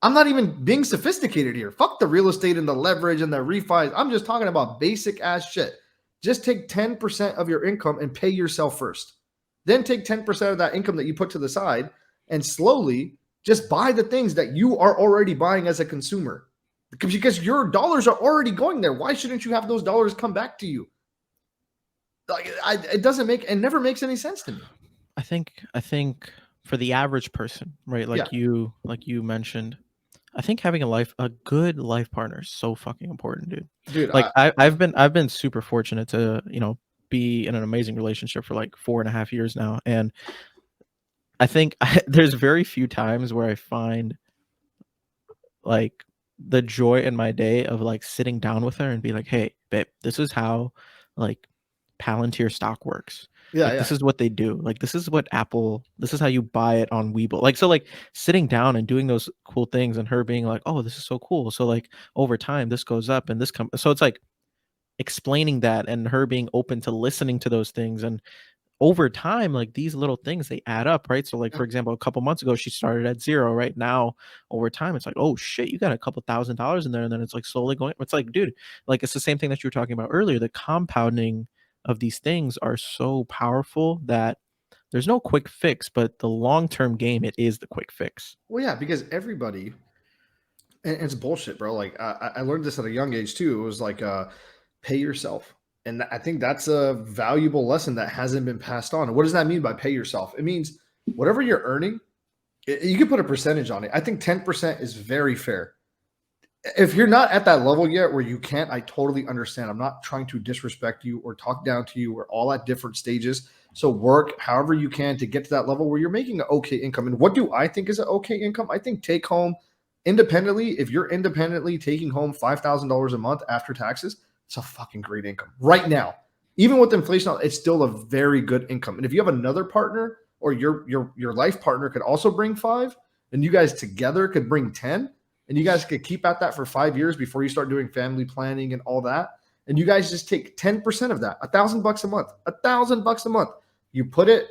Speaker 2: I'm not even being sophisticated here. Fuck the real estate and the leverage and the refis. I'm just talking about basic ass shit. Just take 10% of your income and pay yourself first. Then take 10% of that income that you put to the side and slowly just buy the things that you are already buying as a consumer. Because your dollars are already going there. Why shouldn't you have those dollars come back to you? Like, it never makes any sense to me.
Speaker 1: I think for the average person, right? Like you mentioned, I think having a good life partner is so fucking important, dude. Dude, like I've been super fortunate to, be in an amazing relationship for like 4.5 years now. And I think there's very few times where I find like the joy in my day of like sitting down with her and be like, hey, babe, this is how like Palantir stock works. This is what they do. Like, this is how you buy it on Webull. Like, so like sitting down and doing those cool things and her being like, oh, this is so cool. So like over time, this goes up and this comes. So it's like explaining that and her being open to listening to those things. And over time, like these little things, they add up, right? So like, for example, a couple months ago, she started at 0. Right now, over time, it's like, oh shit, you got a couple $1,000s in there. And then it's like slowly going, it's like, dude, like it's the same thing that you were talking about earlier. The compounding of these things are so powerful that there's no quick fix, but the long-term game, it is the quick fix.
Speaker 2: Well, yeah, because everybody, and it's bullshit, bro. Like I learned this at a young age too. It was like, pay yourself. And I think that's a valuable lesson that hasn't been passed on. And what does that mean by pay yourself? It means whatever you're earning, you can put a percentage on it. I think 10% is very fair. if you're not at that level yet where you can't, I totally understand. I'm not trying to disrespect you or talk down to you. We're all at different stages. So work however you can to get to that level where you're making an okay income. And what do I think is an okay income? I think take home independently, if you're independently taking home $5,000 a month after taxes, it's a fucking great income right now. Even with inflation, it's still a very good income. And if you have another partner or your life partner could also bring five, and you guys together could bring 10, and you guys could keep at that for 5 years before you start doing family planning and all that. And you guys just take 10% of that, $1,000 a month, $1,000 a month. You put it,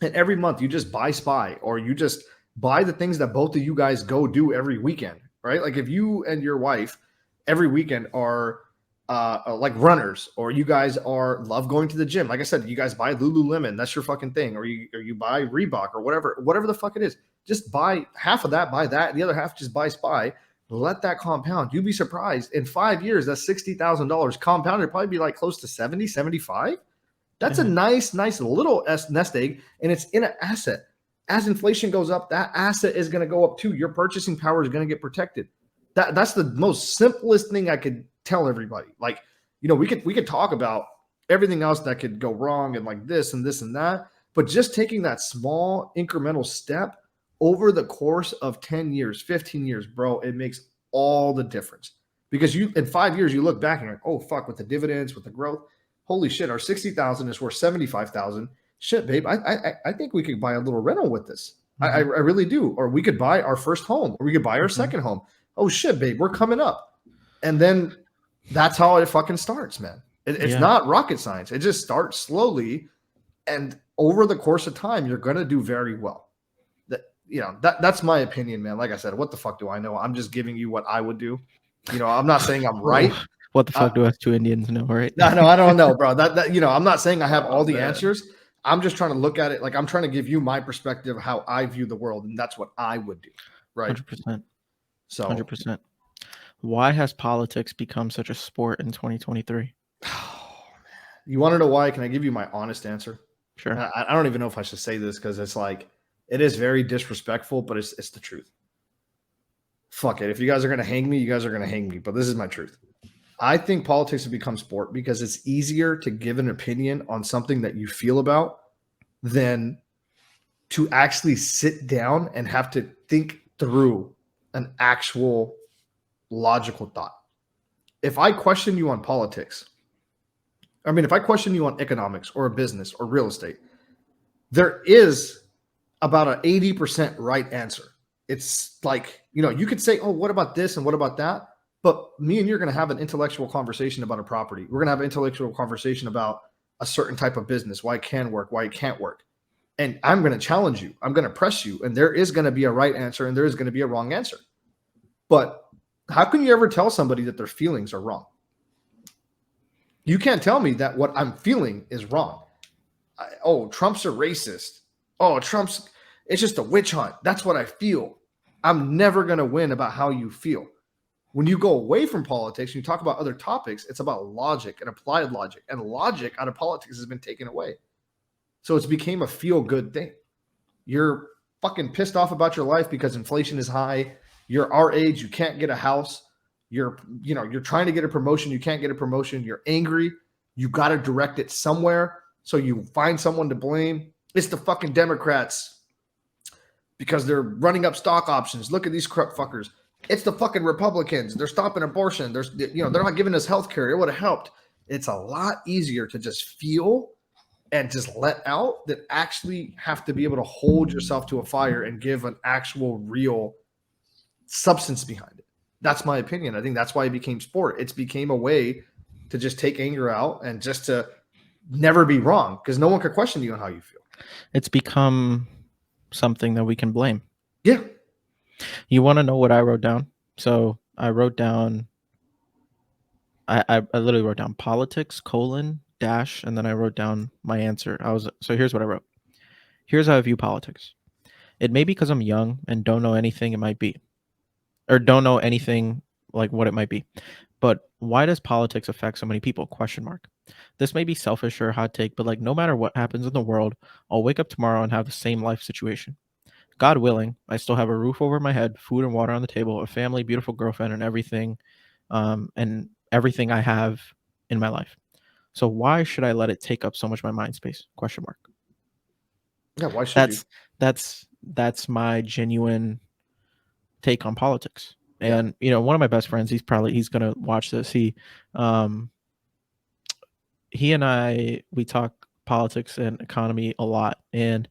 Speaker 2: and every month you just buy SPY, or you just buy the things that both of you guys go do every weekend, right? Like if you and your wife every weekend are like runners, or you guys love going to the gym. Like I said, you guys buy Lululemon, that's your fucking thing, or you buy Reebok or whatever the fuck it is. Just buy half of that, buy that, and the other half just buy SPY. Let that compound. You'd be surprised. In 5 years, that's $60,000 compounded. Probably be like close to 70, 75. That's a nice little nest egg, and it's in an asset. As inflation goes up, that asset is going to go up too. Your purchasing power is going to get protected. That's the most simplest thing I could tell everybody. Like, we could talk about everything else that could go wrong and like this and this and that, but just taking that small incremental step over the course of 10 years, 15 years, bro, it makes all the difference. Because in 5 years, you look back and you're like, oh, fuck, with the dividends, with the growth, holy shit, our 60,000 is worth 75,000. Shit, babe, I think we could buy a little rental with this. Mm-hmm. I really do. Or we could buy our first home, or we could buy our second home. Oh shit, babe, we're coming up. And then that's how it fucking starts, man. It's not rocket science. It just starts slowly, and over the course of time, you're gonna do very well. That's my opinion, man. Like I said, what the fuck do I know? I'm just giving you what I would do. I'm not saying I'm right.
Speaker 1: What the fuck do us two Indians know, right?
Speaker 2: No, I don't know, bro. I'm not saying I have all the answers. I'm just trying to look at it. Like, I'm trying to give you my perspective of how I view the world, and that's what I would do. Right.
Speaker 1: 100%.
Speaker 2: So
Speaker 1: 100%. Why has politics become such a sport in 2023?
Speaker 2: You want to know why? Can I give you my honest answer?
Speaker 1: Sure.
Speaker 2: I don't even know if I should say this, because it's like, it is very disrespectful, but it's the truth. Fuck it. If you guys are going to hang me, you guys are going to hang me. But this is my truth. I think politics has become sport because it's easier to give an opinion on something that you feel about than to actually sit down and have to think through an actual logical thought. If I question you on politics, if I question you on economics or a business or real estate, there is about an 80% right answer. It's like, you could say, oh, what about this and what about that? But me and you're going to have an intellectual conversation about a property. We're going to have an intellectual conversation about a certain type of business, why it can work, why it can't work. And I'm going to challenge you. I'm going to press you. And there is going to be a right answer and there is going to be a wrong answer. But how can you ever tell somebody that their feelings are wrong? You can't tell me that what I'm feeling is wrong. Trump's a racist. It's just a witch hunt. That's what I feel. I'm never going to win about how you feel. When you go away from politics and you talk about other topics, it's about logic and applied logic. And logic out of politics has been taken away. So it's became a feel-good thing. You're fucking pissed off about your life because inflation is high. You're our age. You can't get a house. You're trying to get a promotion. You can't get a promotion. You're angry. You got to direct it somewhere. So you find someone to blame. It's the fucking Democrats because they're running up stock options. Look at these corrupt fuckers. It's the fucking Republicans. They're stopping abortion. They're not giving us health care. It would have helped. It's a lot easier to just feel and just let out than actually have to be able to hold yourself to a fire and give an actual real substance behind it. That's my opinion. I think that's why it became sport. It's became a way to just take anger out and just to never be wrong because no one could question you on how you feel.
Speaker 1: It's become something that we can blame.
Speaker 2: Yeah.
Speaker 1: You want to know what I wrote down? So I wrote down, I literally wrote down politics, : and then I wrote down my answer. So here's what I wrote. Here's how I view politics. It may be because I'm young and don't know anything it might be, or don't know anything like what it might be. But why does politics affect so many people? ? This may be selfish or a hot take, but like no matter what happens in the world, I'll wake up tomorrow and have the same life situation. God willing, I still have a roof over my head, food and water on the table, a family, beautiful girlfriend, and everything I have in my life. So why should I let it take up so much of my mind space? Question mark.
Speaker 2: Yeah, why should you?
Speaker 1: That's my genuine take on politics.
Speaker 2: Yeah.
Speaker 1: And one of my best friends, he's gonna watch this. He and we talk politics and economy a lot, and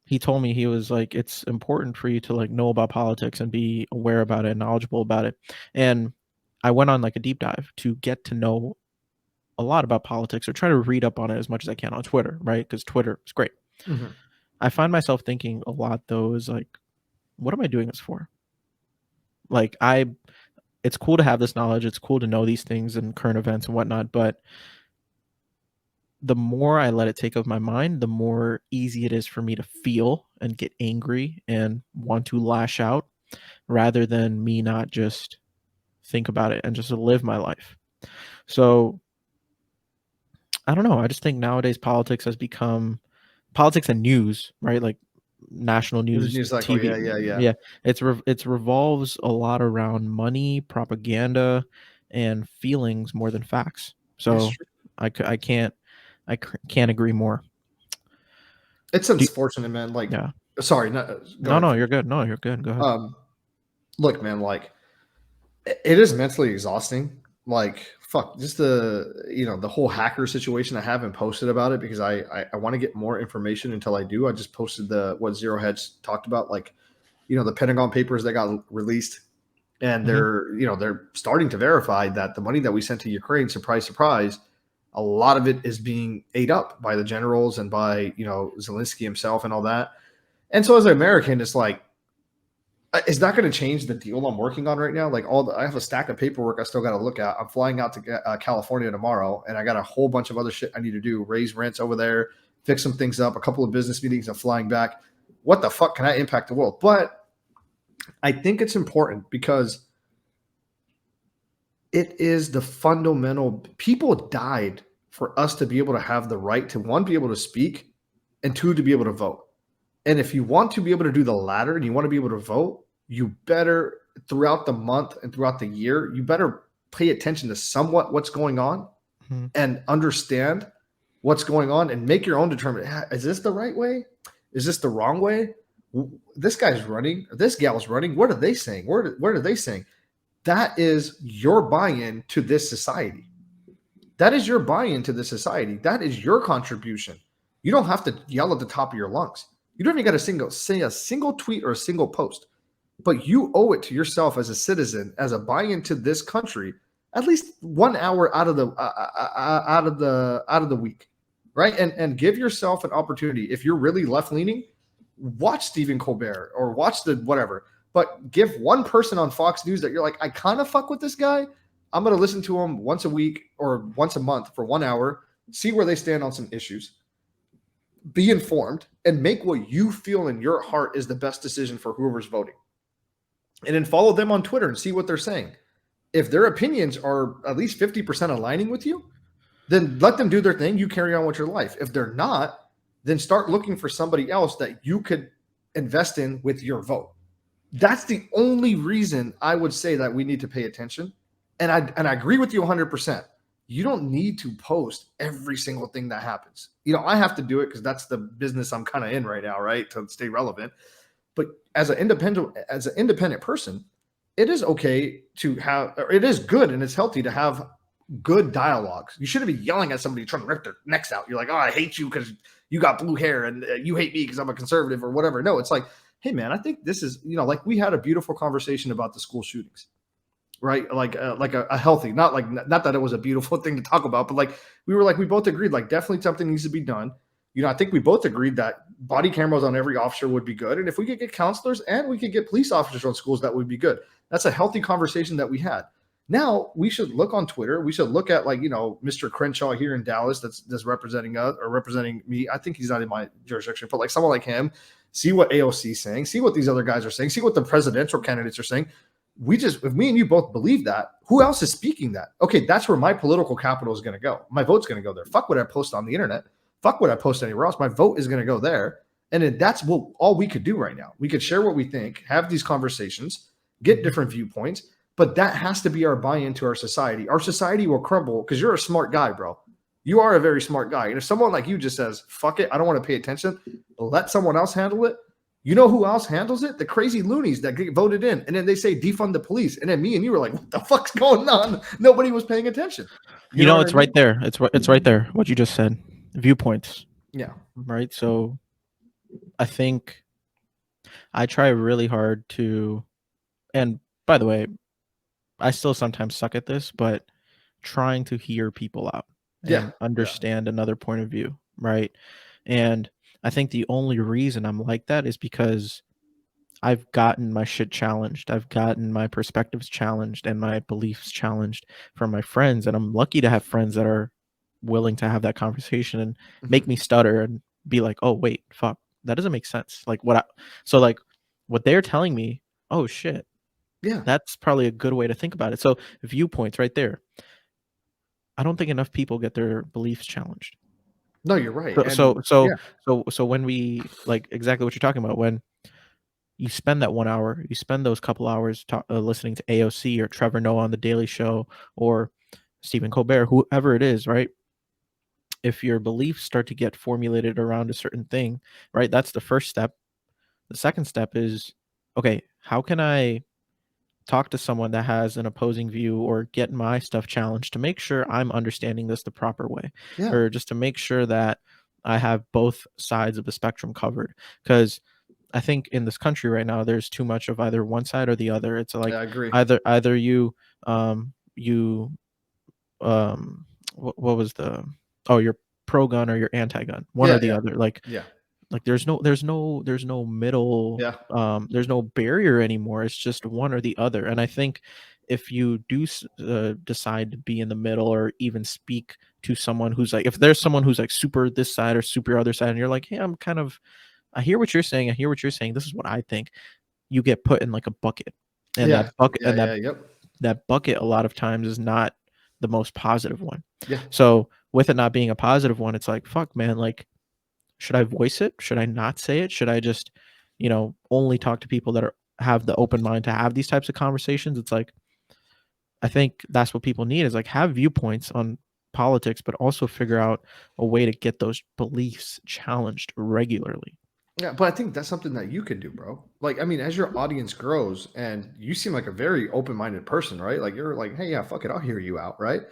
Speaker 1: he told me, he was like, it's important for you to like know about politics and be aware about it, knowledgeable about it. And I went on like a deep dive to get to know a lot about politics, or try to read up on it as much as I can on Twitter, right? Because Twitter is great.
Speaker 2: Mm-hmm.
Speaker 1: I find myself thinking a lot though, is like, what am I doing this for? Like, it's cool to have this knowledge, it's cool to know these things and current events and whatnot, but the more I let it take over my mind, the more easy it is for me to feel and get angry and want to lash out, rather than me not just think about it and just live my life. So I don't know. I just think nowadays politics has become politics and news, right? Like national news,
Speaker 2: News cycle.
Speaker 1: TV.
Speaker 2: Yeah.
Speaker 1: It's revolves a lot around money, propaganda, and feelings more than facts. So I can't agree more.
Speaker 2: It's unfortunate, man. Like,
Speaker 1: Yeah.
Speaker 2: Sorry,
Speaker 1: No, you're good. No, you're good. Go ahead.
Speaker 2: Look, man, like, it is mentally exhausting. Like, fuck, just the whole hacker situation. I haven't posted about it because I want to get more information until I do. I just posted what Zero Hedge talked about, like, the Pentagon papers that got released, and they're starting to verify that the money that we sent to Ukraine, surprise, surprise, a lot of it is being ate up by the generals and by Zelensky himself and all that. And so as an American, it's like, it's not going to change the deal I'm working on right now. Like, I have a stack of paperwork I still got to look at. I'm flying out to California tomorrow, and I got a whole bunch of other shit I need to do. Raise rents over there, fix some things up, a couple of business meetings. I'm flying back. What the fuck can I impact the world? But I think it's important because it is the fundamental. People died for us to be able to have the right to, one, be able to speak, and two, to be able to vote. And if you want to be able to do the latter and you want to be able to vote, you better, throughout the month and throughout the year, you better pay attention to somewhat what's going on and understand what's going on and make your own determination. Is this the right way? Is this the wrong way? This guy's running, this gal's running. What are they saying? What are they saying? That is your buy-in to this society. That is your buy-in to this society. That is your contribution. You don't have to yell at the top of your lungs. You don't even got to say a single tweet or a single post, but you owe it to yourself as a citizen, as a buy-in to this country, at least 1 hour out of the week, right? And give yourself an opportunity. If you're really left-leaning, watch Stephen Colbert or watch the whatever, but give one person on Fox News that you're like, I kind of fuck with this guy. I'm going to listen to him once a week or once a month for 1 hour, see where they stand on some issues. Be informed and make what you feel in your heart is the best decision for whoever's voting. And then follow them on Twitter and see what they're saying. If their opinions are at least 50% aligning with you, then let them do their thing. You carry on with your life. If they're not, then start looking for somebody else that you could invest in with your vote. That's the only reason I would say that we need to pay attention. And I agree with you 100%. You don't need to post every single thing that happens. I have to do it because that's the business I'm kind of in right now, right? To stay relevant. But as an independent person, it is okay to have, or it is good and it's healthy to have good dialogues. You shouldn't be yelling at somebody trying to rip their necks out. You're like, oh, I hate you because you got blue hair, and you hate me because I'm a conservative or whatever. No, it's like, hey man, I think this is, like we had a beautiful conversation about the school shootings. Right. Like a healthy, not that it was a beautiful thing to talk about, but like, we both agreed, like definitely something needs to be done. I think we both agreed that body cameras on every officer would be good. And if we could get counselors and we could get police officers on schools, that would be good. That's a healthy conversation that we had. Now we should look on Twitter. We should look at Mr. Crenshaw here in Dallas that's representing us or representing me. I think he's not in my jurisdiction, but like someone like him, see what AOC is saying, see what these other guys are saying, see what the presidential candidates are saying. If me and you both believe that, who else is speaking that? Okay, that's where my political capital is going to go. My vote's going to go there. Fuck what I post on the internet. Fuck what I post anywhere else. My vote is going to go there. And then that's what all we could do right now. We could share what we think, have these conversations, get different viewpoints, but that has to be our buy-in to our society. Our society will crumble because you're a smart guy, bro. You are a very smart guy. And if someone like you just says, fuck it, I don't want to pay attention, let someone else handle it. You know who else handles it? The crazy loonies that get voted in. And then they say defund the police. And then me and you were like, what the fuck's going on? Nobody was paying attention.
Speaker 1: You know,
Speaker 2: what
Speaker 1: it's
Speaker 2: I mean?
Speaker 1: right there. It's right there. What you just said, viewpoints.
Speaker 2: Yeah.
Speaker 1: Right. So I think I try really hard to, and by the way, I still sometimes suck at this, but trying to hear people out and understand another point of view. Right. And I think the only reason I'm like that is because I've gotten my shit challenged. I've gotten my perspectives challenged and my beliefs challenged from my friends. And I'm lucky to have friends that are willing to have that conversation and make me stutter and be like, oh, wait, fuck, that doesn't make sense. Like what they're telling me, oh shit.
Speaker 2: Yeah.
Speaker 1: That's probably a good way to think about it. So viewpoints right there. I don't think enough people get their beliefs challenged.
Speaker 2: No, you're right.
Speaker 1: So when we, like, exactly what you're talking about, when you spend that 1 hour, you spend those couple hours listening to AOC or Trevor Noah on The Daily Show or Stephen Colbert, whoever it is, right? If your beliefs start to get formulated around a certain thing, right? That's the first step. The second step is, okay, how can I talk to someone that has an opposing view or get my stuff challenged to make sure I'm understanding this the proper way, or just to make sure that I have both sides of the spectrum covered? Because I think in this country right now, there's too much of either one side or the other. It's like
Speaker 2: I agree.
Speaker 1: either you what was you're pro gun or you're anti gun, one or the other. Like there's no middle, there's no barrier anymore. It's just one or the other. And I think if you do decide to be in the middle or even speak to someone who's like, if there's someone who's like super this side or super other side, and you're like, hey, I hear what you're saying. This is what I think. You get put in like a bucket, and that bucket a lot of times is not the most positive one. So with it not being a positive one, it's like, fuck, man, like, should I voice it? Should I not say it? Should I just, only talk to people that have the open mind to have these types of conversations? It's like, I think that's what people need, is like have viewpoints on politics, but also figure out a way to get those beliefs challenged regularly.
Speaker 2: Yeah, but I think that's something that you can do, bro. Like, I mean, as your audience grows, and you seem like a very open-minded person, right? Like, you're like, hey, yeah, fuck it, I'll hear you out, right?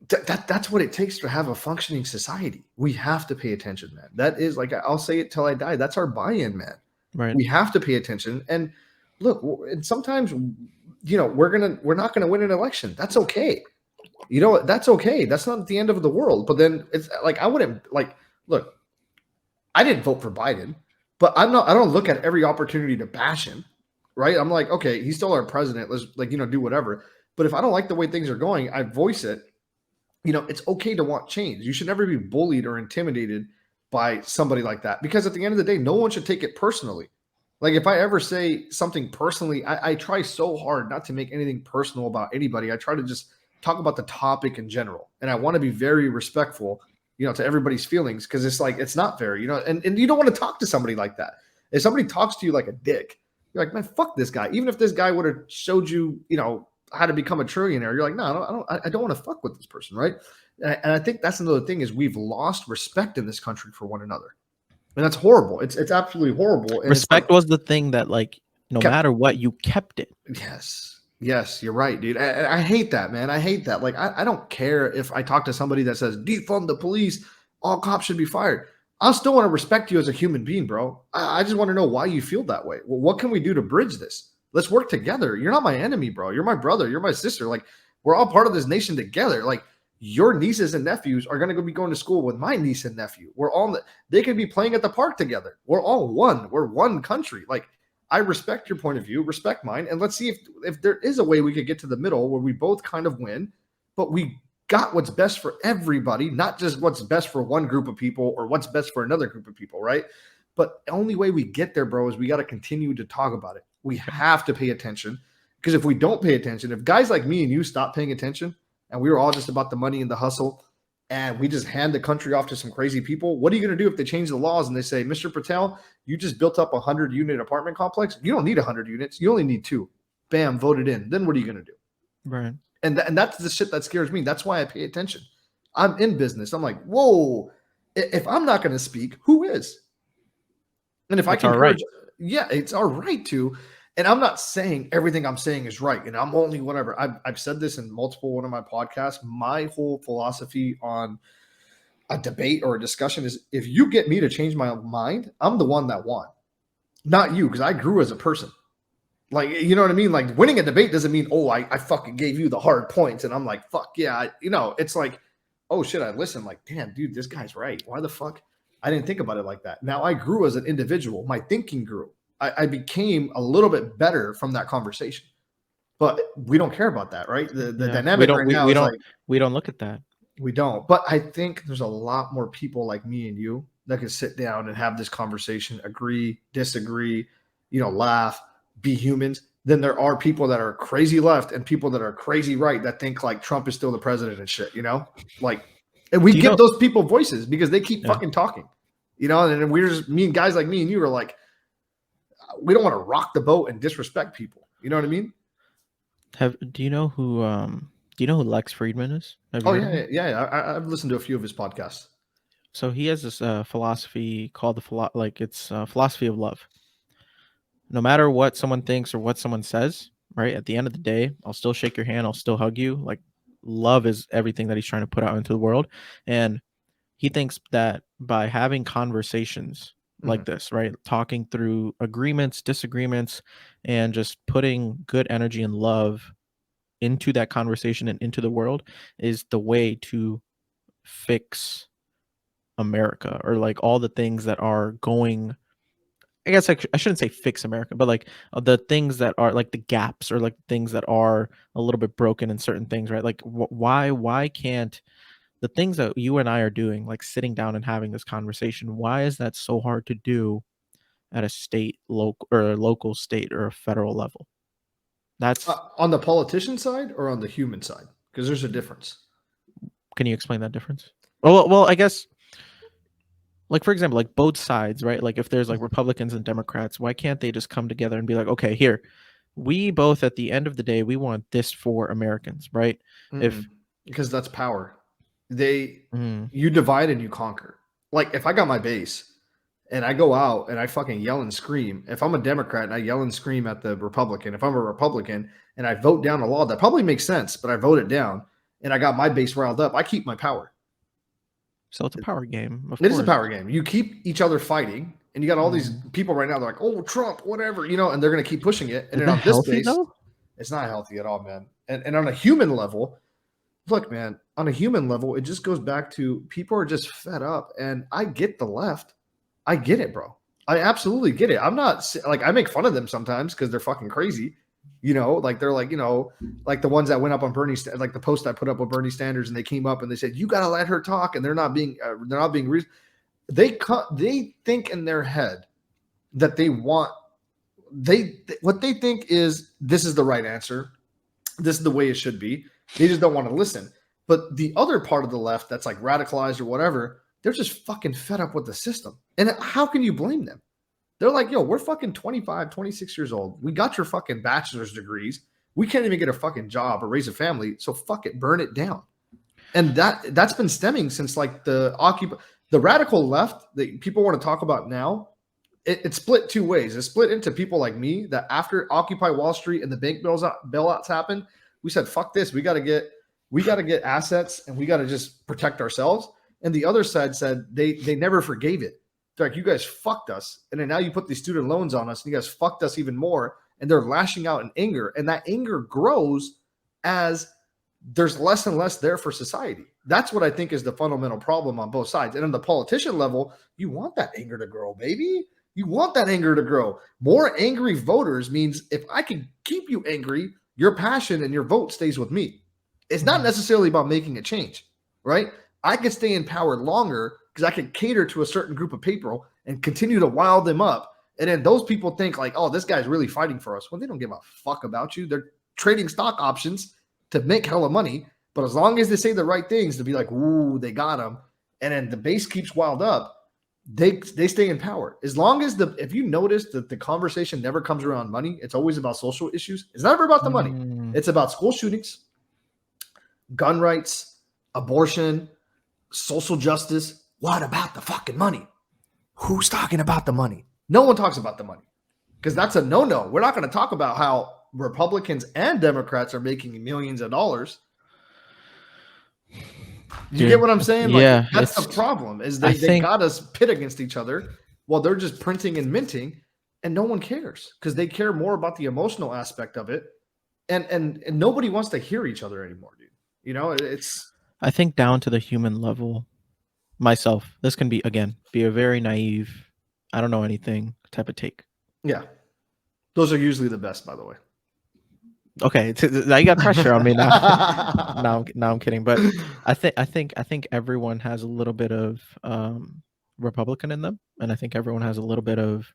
Speaker 2: That's what it takes to have a functioning society. We have to pay attention, man. That is, like, I'll say it till I die. That's our buy-in, man.
Speaker 1: Right.
Speaker 2: We have to pay attention. And look, and sometimes, we're not gonna win an election. That's okay. That's okay. That's not the end of the world. But then it's like, I wouldn't, like, look, I didn't vote for Biden, but I don't look at every opportunity to bash him, right? I'm like, okay, he's still our president. Let's, like, do whatever. But if I don't like the way things are going, I voice it. It's okay to want change. You should never be bullied or intimidated by somebody like that, because at the end of the day, no one should take it personally. Like, if I ever say something personally, I try so hard not to make anything personal about anybody. I try to just talk about the topic in general. And I want to be very respectful, to everybody's feelings, because it's like, it's not fair, and you don't want to talk to somebody like that. If somebody talks to you like a dick, you're like, man, fuck this guy. Even if this guy would have showed you, how to become a trillionaire, you're like, no, I don't want to fuck with this person, right? And I think that's another thing, is we've lost respect in this country for one another. And that's horrible. It's absolutely horrible. And
Speaker 1: respect was the thing that, like, no matter what, you kept it.
Speaker 2: Yes, you're right, dude. I hate that, man. I hate that. Like, I don't care if I talk to somebody that says defund the police, all cops should be fired. I still want to respect you as a human being, bro. I just want to know why you feel that way. Well, what can we do to bridge this? Let's work together. You're not my enemy, bro. You're my brother. You're my sister. Like, we're all part of this nation together. Like, your nieces and nephews are going to be going to school with my niece and nephew. They could be playing at the park together. We're all one. We're one country. Like, I respect your point of view, respect mine, and let's see if there is a way we could get to the middle where we both kind of win, but we got what's best for everybody, not just what's best for one group of people or what's best for another group of people, right? But the only way we get there, bro, is we got to continue to talk about it. We have to pay attention, because if we don't pay attention, if guys like me and you stop paying attention and we were all just about the money and the hustle, and we just hand the country off to some crazy people. What are you going to do if they change the laws and they say, Mr. Patel, you just built up a 100-unit apartment complex. You don't need 100 units. You only need 2. Bam, voted in. Then what are you going to do?
Speaker 1: Right.
Speaker 2: And that's the shit that scares me. That's why I pay attention. I'm in business. I'm like, whoa, if I'm not going to speak, who is? And if I can encourage, yeah, it's our right to. And I'm not saying everything I'm saying is right. And I'm only whatever. I've said this in multiple one of my podcasts. My whole philosophy on a debate or a discussion is if you get me to change my mind, I'm the one that won, not you, because I grew as a person. Like, you know what I mean? Like, winning a debate doesn't mean, oh, I fucking gave you the hard points. And I'm like, fuck yeah. It's like, oh shit, I listened. Like, damn, dude, this guy's right. Why the fuck? I didn't think about it like that. Now I grew as an individual. My thinking grew. I became a little bit better from that conversation. But we don't care about that, right? The dynamic right now is like,
Speaker 1: we don't look at that.
Speaker 2: We don't. But I think there's a lot more people like me and you that can sit down and have this conversation, agree, disagree, laugh, be humans, than there are people that are crazy left and people that are crazy right that think like Trump is still the president and shit, Like, and we give those people voices because they keep fucking talking, and we're just, guys like me and you are like, we don't want to rock the boat and disrespect people. You know what I mean?
Speaker 1: Do you know who Lex Friedman is?
Speaker 2: Yeah. I've listened to a few of his podcasts.
Speaker 1: So he has this philosophy called philosophy of love. No matter what someone thinks or what someone says, right? At the end of the day, I'll still shake your hand. I'll still hug you. Like, love is everything that he's trying to put out into the world. And he thinks that by having conversations like this, right? Talking through agreements, disagreements, and just putting good energy and love into that conversation and into the world is the way to fix America, or like all the things that are going. I guess I shouldn't say fix America, but like the things that are like the gaps, or like things that are a little bit broken in certain things, right? Like why can't the things that you and I are doing, like sitting down and having this conversation, why is that so hard to do at a state, local state, or a federal level? That's
Speaker 2: on the politician side or on the human side, because there's a difference.
Speaker 1: Can you explain that difference? Well, I guess, like, for example, like both sides, right? Like if there's like Republicans and Democrats, why can't they just come together and be like, okay, here, we both, at the end of the day, we want this for Americans, right?
Speaker 2: Because that's power. You divide and you conquer. Like, if I got my base and I go out and I fucking yell and scream, if I'm a Democrat and I yell and scream at the Republican, if I'm a Republican and I vote down a law that probably makes sense, but I vote it down and I got my base riled up, I keep my power.
Speaker 1: So it's a power game.
Speaker 2: It is a power game. You keep each other fighting, and you got all these people right now. They're like, "Oh, Trump, whatever," and they're going to keep pushing it. And then on this base, it's not healthy at all, man. And on a human level, look, man, on a human level, it just goes back to people are just fed up. And I get the left. I get it, bro. I absolutely get it. I'm not like, I make fun of them sometimes because they're fucking crazy. Like they're like, like the ones that went up on Bernie, like the post I put up with Bernie Sanders, and they came up and they said, you got to let her talk. And they're not being they think in their head that what they think is this is the right answer. This is the way it should be. They just don't want to listen. But the other part of the left that's like radicalized or whatever, they're just fucking fed up with the system. And how can you blame them? They're like, yo, we're fucking 25, 26 years old. We got your fucking bachelor's degrees. We can't even get a fucking job or raise a family. So fuck it, burn it down. And that's been stemming since like the radical left that people want to talk about now. It's split two ways. It's split into people like me that after Occupy Wall Street and the bank bailouts happened, we said, fuck this. We got to get assets and we got to just protect ourselves. And the other side said they never forgave it. They're like, you guys fucked us. And then now you put these student loans on us and you guys fucked us even more. And they're lashing out in anger. And that anger grows as there's less and less there for society. That's what I think is the fundamental problem on both sides. And on the politician level, you want that anger to grow, baby. You want that anger to grow. More angry voters means if I can keep you angry, your passion and your vote stays with me. It's not necessarily about making a change, right? I can stay in power longer because I can cater to a certain group of people and continue to rile them up. And then those people think like, oh, this guy's really fighting for us. Well, they don't give a fuck about you. They're trading stock options to make hella money. But as long as they say the right things to be like, ooh, they got him, and then the base keeps wild up, they stay in power. As long as if you notice that the conversation never comes around money, it's always about social issues. It's never about the money. It's about school shootings, gun rights, abortion, social justice. What about the fucking money? Who's talking about the money? No one talks about the money because that's a no-no. We're not going to talk about how Republicans and Democrats are making millions of dollars. You get what I'm saying?
Speaker 1: Yeah,
Speaker 2: like that's the problem. Is they got us pit against each other while they're just printing and minting, and no one cares because they care more about the emotional aspect of it, and nobody wants to hear each other anymore, dude. You know, it's.
Speaker 1: I think down to the human level, myself, this can be a very naive, I don't know anything type of take.
Speaker 2: Yeah, those are usually the best, by the way.
Speaker 1: Okay, now you got pressure on me now. Now I'm kidding, but I think everyone has a little bit of Republican in them, and I think everyone has a little bit of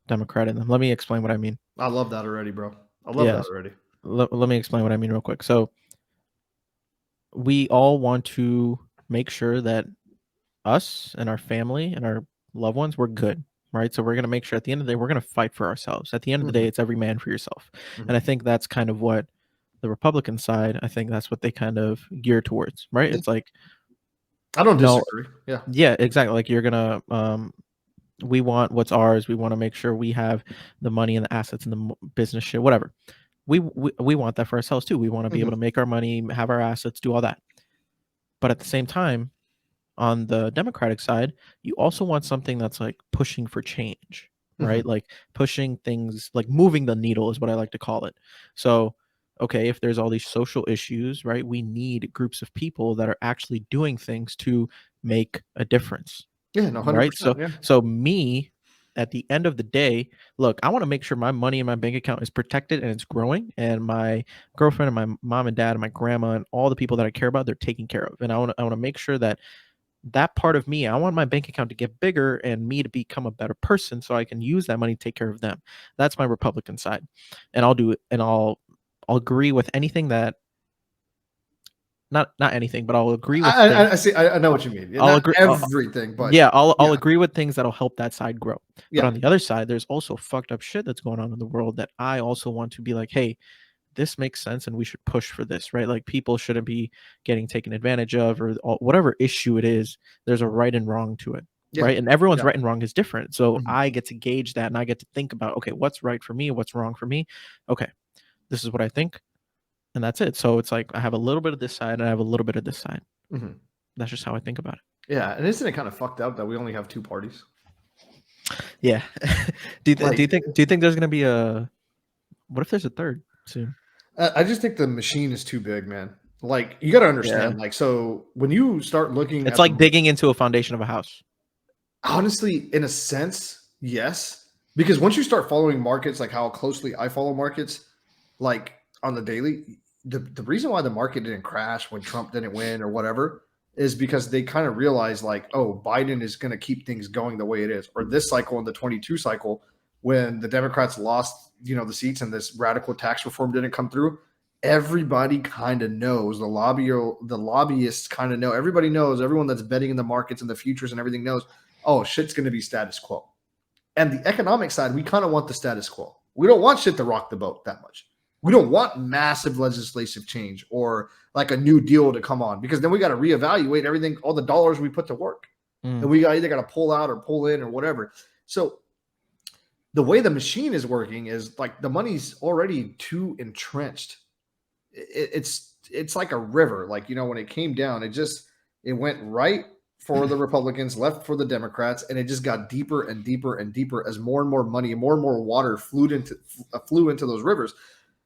Speaker 1: Democrat in them. Let me explain what I mean.
Speaker 2: I love that already, bro. I love that already.
Speaker 1: Let me explain what I mean real quick. So we all want to make sure that us and our family and our loved ones, we're good, right? So we're going to make sure at the end of the day, we're going to fight for ourselves. At the end of the day, it's every man for yourself. And I think that's kind of what the Republican side, I think that's what they kind of gear towards, right? It's like,
Speaker 2: I don't disagree.
Speaker 1: Yeah, exactly. Like you're going to, we want what's ours. We want to make sure we have the money and the assets and the business shit, whatever. We want that for ourselves too. We want to be able to make our money, have our assets, do all that. But at the same time, on the Democratic side, you also want something that's like pushing for change, right? Like pushing things, like moving the needle is what I like to call it. So, okay, if there's all these social issues, right, we need groups of people that are actually doing things to make a difference.
Speaker 2: Yeah, no, 100%,
Speaker 1: right? So me, at the end of the day, look, I want to make sure my money in my bank account is protected and it's growing, and my girlfriend and my mom and dad and my grandma and all the people that I care about, they're taken care of. And I want to make sure that part of me, I want my bank account to get bigger and me to become a better person so I can use that money to take care of them. That's my Republican side. And I'll do it, and I'll agree with anything that not anything, but I'll agree with
Speaker 2: I see. I know what you mean.
Speaker 1: I'll agree
Speaker 2: everything, but
Speaker 1: I'll agree with things that'll help that side grow.
Speaker 2: Yeah.
Speaker 1: But on the other side, there's also fucked up shit that's going on in the world that I also want to be like, hey, this makes sense and we should push for this, right? Like people shouldn't be getting taken advantage of, or whatever issue it is, there's a right and wrong to it. Right. And everyone's right and wrong is different. So I get to gauge that and I get to think about, okay, what's right for me? What's wrong for me? Okay, this is what I think. And that's it. So it's like I have a little bit of this side and I have a little bit of this side. That's just how I think about it.
Speaker 2: Yeah. And isn't it kind of fucked up that we only have two parties?
Speaker 1: Yeah. do you think there's gonna be what if there's a third soon?
Speaker 2: I just think the machine is too big, man. Like you got to understand, like, so when you start looking,
Speaker 1: it's like digging into a foundation of a house.
Speaker 2: Honestly, in a sense, yes. Because once you start following markets, like how closely I follow markets, like on the daily, the reason why the market didn't crash when Trump didn't win or whatever is because they kind of realized like, oh, Biden is going to keep things going the way it is. Or this cycle in the 22 cycle, when the Democrats lost, the seats and this radical tax reform didn't come through, everybody kind of knows. The lobbyists kind of know. Everybody knows. Everyone that's betting in the markets and the futures and everything knows, oh, shit's going to be status quo. And the economic side, we kind of want the status quo. We don't want shit to rock the boat that much. We don't want massive legislative change or like a new deal to come on, because then we got to reevaluate everything, all the dollars we put to work. And we either got to pull out or pull in or whatever. So the way the machine is working is like the money's already too entrenched. It's like a river. Like, when it came down, it went right for the Republicans, left for the Democrats, and it just got deeper and deeper and deeper as more and more money and more water flew into those rivers.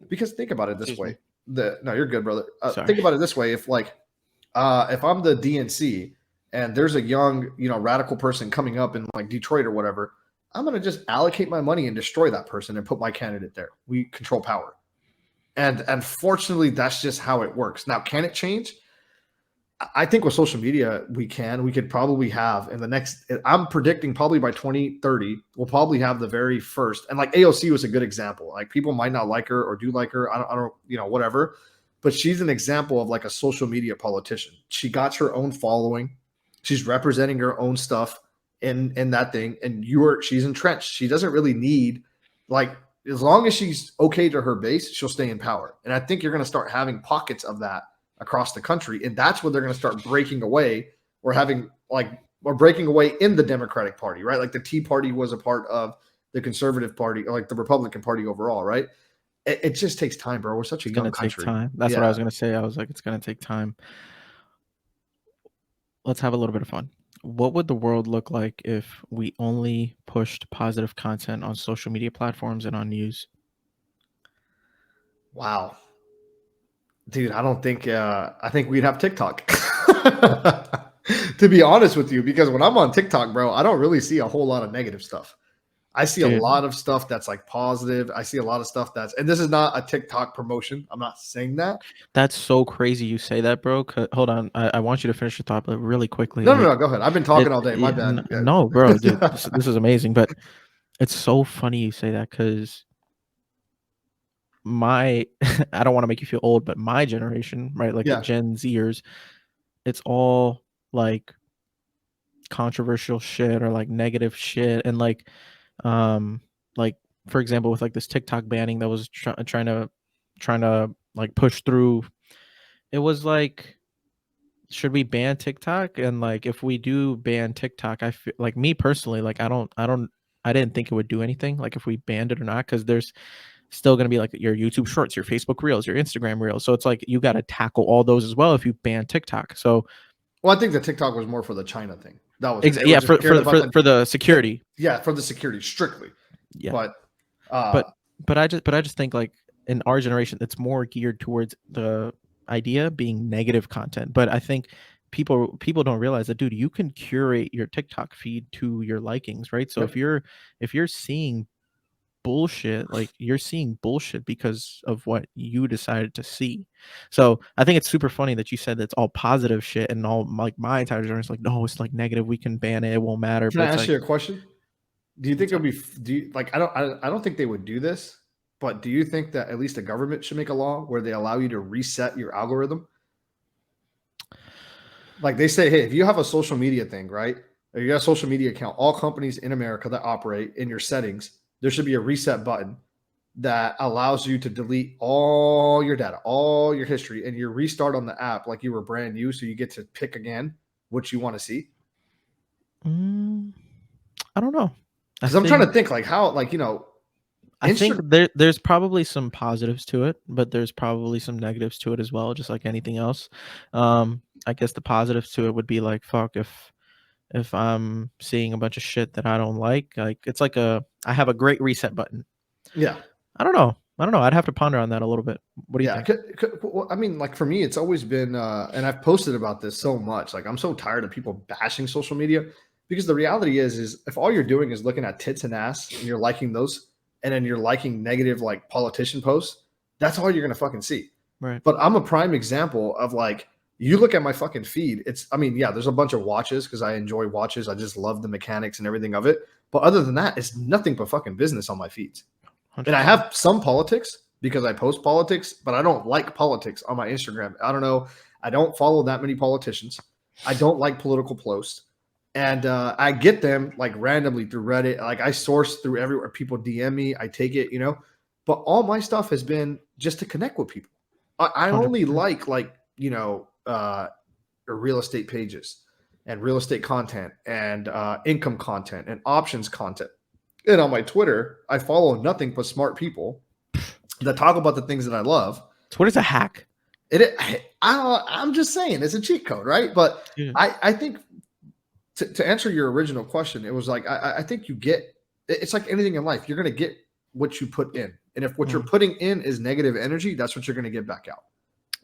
Speaker 2: Because think about it this way. No, you're good, brother. Think about it this way. If if I'm the DNC and there's a young, radical person coming up in like Detroit or whatever, I'm going to just allocate my money and destroy that person and put my candidate there. We control power. And unfortunately, that's just how it works. Now, can it change? I think with social media, we could probably have in the next, I'm predicting probably by 2030, we'll probably have the very first, and like AOC was a good example. Like people might not like her or do like her. I don't, whatever. but she's an example of like a social media politician. She got her own following. She's representing her own stuff in that thing, and she's entrenched. She doesn't really need, like, as long as she's okay to her base, she'll stay in power. And I think you're going to start having pockets of that across the country, and that's where they're going to start breaking away or breaking away in the Democratic Party, right? Like the Tea Party was a part of the Conservative Party, or like the Republican Party overall, right? It just takes time, bro. We're such a young country.
Speaker 1: Time. That's what I was going to say. I was like, it's going to take time. Let's have a little bit of fun. What would the world look like if we only pushed positive content on social media platforms and on news?
Speaker 2: Wow. Dude, I think we'd have TikTok. To be honest with you, because when I'm on TikTok, bro, I don't really see a whole lot of negative stuff. I see a lot of stuff that's like positive. I see a lot of stuff and this is not a TikTok promotion. I'm not saying that.
Speaker 1: That's so crazy you say that, bro. Hold on. I want you to finish your thought, but really quickly.
Speaker 2: No, go ahead. I've been talking all day. My bad.
Speaker 1: No, bro, dude, this is amazing. But it's so funny you say that, because I don't want to make you feel old, but my generation, right? Like the Gen Zers, it's all like controversial shit or like negative shit. And like for example, with like this TikTok banning that was trying to like push through, it was like, should we ban TikTok? And like, if we do ban TikTok, I feel like, me personally, like I didn't think it would do anything, like if we banned it or not, because there's still going to be like your YouTube shorts, your Facebook reels, your Instagram reels. So it's like, you got to tackle all those as well if you ban TikTok. So,
Speaker 2: well, I think the TikTok was more for the China thing. That was
Speaker 1: for the security.
Speaker 2: Yeah, for the security strictly.
Speaker 1: Yeah, but I just think, like, in our generation, it's more geared towards the idea being negative content. But I think people don't realize that, dude, you can curate your TikTok feed to your likings, right? So if you're seeing bullshit, like, you're seeing bullshit because of what you decided to see. So I think it's super funny that you said that's all positive shit, and all, like, my entire generation is like, no, it's like negative, we can ban it, it won't matter.
Speaker 2: Can I ask you a question? Do you think it'll be, I don't think they would do this, but do you think that at least the government should make a law where they allow you to reset your algorithm? Like, they say, hey, if you have a social media thing, right? Or you got a social media account, all companies in America that operate, in your settings, there should be a reset button that allows you to delete all your data, all your history, and you restart on the app like you were brand new. So you get to pick again what you want to see.
Speaker 1: I don't know.
Speaker 2: Because I'm trying to think, like, how, like,
Speaker 1: I think there's probably some positives to it, but there's probably some negatives to it as well, just like anything else. I guess the positives to it would be like, fuck, if I'm seeing a bunch of shit that I don't like, it's like I have a great reset button.
Speaker 2: Yeah.
Speaker 1: I don't know. I'd have to ponder on that a little bit. What do you think?
Speaker 2: I mean, like, for me, it's always been, and I've posted about this so much. Like, I'm so tired of people bashing social media, because the reality is if all you're doing is looking at tits and ass and you're liking those, and then you're liking negative, like, politician posts, that's all you're going to fucking see.
Speaker 1: Right.
Speaker 2: But I'm a prime example of, like, you look at my fucking feed. There's a bunch of watches because I enjoy watches. I just love the mechanics and everything of it. But other than that, it's nothing but fucking business on my feeds. 100%. And I have some politics because I post politics, but I don't like politics on my Instagram. I don't know. I don't follow that many politicians. I don't like political posts. And I get them, like, randomly through Reddit. Like, I source through everywhere. People DM me. I take it, But all my stuff has been just to connect with people. I only like real estate pages and real estate content and income content and options content. And on my Twitter, I follow nothing but smart people that talk about the things that I love.
Speaker 1: Twitter's a hack.
Speaker 2: I'm just saying, it's a cheat code, right? But yeah. I think to answer your original question, it was like, I think it's like anything in life. You're going to get what you put in. And if what you're putting in is negative energy, that's what you're going to get back out.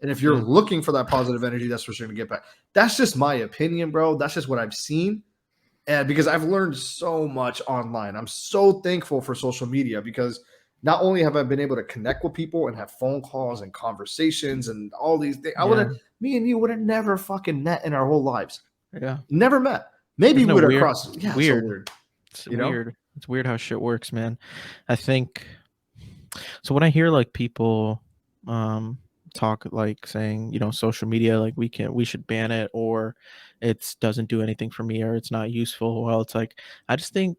Speaker 2: And if you're looking for that positive energy, that's what you're going to get back. That's just my opinion, bro. That's just what I've seen. And because I've learned so much online, I'm so thankful for social media, because not only have I been able to connect with people and have phone calls and conversations and all these things, me and you would have never fucking met in our whole lives.
Speaker 1: Yeah.
Speaker 2: Never met. Maybe we would have crossed.
Speaker 1: Yeah. Weird. It's weird. It's weird how shit works, man. I think so. When I hear, like, people, talk like saying, social media, like we should ban it, or it doesn't do anything for me, or it's not useful. Well, it's like, I just think,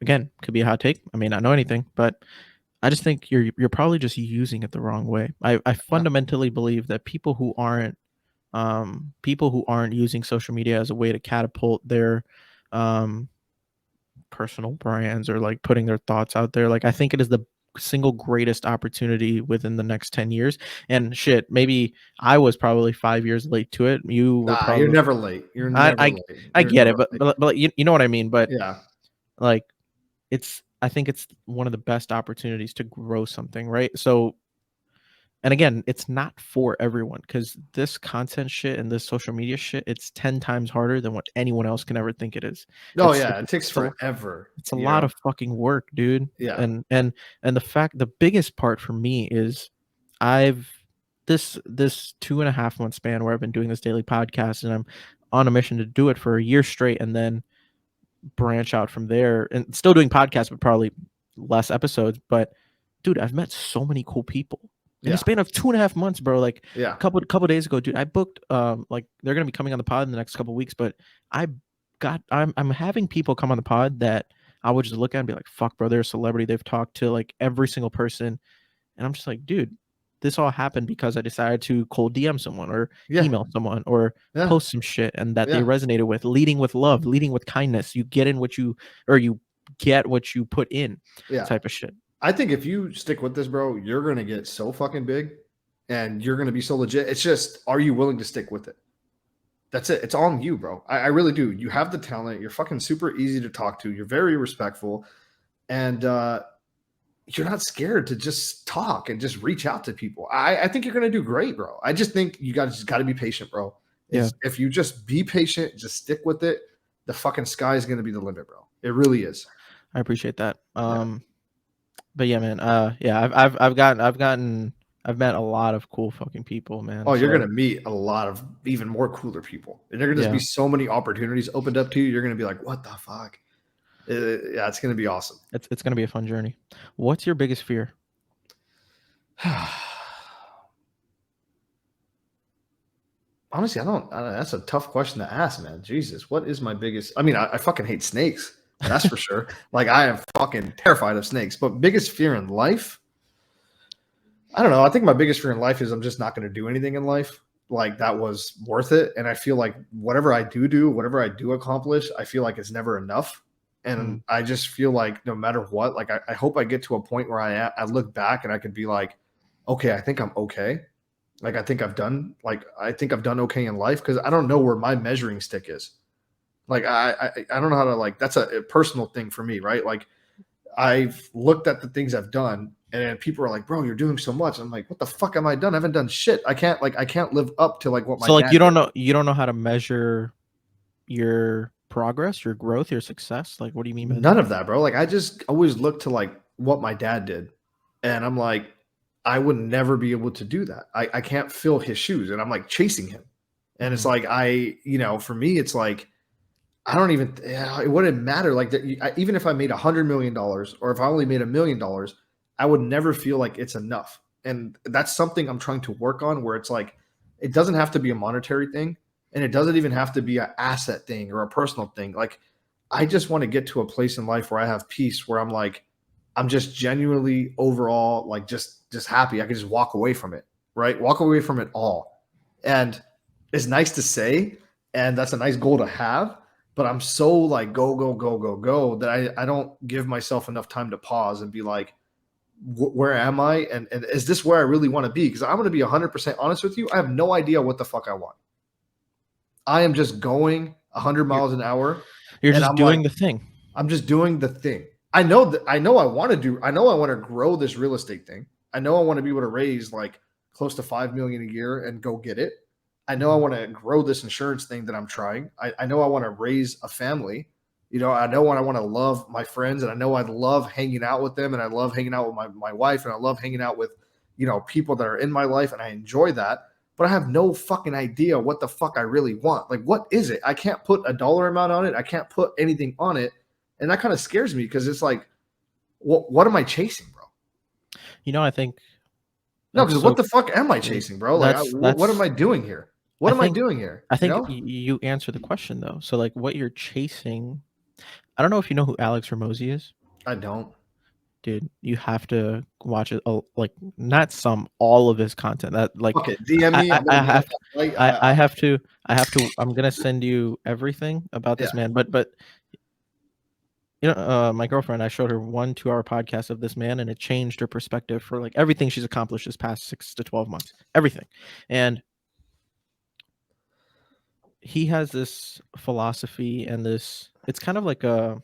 Speaker 1: again, could be a hot take. I may not know anything, but I just think you're probably just using it the wrong way. I
Speaker 2: Yeah.
Speaker 1: fundamentally believe that people who aren't using social media as a way to catapult their um personal brands, or like putting their thoughts out there, like, I think it is the single greatest opportunity within the next 10 years. And shit, maybe I was probably 5 years late to it. You were
Speaker 2: Nah, you're
Speaker 1: probably,
Speaker 2: never late. You're
Speaker 1: I
Speaker 2: never
Speaker 1: I,
Speaker 2: late.
Speaker 1: I
Speaker 2: You're
Speaker 1: get it,
Speaker 2: never
Speaker 1: but
Speaker 2: late.
Speaker 1: you know what I mean. But
Speaker 2: Yeah.
Speaker 1: like, I think it's one of the best opportunities to grow something, right? So, and again, it's not for everyone, because this content shit and this social media shit, it's 10 times harder than what anyone else can ever think it is.
Speaker 2: Oh
Speaker 1: It's
Speaker 2: yeah,
Speaker 1: it's
Speaker 2: it takes
Speaker 1: it's a
Speaker 2: forever.
Speaker 1: it's a lot of fucking work, dude.
Speaker 2: Yeah.
Speaker 1: And the biggest part for me is, I've this 2.5 month span where I've been doing this daily podcast, and I'm on a mission to do it for a year straight, and then branch out from there, and still doing podcasts, but probably less episodes. But dude, I've met so many cool people in the
Speaker 2: Yeah.
Speaker 1: span of 2.5 months, bro. Like,
Speaker 2: Yeah.
Speaker 1: couple days ago, dude, I booked, like, they're gonna be coming on the pod in the next couple weeks, but I I'm having people come on the pod that I would just look at and be like, fuck, bro, they're a celebrity. They've talked to like every single person. And I'm just like, dude, this all happened because I decided to cold DM someone, or
Speaker 2: Yeah.
Speaker 1: email someone, or
Speaker 2: Yeah.
Speaker 1: post some shit, and that they
Speaker 2: Yeah.
Speaker 1: resonated with. Leading with love, leading with kindness. You get in what you, or you get what you put in,
Speaker 2: Yeah.
Speaker 1: type of shit.
Speaker 2: I think if you stick with this, bro, you're gonna get so fucking big and you're gonna be so legit. It's just, are you willing to stick with it? That's it. It's on you, bro. I really do. You have the talent. You're fucking super easy to talk to. You're very respectful. And you're not scared to just talk and just reach out to people. I think you're gonna do great, bro. I just think you guys just gotta be patient, bro.
Speaker 1: Yeah.
Speaker 2: If you just be patient, just stick with it, the fucking sky is gonna be the limit, bro. It really is.
Speaker 1: I appreciate that.
Speaker 2: Yeah.
Speaker 1: But yeah, man. Yeah, I've met a lot of cool fucking people, man.
Speaker 2: Oh, you're
Speaker 1: So
Speaker 2: gonna meet a lot of even more cooler people. And there are gonna just
Speaker 1: yeah,
Speaker 2: be so many opportunities opened up to you. You're gonna be like, what the fuck? Yeah, it's gonna be awesome.
Speaker 1: it's gonna be a fun journey. What's your biggest fear?
Speaker 2: Honestly, that's a tough question to ask, man. Jesus, what is my biggest? I mean, I fucking hate snakes. That's for sure. Like, I am fucking terrified of snakes. But biggest fear in life? I don't know. I think my biggest fear in life is I'm just not going to do anything in life like that was worth it. And I feel like whatever I do, whatever I do accomplish, I feel like it's never enough. And
Speaker 1: Mm.
Speaker 2: I just feel like no matter what, like I hope I get to a point where I look back and I could be like, okay, I think I'm okay. Like I think I've done okay in life, because I don't know where my measuring stick is. Like I don't know how to, like, that's a personal thing for me, right? Like, I've looked at the things I've done, and then people are like, "Bro, you're doing so much." I'm like, "What the fuck am I done? I haven't done shit. I can't live up to like what my
Speaker 1: So like,
Speaker 2: dad did."
Speaker 1: you don't know how to measure your progress, your growth, your success. Like, what do you mean by
Speaker 2: None
Speaker 1: that?
Speaker 2: of that, bro. Like, I just always look to like what my dad did, and I'm like, I would never be able to do that. I can't fill his shoes, and I'm like chasing him, and it's
Speaker 1: Mm.
Speaker 2: like for me, it's like I don't even. It wouldn't matter. Like even if I made $100 million, or if I only made $1 million, I would never feel like it's enough. And that's something I'm trying to work on. Where it's like, it doesn't have to be a monetary thing, and it doesn't even have to be an asset thing or a personal thing. Like, I just want to get to a place in life where I have peace, where I'm like, I'm just genuinely overall like just happy. I can just walk away from it, right? Walk away from it all, and it's nice to say, and that's a nice goal to have, but I'm so like go go go go go that I don't give myself enough time to pause and be like, where am I, and is this where I really want to be? Because I'm going to be 100% honest with you, I have no idea what the fuck I want. I am just going 100
Speaker 1: You're,
Speaker 2: miles an hour,
Speaker 1: you're
Speaker 2: and
Speaker 1: just
Speaker 2: I'm like,
Speaker 1: doing the thing.
Speaker 2: I'm just doing the thing. I know that I know I want to do. I know I want to grow this real estate thing. I know I want to be able to raise like close to 5 million a year and go get it. I know I
Speaker 1: Mhm.
Speaker 2: want to grow this insurance thing that I'm trying. I know I want to raise a family. You know, I know I want to love my friends, and I know I love hanging out with them, and I love hanging out with my wife, and I love hanging out with, people that are in my life, and I enjoy that. But I have no fucking idea what the fuck I really want. Like, what is it? I can't put a dollar amount on it. I can't put anything on it. And that kind of scares me, because it's like, what am I chasing, bro?
Speaker 1: I think
Speaker 2: No,
Speaker 1: That's
Speaker 2: because
Speaker 1: so
Speaker 2: what the fuck am I
Speaker 1: mm,
Speaker 2: chasing, bro? Like,
Speaker 1: that's
Speaker 2: what am I doing here?
Speaker 1: I
Speaker 2: What am I
Speaker 1: think
Speaker 2: doing here?
Speaker 1: I
Speaker 2: You
Speaker 1: think
Speaker 2: know?
Speaker 1: you answer the question though. So like what you're chasing, I don't know if you know who Alex Ramosi is.
Speaker 2: I don't.
Speaker 1: Dude, you have to watch it. Oh, like not some, all of his content. That like,
Speaker 2: Okay, DM me. I'm
Speaker 1: I
Speaker 2: gonna get on
Speaker 1: have,
Speaker 2: that flight.
Speaker 1: I have to, I'm gonna send you everything about
Speaker 2: Yeah.
Speaker 1: this man. But you know, my girlfriend, I showed her 1 2 hour podcast of this man, and it changed her perspective for like everything she's accomplished this past 6 to 12 months, everything. And he has this philosophy and this. It's kind of like a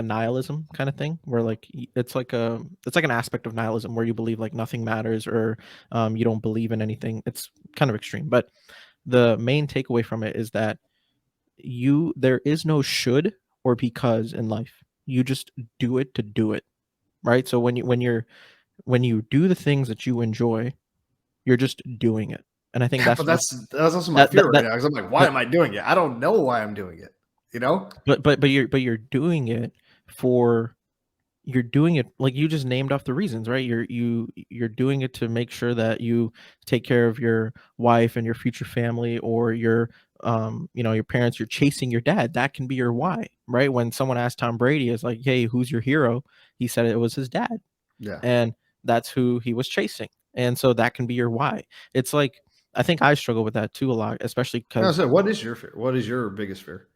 Speaker 1: nihilism kind of thing where like it's like an aspect of nihilism where you believe like nothing matters or you don't believe in anything. It's kind of extreme, but the main takeaway from it is that there is no should or because in life. You just do it to do it, right? So when you do the things that you enjoy, you're just doing it. And I think
Speaker 2: Yeah, but
Speaker 1: that's what
Speaker 2: that's also my
Speaker 1: that
Speaker 2: fear right
Speaker 1: that
Speaker 2: now because I'm like, why
Speaker 1: that
Speaker 2: am I doing it? I don't know why I'm doing it. You know?
Speaker 1: but you're doing it for you're doing it like you just named off the reasons, right? You're doing it to make sure that you take care of your wife and your future family or your your parents. You're chasing your dad. That can be your why, right? When someone asked Tom Brady, is like, hey, who's your hero? He said it was his dad,
Speaker 2: Yeah.
Speaker 1: and that's who he was chasing. And so that can be your why. It's like I think I struggle with that too a lot, especially
Speaker 2: No,
Speaker 1: because
Speaker 2: so what is your fear? What is your biggest fear?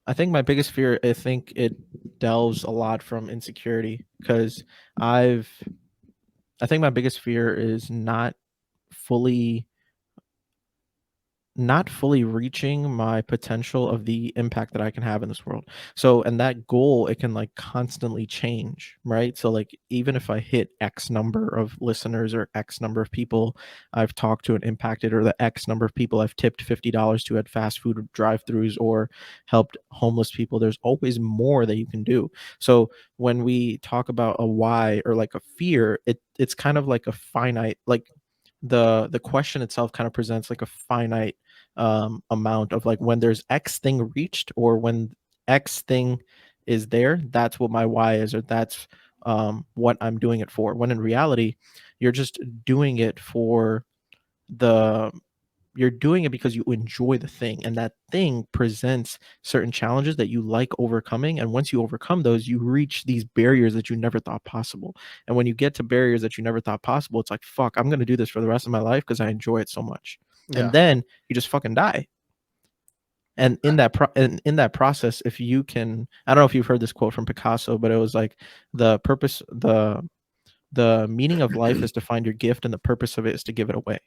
Speaker 1: I think my biggest fear, I think it delves a lot from insecurity because I've I think my biggest fear is fully not fully reaching my potential of the impact that I can have in this world. So, and that goal, it can like constantly change, right? So, like, even if I hit X number of listeners or X number of people I've talked to and impacted, or the X number of people I've tipped $50 to at fast food drive throughs or helped homeless people, there's always more that you can do. So, when we talk about a why or like a fear, it's kind of like a finite, like, the question itself kind of presents like a finite amount of like when there's X thing reached or when X thing is there, that's what my why is, or that's what I'm doing it for. When in reality, you're just doing it for the you're doing it because you enjoy the thing, and that thing presents certain challenges that you like overcoming, and once you overcome those, you reach these barriers that you never thought possible. And when you get to barriers that you never thought possible, it's like, fuck, I'm going to do this for the rest of my life because I enjoy it so much. And
Speaker 2: Yeah.
Speaker 1: then you just fucking die. And in that process, if you can, I don't know if you've heard this quote from Picasso, but it was like the purpose the meaning of life is to find your gift, and the purpose of it is to give it away.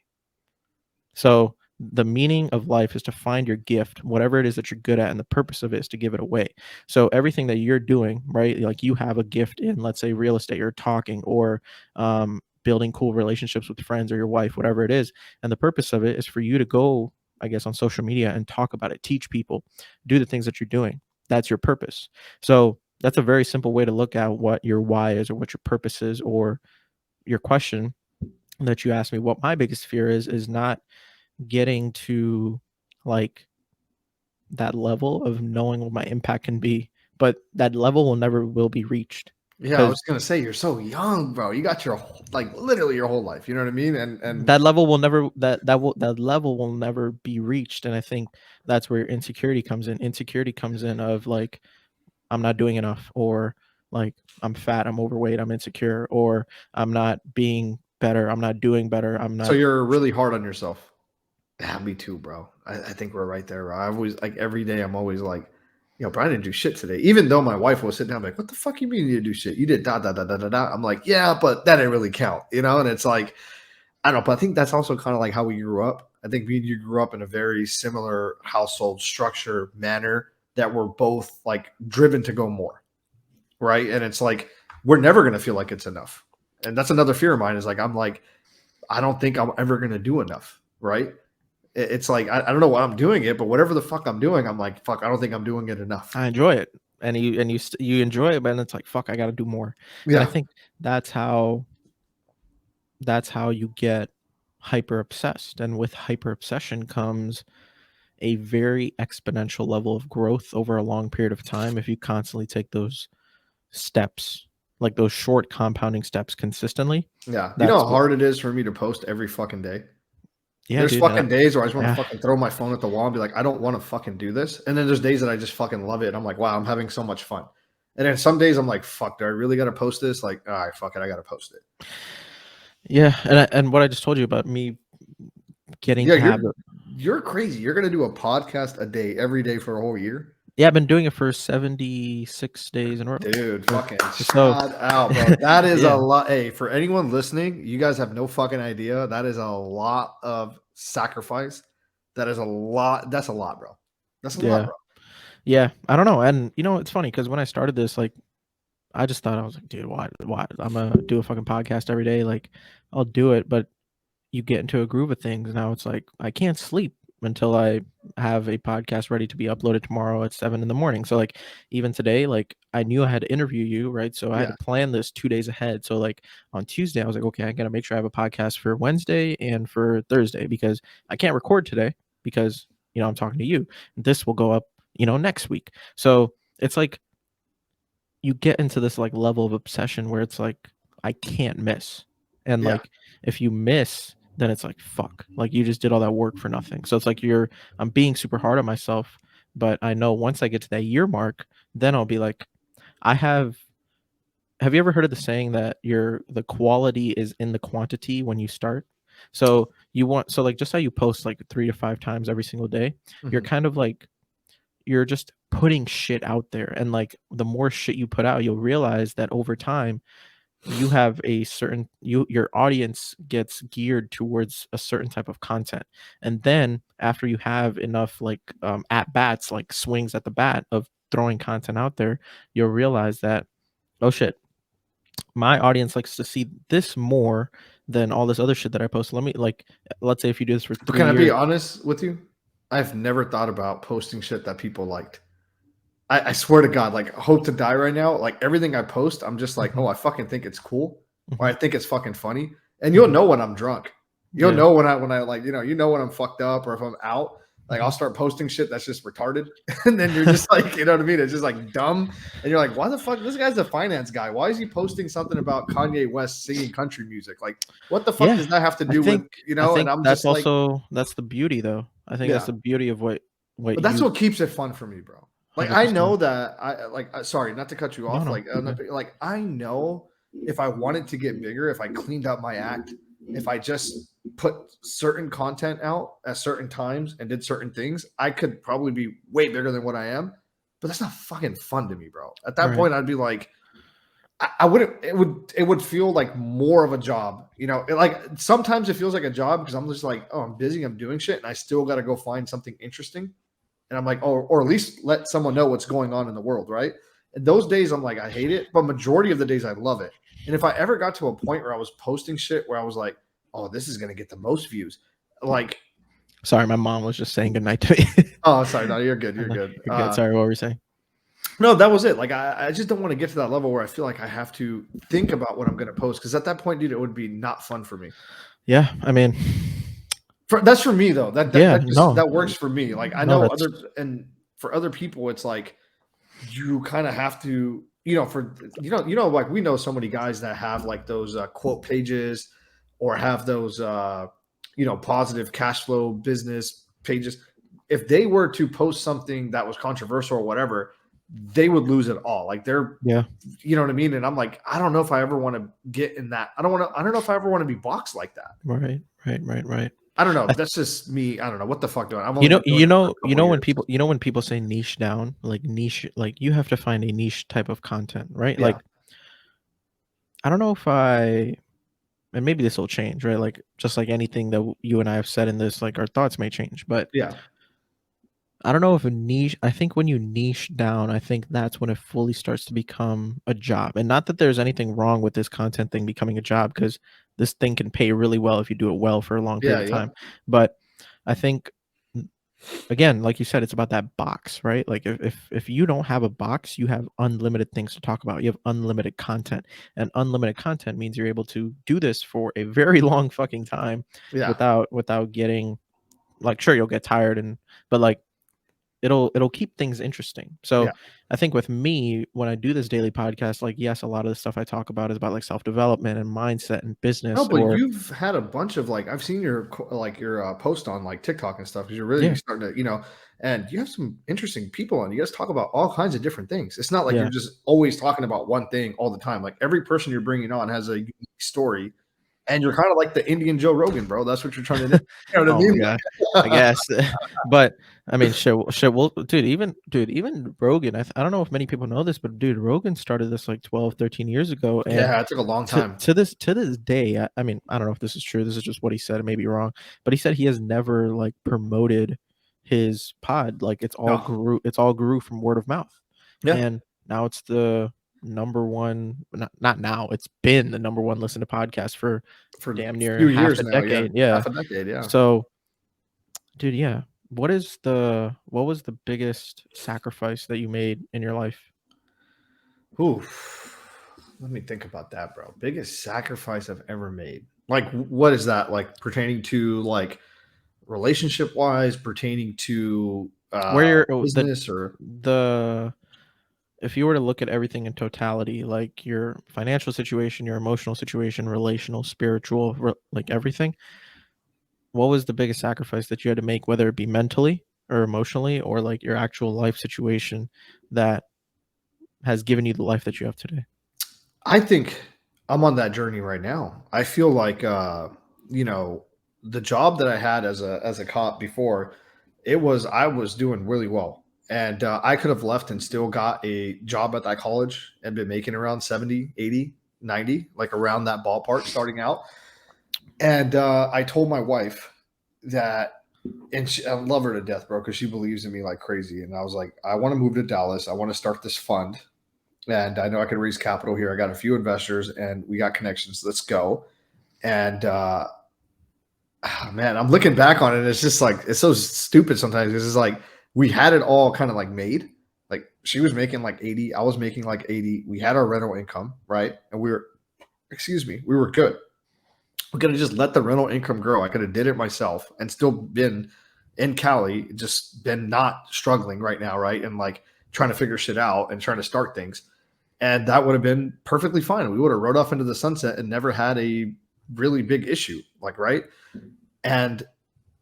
Speaker 1: So the meaning of life is to find your gift, whatever it is that you're good at, and the purpose of it is to give it away. So everything that you're doing, right? Like you have a gift in, let's say, real estate, or talking, or building cool relationships with friends or your wife, whatever it is. And the purpose of it is for you to go, I guess, on social media and talk about it, teach people, do the things that you're doing. That's your purpose. So that's a very simple way to look at what your why is or what your purpose is, or your question that you asked me, what my biggest fear is not getting to like that level of knowing what my impact can be, but that level will be reached
Speaker 2: Yeah, I
Speaker 1: because
Speaker 2: was gonna say you're so young, bro. You got your like literally your whole life. You know what I mean? And
Speaker 1: that level will never that level will never be reached. And I think that's where insecurity comes in. Insecurity comes in of like, I'm not doing enough, or like, I'm fat, I'm overweight, I'm insecure, or I'm not being better, I'm not doing better, I'm
Speaker 2: so
Speaker 1: not.
Speaker 2: you're really hard on yourself. Yeah, me too, bro. I think we're right there, bro. I always like every day. I'm always like, bro, I didn't do shit today. Even though my wife will sit down, like, what the fuck you mean you didn't do shit? You did da da da da da da. I'm like, yeah, but that didn't really count, And it's like, I don't know, but I think that's also kind of like how we grew up. I think me and you grew up in a very similar household structure manner that we're both like driven to go more, right? And it's like we're never gonna feel like it's enough. And that's another fear of mine is like I'm like, I don't think I'm ever gonna do enough, right? It's like I don't know why I'm doing it, but whatever the fuck I'm doing, I'm like, fuck, I don't think I'm doing it enough.
Speaker 1: I enjoy it, and you enjoy it, but then it's like, fuck, I got to do more. And I
Speaker 2: Yeah.
Speaker 1: think that's how you get hyper obsessed, and with hyper obsession comes a very exponential level of growth over a long period of time if you constantly take those steps. like those short compounding steps consistently.
Speaker 2: Yeah. You know
Speaker 1: That's
Speaker 2: how hard it is for me to post every fucking day?
Speaker 1: yeah,
Speaker 2: There's
Speaker 1: dude.
Speaker 2: fucking days where I just want to
Speaker 1: Yeah.
Speaker 2: fucking throw my phone at the wall and be like, I don't want to fucking do this. And then there's days that I just fucking love it. And I'm like, wow, I'm having so much fun. And then some days I'm like, fuck, do I really got to post this? Like, all right, fuck it, I got to post it.
Speaker 1: Yeah, and what I just told you about me getting
Speaker 2: Yeah,
Speaker 1: to have
Speaker 2: you're crazy. You're gonna do a podcast a day every day for a whole year.
Speaker 1: yeah, I've been doing it for 76 days in a row.
Speaker 2: Dude, fucking
Speaker 1: So
Speaker 2: shout out, bro. That is
Speaker 1: yeah,
Speaker 2: a lot. Hey, for anyone listening, you guys have no fucking idea. That is a lot of sacrifice. That is a lot. That's a lot, bro. That's a lot,
Speaker 1: yeah,
Speaker 2: bro.
Speaker 1: yeah. I don't know, and you know it's funny because when I started this, like I just thought I was like, dude, why? I'm gonna do a fucking podcast every day. Like I'll do it, but you get into a groove of things. Now it's like I can't sleep until I have a podcast ready to be uploaded tomorrow at 7 in the morning. So like even today, like I knew I had to interview you, right? So I had
Speaker 2: Yeah,
Speaker 1: to plan this 2 days ahead. So like on Tuesday, I was like, okay, I gotta make sure I have a podcast for Wednesday and for Thursday because I can't record today because you know I'm talking to you. This will go up, you know, next week. So it's like you get into this like level of obsession where it's like I can't miss. And
Speaker 2: yeah,
Speaker 1: like if you miss, then it's like fuck. Like you just did all that work for nothing. So it's like I'm being super hard on myself, but I know once I get to that year mark, then I'll be like I have you ever heard of the saying that the quality is in the quantity when you start? So so like just how you post like 3 to 5 times every single day, you're
Speaker 2: mhm.
Speaker 1: kind of like you're just putting shit out there, and like the more shit you put out you'll realize that over time you have a certain your audience gets geared towards a certain type of content, and then after you have enough like at bats, like swings at the bat of throwing content out there, you'll realize that oh shit, my audience likes to see this more than all this other shit that I post. Let's say if you do this for
Speaker 2: But
Speaker 1: three
Speaker 2: can I be
Speaker 1: years
Speaker 2: honest with you? I've never thought about posting shit that people liked. I swear to God, like hope to die right now. Like everything I post, I'm just like,
Speaker 1: Mhm,
Speaker 2: oh, I fucking think it's cool, or
Speaker 1: mhm,
Speaker 2: I think it's fucking funny. And you'll
Speaker 1: mhm.
Speaker 2: know when I'm drunk. You'll
Speaker 1: Yeah.
Speaker 2: know when I like, you know when I'm fucked up or if I'm out. Like I'll
Speaker 1: Mhm.
Speaker 2: start posting shit that's just retarded. And then you're just like, you know what I mean? It's just like dumb. And you're like, why the fuck? This guy's a finance guy. Why is he posting something about Kanye West singing country music? Like, what the fuck
Speaker 1: Yeah,
Speaker 2: does that have to
Speaker 1: I
Speaker 2: do with,
Speaker 1: think
Speaker 2: you
Speaker 1: I
Speaker 2: know? And
Speaker 1: think
Speaker 2: I'm
Speaker 1: that's
Speaker 2: just like,
Speaker 1: also that's the beauty though. I think that's
Speaker 2: yeah.
Speaker 1: the beauty of what
Speaker 2: But that's
Speaker 1: you
Speaker 2: what keeps it fun for me, bro. Like I
Speaker 1: 100%.
Speaker 2: know that sorry, not to cut you
Speaker 1: No,
Speaker 2: off.
Speaker 1: no, you're good.
Speaker 2: Like I know if I wanted to get bigger, if I cleaned up my act, if I just put certain content out at certain times and did certain things, I could probably be way bigger than what I am. But that's not fucking fun to me, bro. At that
Speaker 1: Right.
Speaker 2: point, I'd be like, I wouldn't. It would feel like more of a job, you know. Like sometimes it feels like a job because I'm just like, oh, I'm busy, I'm doing shit, and I still got to go find something interesting. And I'm like, oh, or at least let someone know what's going on in the world, right? And those days I'm like, I hate it, but majority of the days I love it. And if I ever got to a point where I was posting shit where I was like, oh, this is gonna get the most views, like,
Speaker 1: Sorry, my mom was just saying goodnight to me.
Speaker 2: oh, sorry, no, you're good, you're
Speaker 1: No,
Speaker 2: good.
Speaker 1: you're good. Sorry, what were you saying?
Speaker 2: No, that was it. Like, I just don't want to get to that level where I feel like I have to think about what I'm gonna post because at that point, dude, it would be not fun for me.
Speaker 1: Yeah, I mean,
Speaker 2: That's for me though.
Speaker 1: yeah,
Speaker 2: That works for me. Like I
Speaker 1: no,
Speaker 2: know
Speaker 1: that's
Speaker 2: other and for other people, it's like you kind of have to, like we know so many guys that have like those quote pages or have those positive cash flow business pages. If they were to post something that was controversial or whatever, they would lose it all. Like they're,
Speaker 1: yeah,
Speaker 2: you know what I mean? And I'm like, I don't know if I ever want to get in that. I don't know if I ever want to be boxed like that.
Speaker 1: right, right, right, right.
Speaker 2: I don't know.
Speaker 1: I,
Speaker 2: That's just me. I don't know what the fuck doing. I've only been doing it for a couple of years.
Speaker 1: when people say niche down, like niche, like you have to find a niche type of content, right?
Speaker 2: Yeah.
Speaker 1: Like I don't know if and maybe this will change, right? Like just like anything that you and I have said in this, like our thoughts may change, but
Speaker 2: Yeah.
Speaker 1: I don't know if a niche. I think when you niche down, I think that's when it fully starts to become a job. And not that there's anything wrong with this content thing becoming a job, because this thing can pay really well if you do it well for a long
Speaker 2: Yeah.
Speaker 1: period of
Speaker 2: Yep.
Speaker 1: time. But I think again, like you said, it's about that box, right? Like if you don't have a box, you have unlimited things to talk about. You have unlimited content, and unlimited content means you're able to do this for a very long fucking time
Speaker 2: Yeah.
Speaker 1: without getting like sure you'll get tired but like it'll keep things interesting. So
Speaker 2: Yeah.
Speaker 1: I think with me, when I do this daily podcast, like, yes, a lot of the stuff I talk about is about like self-development and mindset and
Speaker 2: No,
Speaker 1: business,
Speaker 2: but
Speaker 1: or
Speaker 2: you've had a bunch of like I've seen your post on like TikTok and stuff because you're really
Speaker 1: yeah,
Speaker 2: starting to and you have some interesting people on. You guys talk about all kinds of different things. It's not like
Speaker 1: yeah.
Speaker 2: you're just always talking about one thing all the time. Like every person you're bringing on has a unique story, and you're kind of like the Indian Joe Rogan, bro. That's what you're trying to do. You know what
Speaker 1: Oh my god,
Speaker 2: I
Speaker 1: I
Speaker 2: mean?
Speaker 1: guess. But I mean, shit. Well, even Rogan. I don't know if many people know this, but dude, Rogan started this like 12, 13 years ago, and
Speaker 2: Yeah, it took a long
Speaker 1: to
Speaker 2: time.
Speaker 1: to this day, I mean, I don't know if this is true. This is just what he said. It may be wrong, but he said he has never like promoted his pod. Like
Speaker 2: No.
Speaker 1: it's all grew from word of mouth,
Speaker 2: Yeah.
Speaker 1: and now it's the number one. Not now. It's been the number one listened to podcast for
Speaker 2: For a
Speaker 1: damn near
Speaker 2: few
Speaker 1: half
Speaker 2: years
Speaker 1: a
Speaker 2: now. Yeah.
Speaker 1: decade. Yeah.
Speaker 2: Half a decade. Yeah.
Speaker 1: So, dude, yeah. What was the biggest sacrifice that you made in your life?
Speaker 2: Ooh. Let me think about that, bro. Biggest sacrifice I've ever made. Like, what is that? Like pertaining to like relationship wise, pertaining to
Speaker 1: Where you're
Speaker 2: business or
Speaker 1: the if you were to look at everything in totality, like your financial situation, your emotional situation, relational, spiritual, like everything, what was the biggest sacrifice that you had to make, whether it be mentally or emotionally, or like your actual life situation that has given you the life that you have today?
Speaker 2: I think I'm on that journey right now. I feel like you know, the job that I had as a cop before, I was doing really well. And I could have left and still got a job at that college and been making around 70, 80, 90, like around that ballpark starting out. And I told my wife that, and I love her to death, bro, because she believes in me like crazy. And I was like, I want to move to Dallas. I want to start this fund and I know I can raise capital here. I got a few investors and we got connections. Let's go. And man, I'm looking back on it. It's just like it's so stupid sometimes. It's just like we had it all kind of like made. Like she was making like 80, I was making like 80. We had our rental income, right? And we were good. We could have just let the rental income grow. I could have did it myself and still been in Cali, just been not struggling right now, right? And like trying to figure shit out and trying to start things. And that would have been perfectly fine. We would have rode off into the sunset and never had a really big issue, like right. And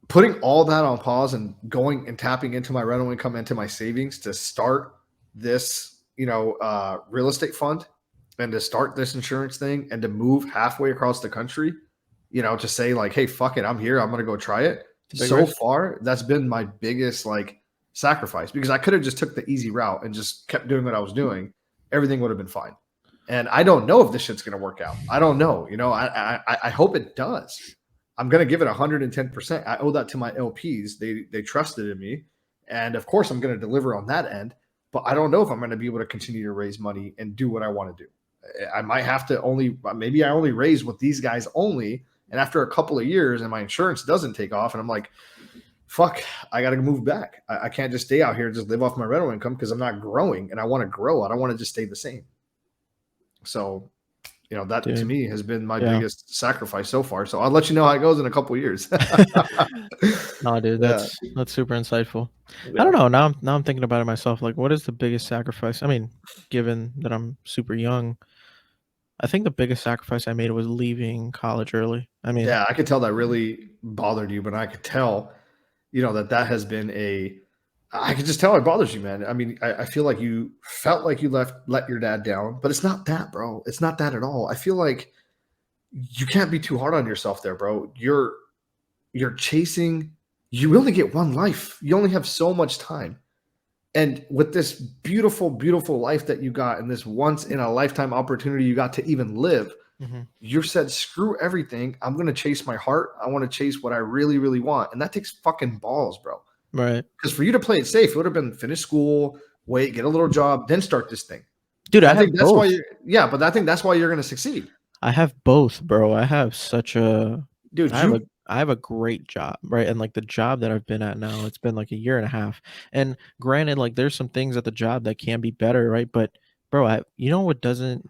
Speaker 2: putting all that on pause and going and tapping into my rental income, into my savings to start this, real estate fund and to start this insurance thing and to move halfway across the country, to say like, hey, fuck it, I'm here. I'm going to go try it.
Speaker 1: It's a big
Speaker 2: So
Speaker 1: risk.
Speaker 2: far, that's been my biggest like sacrifice because I could have just took the easy route and just kept doing what I was doing. Everything would have been fine. And I don't know if this shit's going to work out. I don't know. I hope it does. I'm going to give it 110%. I owe that to my LPs. They trusted in me. And of course, I'm going to deliver on that end. But I don't know if I'm going to be able to continue to raise money and do what I want to do. I might have to maybe I only raise with these guys only. And after a couple of years and my insurance doesn't take off, and I'm like, fuck, I got to move back. I can't just stay out here and just live off my rental income because I'm not growing and I want to grow. I don't want to just stay the same. So that to
Speaker 1: Dude,
Speaker 2: me has been my
Speaker 1: yeah.
Speaker 2: biggest sacrifice so far. So I'll let you know how it goes in a couple of years.
Speaker 1: No, dude,
Speaker 2: Yeah,
Speaker 1: that's super insightful. I
Speaker 2: yeah,
Speaker 1: don't know. Now I'm thinking about it myself. Like, what is the biggest sacrifice? I mean, given that I'm super young, I think the biggest sacrifice I made was leaving college early. I mean,
Speaker 2: yeah. I could tell that really bothered you, but I could tell, that has been I could just tell it bothers you, man. I mean, I feel like you felt like you let your dad down, but it's not that, bro. It's not that at all. I feel like you can't be too hard on yourself there, bro. You're chasing. You only get one life. You only have so much time. And with this beautiful, beautiful life that you got and this once in a lifetime opportunity you got to even live,
Speaker 1: mhm,
Speaker 2: you said, screw everything. I'm going to chase my heart. I want to chase what I really, really want. And that takes fucking balls, bro.
Speaker 1: right,
Speaker 2: Because for you to play it safe, it would have been finish school, wait, get a little job, then start this thing.
Speaker 1: dude. I
Speaker 2: I
Speaker 1: have
Speaker 2: think that's why
Speaker 1: both.
Speaker 2: you're, yeah, but I think that's why you're going to succeed.
Speaker 1: I have both, bro. I have such a
Speaker 2: Dude,
Speaker 1: I have a I have a great job, right? And like the job that I've been at now, it's been like a year and a half. And granted, like there's some things at the job that can be better, right? But bro, you know what doesn't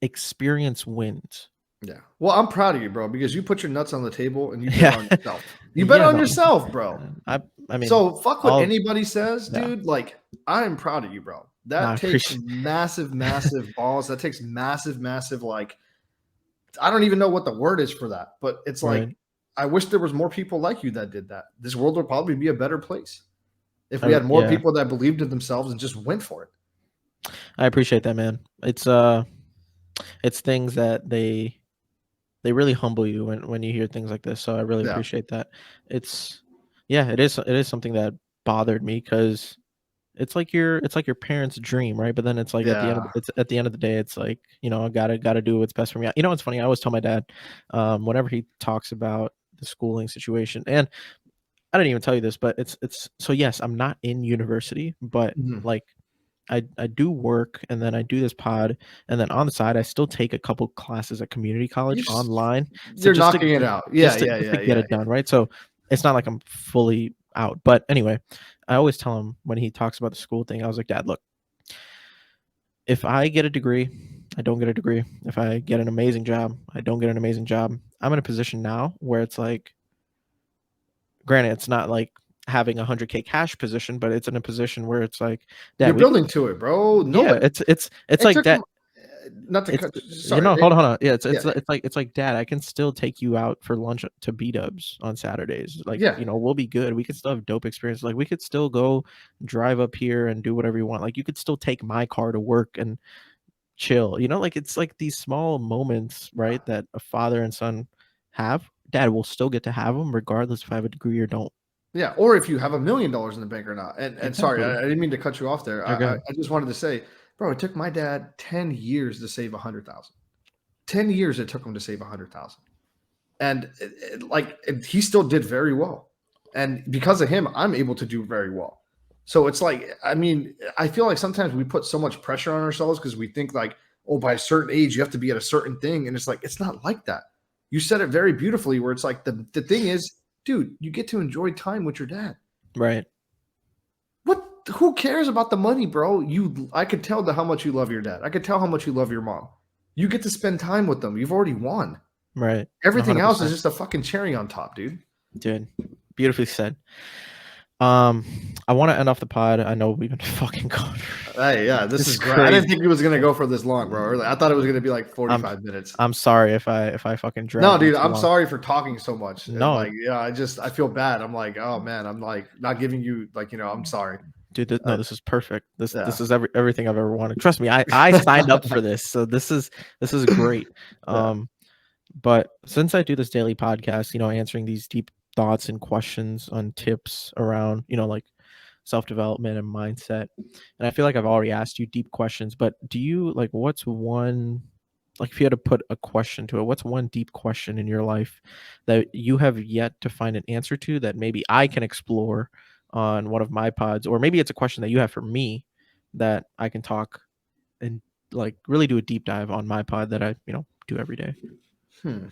Speaker 1: experience wins.
Speaker 2: Yeah. Well, I'm proud of you, bro, because you put your nuts on the table and you bet
Speaker 1: Yeah.
Speaker 2: on yourself. You bet
Speaker 1: Yeah,
Speaker 2: on
Speaker 1: no.
Speaker 2: yourself, bro.
Speaker 1: I I mean,
Speaker 2: So fuck what
Speaker 1: I'll
Speaker 2: anybody says,
Speaker 1: yeah.
Speaker 2: dude. Like, I'm proud of you, bro.
Speaker 1: No, I
Speaker 2: That takes
Speaker 1: appreciate
Speaker 2: massive, massive balls. That takes massive, massive, like, I don't even know what the word is for that, but it's
Speaker 1: right.
Speaker 2: like, I wish there was more people like you that did that. This world would probably be a better place if we had more
Speaker 1: Yeah.
Speaker 2: people that believed in themselves and just went for it.
Speaker 1: I appreciate that, man. It's things that they really humble you when you hear things like this. So I really
Speaker 2: Yeah.
Speaker 1: appreciate that. It's yeah, it is something that bothered me because it's like your parents' dream, right? But then it's like
Speaker 2: Yeah.
Speaker 1: at the end of the day, it's like, I gotta do what's best for me. You know, it's funny. I always tell my dad, whenever he talks about the schooling situation, and I didn't even tell you this, but it's so yes, I'm not in university, but
Speaker 2: Mhm.
Speaker 1: like I do work and then I do this pod and then on the side I still take a couple classes at community college online. So
Speaker 2: You're knocking it out. Yeah, yeah,
Speaker 1: just to
Speaker 2: yeah,
Speaker 1: get
Speaker 2: yeah,
Speaker 1: it
Speaker 2: yeah.
Speaker 1: done, right? So it's not like I'm fully out. But anyway, I always tell him when he talks about the school thing, I was like, Dad, look, if I get a degree, I don't get a degree. If I get an amazing job, I don't get an amazing job. I'm in a position now where it's like, granted, it's not like having a 100K cash position, but it's in a position where it's like, Dad,
Speaker 2: You're
Speaker 1: we
Speaker 2: building to it, bro.
Speaker 1: yeah,
Speaker 2: Nobody.
Speaker 1: it's
Speaker 2: It
Speaker 1: like
Speaker 2: took
Speaker 1: that.
Speaker 2: him not to
Speaker 1: It's
Speaker 2: cut.
Speaker 1: you
Speaker 2: Sorry.
Speaker 1: know, hold on, hold on. Yeah,
Speaker 2: Yeah,
Speaker 1: it's like Dad, I can still take you out for lunch to B Dubs on Saturdays. Like,
Speaker 2: yeah,
Speaker 1: we'll be good. We could still have dope experiences. Like, we could still go drive up here and do whatever you want. Like, you could still take my car to work and chill. Like it's like these small moments, right, that a father and son have. Dad will still get to have them regardless if I have a degree or don't.
Speaker 2: yeah. Or if you have $1 million in the bank or not. And sorry, I
Speaker 1: Exactly.
Speaker 2: didn't mean to cut you off there.
Speaker 1: You're good.
Speaker 2: I just wanted to say, bro, it took my dad 10 years to save 100,000. 10 years it took him to save 100,000. And he still did very well. And because of him, I'm able to do very well. So it's like, I mean, I feel like sometimes we put so much pressure on ourselves because we think like, oh, by a certain age, you have to be at a certain thing. And it's like, it's not like that. You said it very beautifully, where it's like the thing is, dude, you get to enjoy time with your dad.
Speaker 1: Right.
Speaker 2: What who cares about the money, bro? I could tell how much you love your dad. I could tell how much you love your mom. You get to spend time with them. You've already won.
Speaker 1: Right.
Speaker 2: Everything else is
Speaker 1: 100%.
Speaker 2: just a fucking cherry on top, dude.
Speaker 1: Dude, beautifully said. Um, I want to end off the pod. I know we've been fucking going.
Speaker 2: Hey, yeah, this
Speaker 1: This
Speaker 2: is
Speaker 1: is
Speaker 2: great. I didn't
Speaker 1: crazy.
Speaker 2: think it was gonna go for this long, bro. I thought it was gonna be like
Speaker 1: I'm
Speaker 2: 45 minutes.
Speaker 1: I'm sorry if I fucking
Speaker 2: No,
Speaker 1: dragged on
Speaker 2: dude,
Speaker 1: too
Speaker 2: I'm
Speaker 1: long.
Speaker 2: sorry for talking so much. And
Speaker 1: No,
Speaker 2: like, yeah, I feel bad. I'm like, oh man, I'm like not giving you like, I'm sorry.
Speaker 1: dude,
Speaker 2: Uh,
Speaker 1: no, this is perfect. This
Speaker 2: yeah,
Speaker 1: is everything I've ever wanted. Trust me, I signed up for this, so this is great.
Speaker 2: yeah.
Speaker 1: But since I do this daily podcast, answering these deep thoughts and questions on tips around, like self-development and mindset, and I feel like I've already asked you deep questions, but do you like what's one like if you had to put a question to it, what's one deep question in your life that you have yet to find an answer to that maybe I can explore on one of my pods, or maybe it's a question that you have for me that I can talk and like really do a deep dive on my pod that I, do every day.
Speaker 2: Hmm.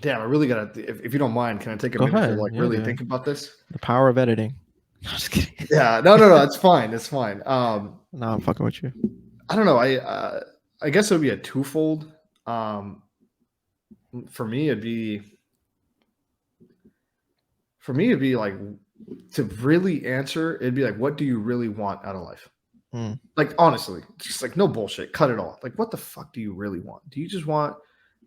Speaker 2: Damn, I really gotta. If you don't mind, can I take a
Speaker 1: Go
Speaker 2: minute to
Speaker 1: ahead.
Speaker 2: like
Speaker 1: Yeah,
Speaker 2: really
Speaker 1: dude.
Speaker 2: think about this?
Speaker 1: The power of editing. No, just kidding.
Speaker 2: Yeah, no. It's fine. It's fine.
Speaker 1: No, I'm fucking with you.
Speaker 2: I don't know. I guess it would be a twofold. Um, for me, it'd be like to really answer. It'd be like, what do you really want out of life?
Speaker 1: Mm,
Speaker 2: Like honestly, just like no bullshit. Cut it all. Like, what the fuck do you really want? Do you just want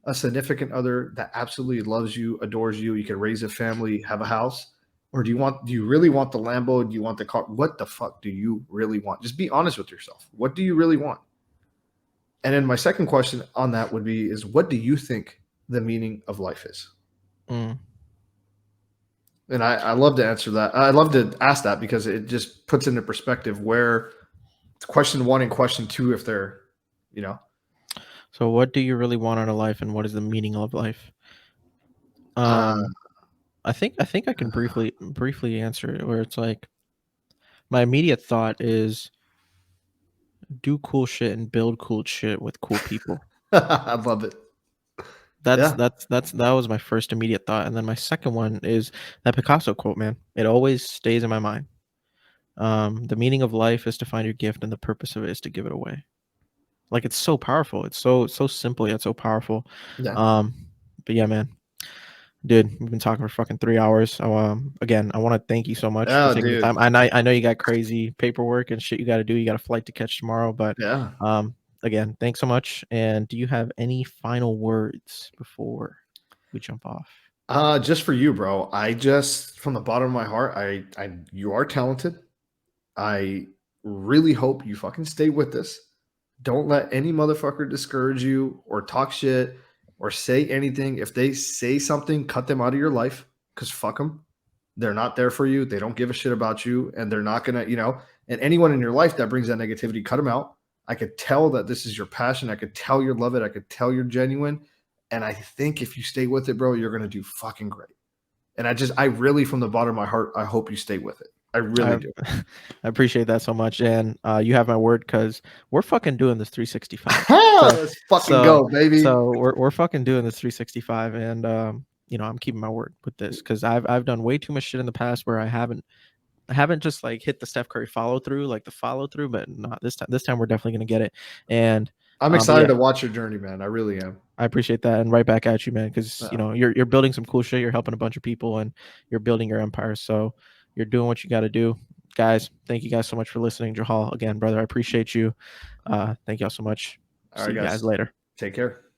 Speaker 2: a significant other that absolutely loves you, adores you? You can raise a family, have a house, or do you really want the Lambo? Do you want the car? What the fuck do you really want? Just be honest with yourself. What do you really want? And then my second question on that would be is what do you think the meaning of life is?
Speaker 1: mm.
Speaker 2: And I love to answer that. I love to ask that because it just puts into perspective where question one and question two, if they're, you know,
Speaker 1: So, what do you really want out of life, and what is the meaning of life?
Speaker 2: uh,
Speaker 1: Um, I think I can briefly answer it. Where it's like my immediate thought is do cool shit and build cool shit with cool people.
Speaker 2: I love it.
Speaker 1: That's
Speaker 2: Yeah.
Speaker 1: that's that's that was my first immediate thought, and then my second one is that Picasso quote, man. It always stays in my mind. The meaning of life is to find your gift, and the purpose of it is to give it away. Like it's so powerful. It's so simple yet so powerful.
Speaker 2: Yeah.
Speaker 1: Um, but yeah, man, dude, we've been talking for fucking 3 hours. So, again, I want to thank you so much for
Speaker 2: Oh,
Speaker 1: taking the
Speaker 2: dude.
Speaker 1: time. I know you got crazy paperwork and shit you got to do. You got a flight to catch tomorrow, but
Speaker 2: Yeah.
Speaker 1: again, thanks so much. And do you have any final words before we jump off?
Speaker 2: Just for you, bro. I just from the bottom of my heart, you are talented. I really hope you fucking stay with this. Don't let any motherfucker discourage you or talk shit or say anything. If they say something, cut them out of your life because fuck them. They're not there for you. They don't give a shit about you. And they're not going to, and anyone in your life that brings that negativity, cut them out. I could tell that this is your passion. I could tell you love it. I could tell you're genuine. And I think if you stay with it, bro, you're going to do fucking great. And I really, from the bottom of my heart, I hope you stay with it. I really
Speaker 1: I
Speaker 2: do.
Speaker 1: I appreciate that so much, and you have my word because we're fucking doing this 365. So
Speaker 2: Let's fucking
Speaker 1: so
Speaker 2: go, baby.
Speaker 1: so we're fucking doing this 365, and I'm keeping my word with this because I've done way too much shit in the past where I haven't just like hit the Steph Curry follow through, like the follow through, but not this time. This time we're definitely gonna get it, and
Speaker 2: I'm
Speaker 1: but
Speaker 2: excited
Speaker 1: yeah,
Speaker 2: to watch your journey, man. I really am.
Speaker 1: I appreciate that, and right back at you, man, because
Speaker 2: Yeah.
Speaker 1: you're building some cool shit. You're helping a bunch of people, and you're building your empire. So you're doing what you got to do, guys. Thank you guys so much for listening, Johal. Again, brother, I appreciate you. Thank y'all so much.
Speaker 2: All
Speaker 1: See
Speaker 2: right,
Speaker 1: you guys
Speaker 2: guys.
Speaker 1: later.
Speaker 2: Take care.